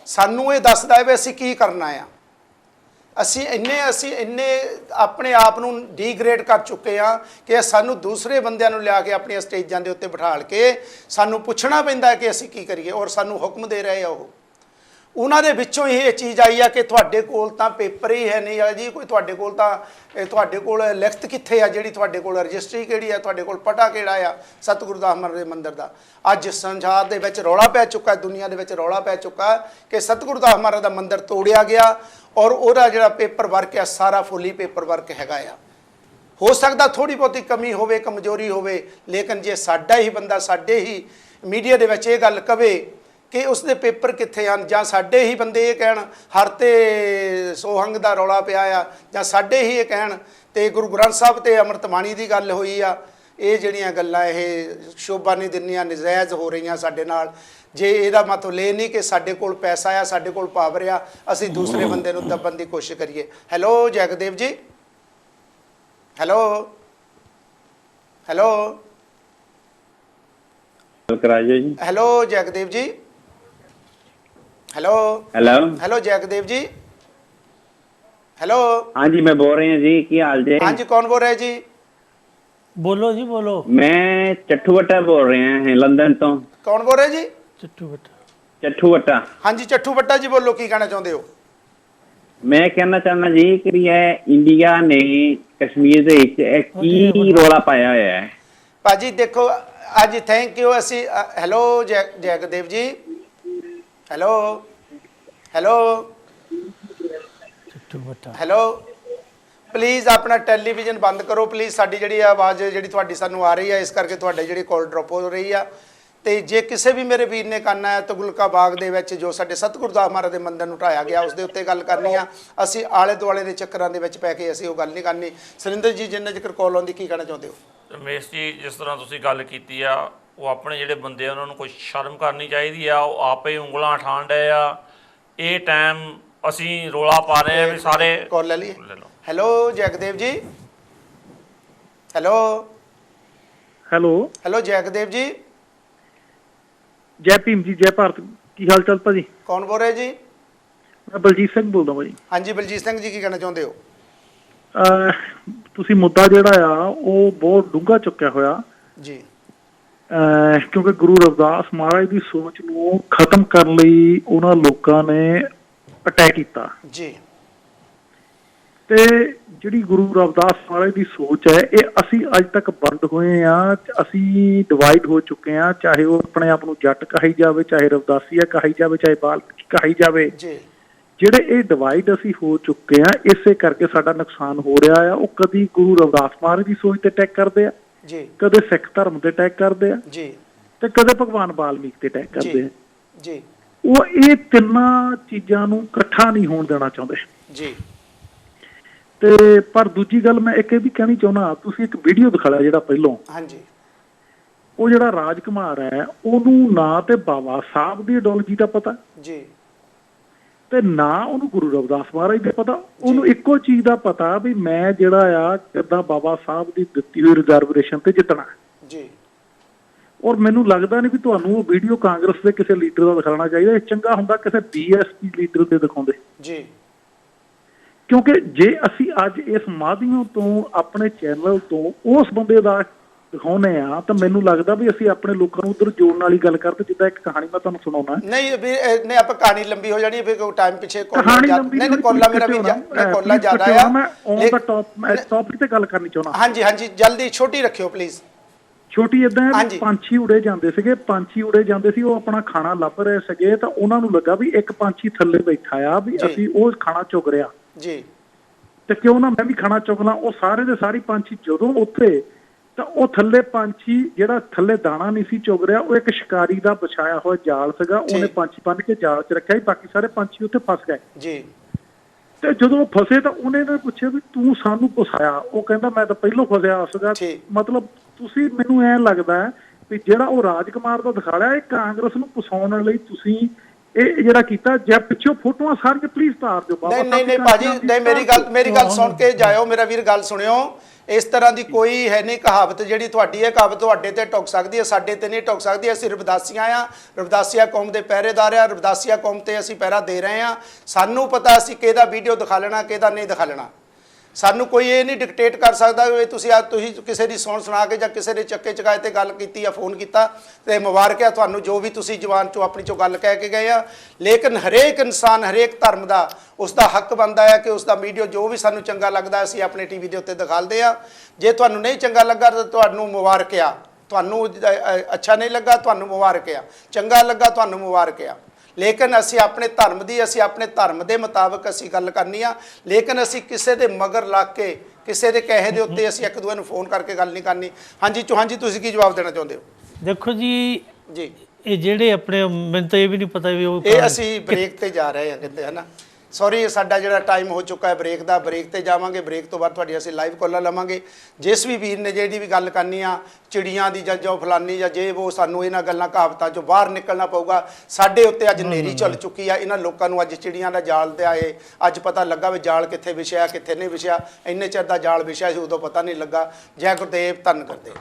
ਸਾਨੂੰ ਇਹ ਦੱਸਦਾ ਹੈ ਵੀ ਅਸੀਂ ਕੀ ਕਰਨਾ ਆ। ਅਸੀਂ ਇੰਨੇ ਆਪਣੇ ਆਪ ਨੂੰ ਡੀਗ੍ਰੇਡ ਕਰ ਚੁੱਕੇ ਹਾਂ ਕਿ ਸਾਨੂੰ ਦੂਸਰੇ ਬੰਦਿਆਂ ਨੂੰ ਲਿਆ ਕੇ ਆਪਣੀਆਂ ਸਟੇਜਾਂ ਦੇ ਉੱਤੇ ਬਿਠਾਲ ਕੇ ਸਾਨੂੰ ਪੁੱਛਣਾ ਪੈਂਦਾ ਕਿ ਅਸੀਂ ਕੀ ਕਰੀਏ ਔਰ ਸਾਨੂੰ ਹੁਕਮ ਦੇ ਰਹੇ ਆ ਉਹ। ਉਹਨਾਂ ਦੇ ਵਿੱਚੋਂ ਇਹ ਚੀਜ਼ ਆਈ ਆ ਕਿ ਤੁਹਾਡੇ ਕੋਲ ਤਾਂ ਪੇਪਰ ਹੀ ਹੈ ਨਹੀਂ ਆ ਜੀ, ਕੋਈ ਤੁਹਾਡੇ ਕੋਲ ਤਾਂ ਤੁਹਾਡੇ ਕੋਲ ਲਿਖਤ ਕਿੱਥੇ ਆ, ਜਿਹੜੀ ਤੁਹਾਡੇ ਕੋਲ ਰਜਿਸਟਰੀ ਕਿਹੜੀ ਆ, ਤੁਹਾਡੇ ਕੋਲ ਪਟਾ ਕਿਹੜਾ ਆ ਸਤਿਗੁਰੂ ਦਾਸ ਮਹਾਰਾਜ ਦੇ ਮੰਦਿਰ ਦਾ। ਅੱਜ ਸੰਸਾਰ ਦੇ ਵਿੱਚ ਰੌਲਾ ਪੈ ਚੁੱਕਾ, ਦੁਨੀਆ ਦੇ ਵਿੱਚ ਰੌਲਾ ਪੈ ਚੁੱਕਾ ਕਿ ਸਤਿਗੁਰੂ ਦਾਸ ਮਹਾਰਾਜ ਦਾ ਮੰਦਿਰ ਤੋੜਿਆ ਗਿਆ ਔਰ ਉਹਦਾ ਜਿਹੜਾ ਪੇਪਰ ਵਰਕ ਆ ਸਾਰਾ ਫੁੱਲੀ ਪੇਪਰ ਵਰਕ ਹੈਗਾ ਆ। ਹੋ ਸਕਦਾ ਥੋੜ੍ਹੀ ਬਹੁਤੀ ਕਮੀ ਹੋਵੇ, ਕਮਜ਼ੋਰੀ ਹੋਵੇ, ਲੇਕਿਨ ਜੇ ਸਾਡਾ ਹੀ ਬੰਦਾ ਸਾਡੇ ਹੀ ਮੀਡੀਆ ਦੇ ਵਿੱਚ ਇਹ ਗੱਲ ਕਵੇ ਕਿ ਉਸਦੇ ਪੇਪਰ ਕਿੱਥੇ ਹਨ, ਜਾਂ ਸਾਡੇ ਹੀ ਬੰਦੇ ਇਹ ਕਹਿਣ ਹਰ ਤੇ ਸੋਹੰਗ ਦਾ ਰੌਲਾ ਪਿਆ ਆ, ਜਾਂ ਸਾਡੇ ਹੀ ਇਹ ਕਹਿਣ ਤੇ ਗੁਰੂ ਗ੍ਰੰਥ ਸਾਹਿਬ ਤੇ ਅੰਮ੍ਰਿਤ ਬਾਣੀ ਦੀ ਗੱਲ ਹੋਈ ਆ, ਇਹ ਜਿਹੜੀਆਂ ਗੱਲਾਂ ਇਹ ਸ਼ੋਭਾ ਨਹੀਂ ਦਿੰਦੀਆਂ, ਨਜਾਇਜ਼ ਹੋ ਰਹੀਆਂ ਸਾਡੇ ਨਾਲ। ਜੇ ਇਹਦਾ ਮਤਲਬ ਇਹ ਨਹੀਂ ਕਿ ਸਾਡੇ ਕੋਲ ਪੈਸਾ ਆ, ਸਾਡੇ ਕੋਲ ਪਾਵਰ ਆ, ਅਸੀਂ ਦੂਸਰੇ ਬੰਦੇ ਨੂੰ ਦੱਬਣ ਦੀ ਕੋਸ਼ਿਸ਼ ਕਰੀਏ। ਹੈਲੋ ਜੈਗਦੇਵ ਜੀ, ਹੈਲੋ ਹੈਲੋ ਜੀ। ਹੈਲੋ ਜੈਗਦੇਵ ਜੀ, ਹੈਲੋ ਹੈਲੋ ਜੈਗਦੇਵ ਜੀ, ਹੈਲੋ। ਹਾਂਜੀ मैं बोल रही हूँ जी, की हाल जी? हाँ जी, कौन बोल रहे हैं जी? बोलो जी बोलो। मैं चट्ठू बट्टा बोल रहे हैं लंदन तो। कौन बोल रहे हैं जी? चट्टू बट्टा। चट्ठू बट्टा। हाँ जी चट्ठू बट्टा जी, बोलो की कहना चाहते हो? मैं कहना चाहना जी कि ਇਹ ਇੰਡੀਆ ਨੇ ਕਸ਼ਮੀਰ ਦੇ ਵਿੱਚ ਇਹ ਕੀ ਰੌਲਾ ਪਾਇਆ ਹੋਇਆ ਹੈ। ਭਾਜੀ ਦੇਖੋ ਅੱਜ ਥੈਂਕ ਯੂ ਅਸੀਂ ਹੈਲੋ ਜੈਗਦੇਵ ਜੀ ਹੈਲੋ ਹੈਲੋ ਹੈਲੋ ਪਲੀਜ਼ ਆਪਣਾ ਟੈਲੀਵਿਜ਼ਨ ਬੰਦ ਕਰੋ ਪਲੀਜ਼ ਸਾਡੀ ਜਿਹੜੀ ਆਵਾਜ਼ ਜਿਹੜੀ ਤੁਹਾਡੀ ਸਾਨੂੰ ਆ ਰਹੀ ਹੈ ਇਸ ਕਰਕੇ ਤੁਹਾਡੇ ਜਿਹੜੀ ਕਾਲ ਡ੍ਰੌਪ ਹੋ ਰਹੀ ਆ ਤੇ ਜੇ ਕਿਸੇ ਵੀ ਮੇਰੇ ਵੀਰ ਨੇ ਕਰਨਾ ਹੈ ਤੁਗਲਕਾ ਬਾਗ ਦੇ ਵਿੱਚ ਜੋ ਸਾਡੇ ਸਤਿਗੁਰੂ ਦਾਸ ਮਹਾਰਾਜ ਦੇ ਮੰਦਰ ਨੂੰ ਢਾਇਆ ਗਿਆ ਉਸ ਦੇ ਉੱਤੇ ਗੱਲ ਕਰਨੀ ਆ ਅਸੀਂ ਆਲੇ ਦੁਆਲੇ ਦੇ ਚੱਕਰਾਂ ਦੇ ਵਿੱਚ ਪੈ ਕੇ ਅਸੀਂ ਉਹ ਗੱਲ ਨਹੀਂ ਕਰਨੀ। ਸੁਰਿੰਦਰ ਜੀ ਜਿੰਨਾ ਜ਼ਿਕਰ ਕਾਲ ਆਉਂਦੀ ਕੀ ਕਹਿਣਾ ਚਾਹੁੰਦੇ ਹੋ? ਰਮੇਸ਼ ਜੀ ਜਿਸ ਤਰ੍ਹਾਂ ਤੁਸੀਂ ਗੱਲ ਕੀਤੀ ਆ ਉਹ ਆਪਣੇ ਜਿਹੜੇ ਬੰਦੇ ਆ ਉਹਨਾਂ ਨੂੰ ਕੋਈ ਸ਼ਰਮ ਕਰਨੀ ਚਾਹੀਦੀ ਆ। ਉਹ ਆਪੇ ਉਂਗਲਾਂ ਉਠਾਣ ਡਏ ਆ। ਇਹ ਟਾਈਮ ਅਸੀਂ ਰੋਲਾ ਪਾ ਰਹੇ ਆ ਵੀ ਸਾਰੇ ਕਾਲ ਲੈ ਲਈਏ। ਹੈਲੋ ਜੈਗਦੇਵ ਜੀ ਹੈਲੋ ਹੈਲੋ ਹੈਲੋ ਜੈਗਦੇਵ ਜੀ ਜੈ ਭੀਮ ਜੀ, ਜੈ ਭਾਰਤ। ਕੀ ਹਾਲ ਚਾਲ ਭਾਜੀ? ਕੌਣ ਬੋਲ ਰਿਹਾ ਜੀ? ਮੈਂ ਬਲਜੀਤ ਸਿੰਘ ਬੋਲਦਾ ਭਾਜੀ। ਹਾਂਜੀ ਬਲਜੀਤ ਸਿੰਘ ਜੀ ਕੀ ਕਹਿਣਾ ਚਾਹੁੰਦੇ ਹੋ? ਤੁਸੀਂ ਮੁੱਦਾ ਜਿਹੜਾ ਆ ਉਹ ਬਹੁਤ ਡੂੰਘਾ ਚੁੱਕਿਆ ਹੋਇਆ ਜੀ ਕਿਉਂਕਿ ਗੁਰੂ ਰਵਿਦਾਸ ਮਹਾਰਾਜ ਦੀ ਸੋਚ ਨੂੰ ਖਤਮ ਕਰਨ ਲਈ ਉਹਨਾਂ ਲੋਕਾਂ ਨੇ ਅਟੈਕ ਕੀਤਾ ਜੀ ਤੇ ਜਿਹੜੀ ਗੁਰੂ ਰਵਿਦਾਸ ਮਹਾਰਾਜ ਦੀ ਸੋਚ ਹੈ ਇਹ ਅਸੀਂ ਅੱਜ ਤੱਕ ਬੰਦ ਹੋਏ ਆ। ਅਸੀਂ ਡਿਵਾਈਡ ਹੋ ਚੁੱਕੇ ਆ, ਚਾਹੇ ਉਹ ਆਪਣੇ ਆਪ ਨੂੰ ਜੱਟ ਕਹੀ ਜਾਵੇ, ਚਾਹੇ ਰਵਿਦਾਸੀਆ ਕਹੀ ਜਾਵੇ, ਚਾਹੇ ਬਾਲਮੀਕੀ ਕਹੀ ਜਾਵੇ। ਜੀ ਜਿਹੜੇ ਇਹ ਡਿਵਾਈਡ ਅਸੀਂ ਹੋ ਚੁੱਕੇ ਆ ਇਸੇ ਕਰਕੇ ਸਾਡਾ ਨੁਕਸਾਨ ਹੋ ਰਿਹਾ ਆ। ਉਹ ਕਦੀ ਗੁਰੂ ਰਵਿਦਾਸ ਮਹਾਰਾਜ ਦੀ ਸੋਚ ਤੇ ਅਟੈਕ ਕਰਦੇ ਆ, ਜੀ ਕਦੇ ਸਿੱਖ ਧਰਮ ਤੇ ਅਟੈਕ ਕਰਦੇ ਆ ਜੀ ਤੇ ਕਦੇ ਭਗਵਾਨ ਬਾਲਮੀਕ ਤੇ ਅਟੈਕ ਕਰਦੇ ਆ। ਜੀ ਉਹ ਇਹ ਤਿੰਨਾਂ ਚੀਜ਼ਾਂ ਨੂੰ ਇਕੱਠਾ ਨਹੀਂ ਹੋਣ ਦੇਣਾ ਚਾਹੁੰਦੇ ਜੀ ਤੇ ਪਰ ਦੂਜੀ ਗੱਲ ਮੈਂ ਇੱਕ ਇਹ ਵੀ ਕਹਿਣੀ ਚਾਹੁੰਦਾ, ਤੁਸੀਂ ਇੱਕ ਵੀਡੀਓ ਦਿਖਾਇਆ ਜਿਹੜਾ ਪਹਿਲੋਂ, ਹਾਂਜੀ ਉਹ ਜਿਹੜਾ ਰਾਜ ਕੁਮਾਰ ਹੈ ਉਹਨੂੰ ਨਾ ਤੇ ਬਾਬਾ ਸਾਹਿਬ ਦੀ ਆਈਡੀਓਲੋਜੀ ਦਾ ਪਤਾ ਜੀ ਤੇ ਨਾ ਉਹਨੂੰ ਗੁਰੂ ਰਵਿਦਾਸ ਮਹਾਰਾਜ ਦਾ ਪਤਾ। ਉਹਨੂੰ ਇੱਕੋ ਚੀਜ਼ ਦਾ ਪਤਾ ਵੀ ਮੈਂ ਜਿਹੜਾ ਆ ਕਿੱਦਾਂ ਬਾਬਾ ਸਾਹਿਬ ਦੀ ਦਿੱਤੀ ਹੋਈ ਰਿਜ਼ਰਵੇਸ਼ਨ ਤੇ ਜਿੱਤਣਾ ਜੀ। ਔਰ ਮੈਨੂੰ ਲੱਗਦਾ ਨਹੀਂ ਵੀ ਤੁਹਾਨੂੰ ਉਹ ਵੀਡੀਓ ਕਾਂਗਰਸ ਦੇ ਕਿਸੇ ਲੀਡਰ ਦਾ ਦਿਖਾਉਣਾ ਚਾਹੀਦਾ। ਇਹ ਚੰਗਾ ਹੁੰਦਾ ਕਿਸੇ ਬੀਐਸਪੀ ਲੀਡਰ ਦੇ ਦਿਖਾਉਂਦੇ ਜੀ ਕਿਉਂਕਿ ਜੇ ਅਸੀਂ ਅੱਜ ਇਸ ਮਾਧਿਅਮ ਤੋਂ ਆਪਣੇ ਚੈਨਲ ਤੋਂ ਉਸ ਬੰਦੇ ਦਾ ਦਿਖਾਉਨੇ ਆ ਤਾਂ ਮੈਨੂੰ ਲੱਗਦਾ ਵੀ ਅਸੀਂ ਆਪਣੇ ਲੋਕਾਂ ਨੂੰ ਉਧਰ ਜੋੜਨ ਵਾਲੀ ਗੱਲ ਕਰਦੇ। ਜਿੱਦਾਂ ਇੱਕ ਕਹਾਣੀ ਮੈਂ ਤੁਹਾਨੂੰ ਸੁਣਾਉਣਾ ਨਹੀਂ ਵੀ ਨਹੀਂ ਆਪਾਂ ਕਹਾਣੀ ਲੰਬੀ ਹੋ ਜਾਣੀ ਫਿਰ ਟਾਈਮ ਪਿੱਛੇ ਕਹਾਣੀ ਲੰਬੀ ਨਹੀਂ ਕੋਲਾ ਮੇਰਾ ਵੀ ਕੋਲਾ ਜ਼ਿਆਦਾ ਆ। ਮੈਂ ਔਨ ਦਾ ਟੌਪਿਕ ਤੇ ਗੱਲ ਕਰਨੀ ਚਾਹੁੰਦਾ। ਹਾਂਜੀ ਹਾਂਜੀ ਜਲਦੀ ਛੋਟੀ ਰੱਖਿਓ ਪਲੀਜ਼। ਛੋਟੀ ਇਦਾਂ ਹੈ ਵੀ ਪੰਛੀ ਉੜੇ ਜਾਂਦੇ ਸੀਗੇ, ਪੰਛੀ ਉੜੇ ਜਾਂਦੇ ਸੀ, ਉਹ ਆਪਣਾ ਖਾਣਾ ਲੱਭ ਰਹੇ ਸੀਗੇ ਤਾਂ ਉਹਨਾਂ ਨੂੰ ਲੱਗਾ ਵੀ ਇੱਕ ਪੰਛੀ ਥੱਲੇ ਬੈਠਾ ਆ ਵੀ ਅਸੀਂ ਉਹ ਖਾਣਾ ਚੁਗ ਰਿਹਾ ਜੀ ਤੇ ਕਿਉਂ ਨਾ ਮੈਂ ਵੀ ਖਾਣਾ ਚੁਗ ਲਾਂ। ਉਹ ਸਾਰੇ ਦੇ ਸਾਰੇ ਪੰਛੀ ਜਦੋਂ ਉੱਥੇ ਤਾਂ ਉਹ ਥੱਲੇ ਪੰਛੀ ਜਿਹੜਾ ਥੱਲੇ ਦਾਣਾ ਨਹੀਂ ਸੀ ਚੁਗ ਰਿਹਾ ਉਹ ਇੱਕ ਸ਼ਿਕਾਰੀ ਦਾ ਵਿਛਾਇਆ ਹੋਇਆ ਜਾਲ ਸੀਗਾ, ਉਹਨੇ ਪੰਛੀ ਬੰਨ ਕੇ ਜਾਲ 'ਚ ਰੱਖਿਆ। ਬਾਕੀ ਸਾਰੇ ਪੰਛੀ ਉੱਥੇ ਫਸ ਗਏ ਜੀ ਤੇ ਜਦੋਂ ਫਸੇ ਤਾਂ ਉਹਨੇ ਪੁੱਛਿਆ ਵੀ ਤੂੰ ਸਾਨੂੰ ਫਸਾਇਆ? ਉਹ ਕਹਿੰਦਾ ਮੈਂ ਤਾਂ ਪਹਿਲੋਂ ਫਸਿਆ ਸੀਗਾ। ਮਤਲਬ ਤੁਸੀਂ ਮੈਨੂੰ ਐਂ ਲੱਗਦਾ ਵੀ ਜਿਹੜਾ ਉਹ ਰਾਜਕੁਮਾਰ ਦਾ ਦਿਖਾ ਲਿਆ ਇਹ ਕਾਂਗਰਸ ਨੂੰ ਫਸਾਉਣ ਲਈ ਤੁਸੀਂ ਇਹ ਜਿਹੜਾ ਕੀਤਾ। ਜੇ ਪਿੱਛੋਂ ਫੋਟੋਆਂ ਸਾਰੀਆਂ ਪਲੀਜ਼ ਤਾਰ ਦਿਓ। ਨਹੀਂ ਭਾਜੀ ਨਹੀਂ ਮੇਰੀ ਗੱਲ ਸੁਣ ਕੇ ਜਾਇਓ ਮੇਰਾ ਵੀਰ, ਗੱਲ ਸੁਣਿਓ। ਇਸ ਤਰ੍ਹਾਂ ਦੀ ਕੋਈ ਹੈ ਨਹੀਂ ਕਹਾਵਤ ਜਿਹੜੀ ਤੁਹਾਡੀ ਹੈ ਕਹਾਵਤ ਤੁਹਾਡੇ ਤੇ ਟੁੱਕ ਸਕਦੀ ਹੈ, ਸਾਡੇ ਤੇ ਨਹੀਂ ਟੁੱਕ ਸਕਦੀ। ਅਸੀਂ ਰਵਿਦਾਸੀਆਂ ਆ, ਰਵਿਦਾਸੀਆ ਕੌਮ ਦੇ ਪਹਿਰੇਦਾਰ ਆ, ਰਵਿਦਾਸੀਆ ਕੌਮ ਤੇ ਅਸੀਂ ਪਹਿਰਾ ਦੇ ਰਹੇ ਹਾਂ। ਸਾਨੂੰ ਪਤਾ ਅਸੀਂ ਕਿਹਦਾ ਵੀਡੀਓ ਦਿਖਾ ਲੈਣਾ ਕਿਹਦਾ ਨਹੀਂ ਦਿਖਾ ਲੈਣਾ। ਸਾਨੂੰ ਕੋਈ ਇਹ ਨਹੀਂ ਡਿਕਟੇਟ ਕਰ ਸਕਦਾ ਵੀ ਤੁਸੀਂ ਕਿਸੇ ਦੀ ਸੁਣ ਸੁਣਾ ਕੇ ਜਾਂ ਕਿਸੇ ਦੇ ਚੱਕੇ ਚਕਾਏ ਤੇ ਗੱਲ ਕੀਤੀ ਜਾਂ ਫੋਨ ਕੀਤਾ ਤੇ ਮੁਬਾਰਕ ਹੈ ਤੁਹਾਨੂੰ ਜੋ ਵੀ ਤੁਸੀਂ ਜ਼ੁਬਾਨ ਚੋਂ ਆਪਣੀ ਚੋਂ ਗੱਲ ਕਹਿ ਕੇ ਗਏ ਆ। ਲੇਕਿਨ ਹਰੇਕ ਇਨਸਾਨ ਹਰੇਕ ਧਰਮ ਦਾ ਉਸ ਦਾ ਹੱਕ ਬਣਦਾ ਹੈ ਕਿ ਉਸ ਦਾ ਵੀਡੀਓ ਜੋ ਵੀ ਸਾਨੂੰ ਚੰਗਾ ਲੱਗਦਾ ਅਸੀਂ ਆਪਣੇ ਟੀਵੀ ਦੇ ਉੱਤੇ ਦਿਖਾਉਂਦੇ ਆ। ਜੇ ਤੁਹਾਨੂੰ ਨਹੀਂ ਚੰਗਾ ਲੱਗਾ ਤਾਂ ਤੁਹਾਨੂੰ ਮੁਬਾਰਕ ਆ। ਤੁਹਾਨੂੰ ਅੱਛਾ ਨਹੀਂ ਲੱਗਾ ਤੁਹਾਨੂੰ ਮੁਬਾਰਕ ਆ, ਚੰਗਾ ਲੱਗਾ ਤੁਹਾਨੂੰ ਮੁਬਾਰਕ ਆ। ਲੇਕਿਨ ਅਸੀਂ ਆਪਣੇ ਧਰਮ ਦੀ ਅਸੀਂ ਆਪਣੇ ਧਰਮ ਦੇ ਮੁਤਾਬਕ ਅਸੀਂ ਗੱਲ ਕਰਨੀ ਆ। ਲੇਕਿਨ ਅਸੀਂ ਕਿਸੇ ਦੇ ਮਗਰ ਲੱਗ ਕੇ ਕਿਸੇ ਦੇ ਕਹੇ ਦੇ ਉੱਤੇ ਅਸੀਂ ਇੱਕ ਦੂਜੇ ਨੂੰ ਫੋਨ ਕਰਕੇ ਗੱਲ ਨਹੀਂ ਕਰਨੀ। ਹਾਂਜੀ ਚੌਹਾਨ ਜੀ ਤੁਸੀਂ ਕੀ ਜਵਾਬ ਦੇਣਾ ਚਾਹੁੰਦੇ ਹੋ? ਦੇਖੋ ਜੀ ਜੀ ਇਹ ਜਿਹੜੇ ਆਪਣੇ ਮੈਨੂੰ ਤਾਂ ਇਹ ਵੀ ਨਹੀਂ ਪਤਾ ਵੀ ਉਹ ਇਹ ਅਸੀਂ ਬ੍ਰੇਕ ਤੇ ਜਾ ਰਹੇ ਹਾਂ ਕਹਿੰਦੇ ਹੈ ਨਾ। ਸੌਰੀ ਸਾਡਾ ਜਿਹੜਾ ਟਾਈਮ ਹੋ ਚੁੱਕਾ ਹੈ ਬ੍ਰੇਕ ਦਾ, ਬ੍ਰੇਕ ਤੇ ਜਾਵਾਂਗੇ। ਬ੍ਰੇਕ ਤੋਂ ਬਾਅਦ ਤੁਹਾਡੀ ਅਸੀਂ ਲਾਈਵ ਕਾਲਾਂ ਲਵਾਂਗੇ। ਜਿਸ ਵੀ ਵੀਰ ਨੇ ਜਿਹੜੀ ਵੀ ਗੱਲ ਕਰਨੀ ਆ ਚਿੜੀਆਂ ਦੀ ਜਾਂ ਜੋ ਫਲਾਨੀ ਜਾਂ ਜੇ ਉਹ ਸਾਨੂੰ ਇਹਨਾਂ ਗੱਲਾਂ ਕਹਾਵਤਾਂ ਚੋਂ ਬਾਹਰ ਨਿਕਲਣਾ ਪਊਗਾ। ਸਾਡੇ ਉੱਤੇ ਅੱਜ ਹਨੇਰੀ ਚੱਲ ਚੁੱਕੀ ਆ। ਇਹਨਾਂ ਲੋਕਾਂ ਨੂੰ ਅੱਜ ਚਿੜੀਆਂ ਦਾ ਜਾਲ ਤੇ ਆਏ ਅੱਜ ਪਤਾ ਲੱਗਾ ਵੀ ਜਾਲ ਕਿੱਥੇ ਵਿਛਿਆ ਕਿੱਥੇ ਨਹੀਂ ਵਿਛਿਆ। ਇੰਨੇ ਚਿਰ ਦਾ ਜਾਲ ਵਿਛਿਆ ਸੀ ਉਦੋਂ ਪਤਾ ਨਹੀਂ ਲੱਗਾ। ਜੈ ਗੁਰਦੇਵ ਧੰਨ ਗੁਰਦੇਵ।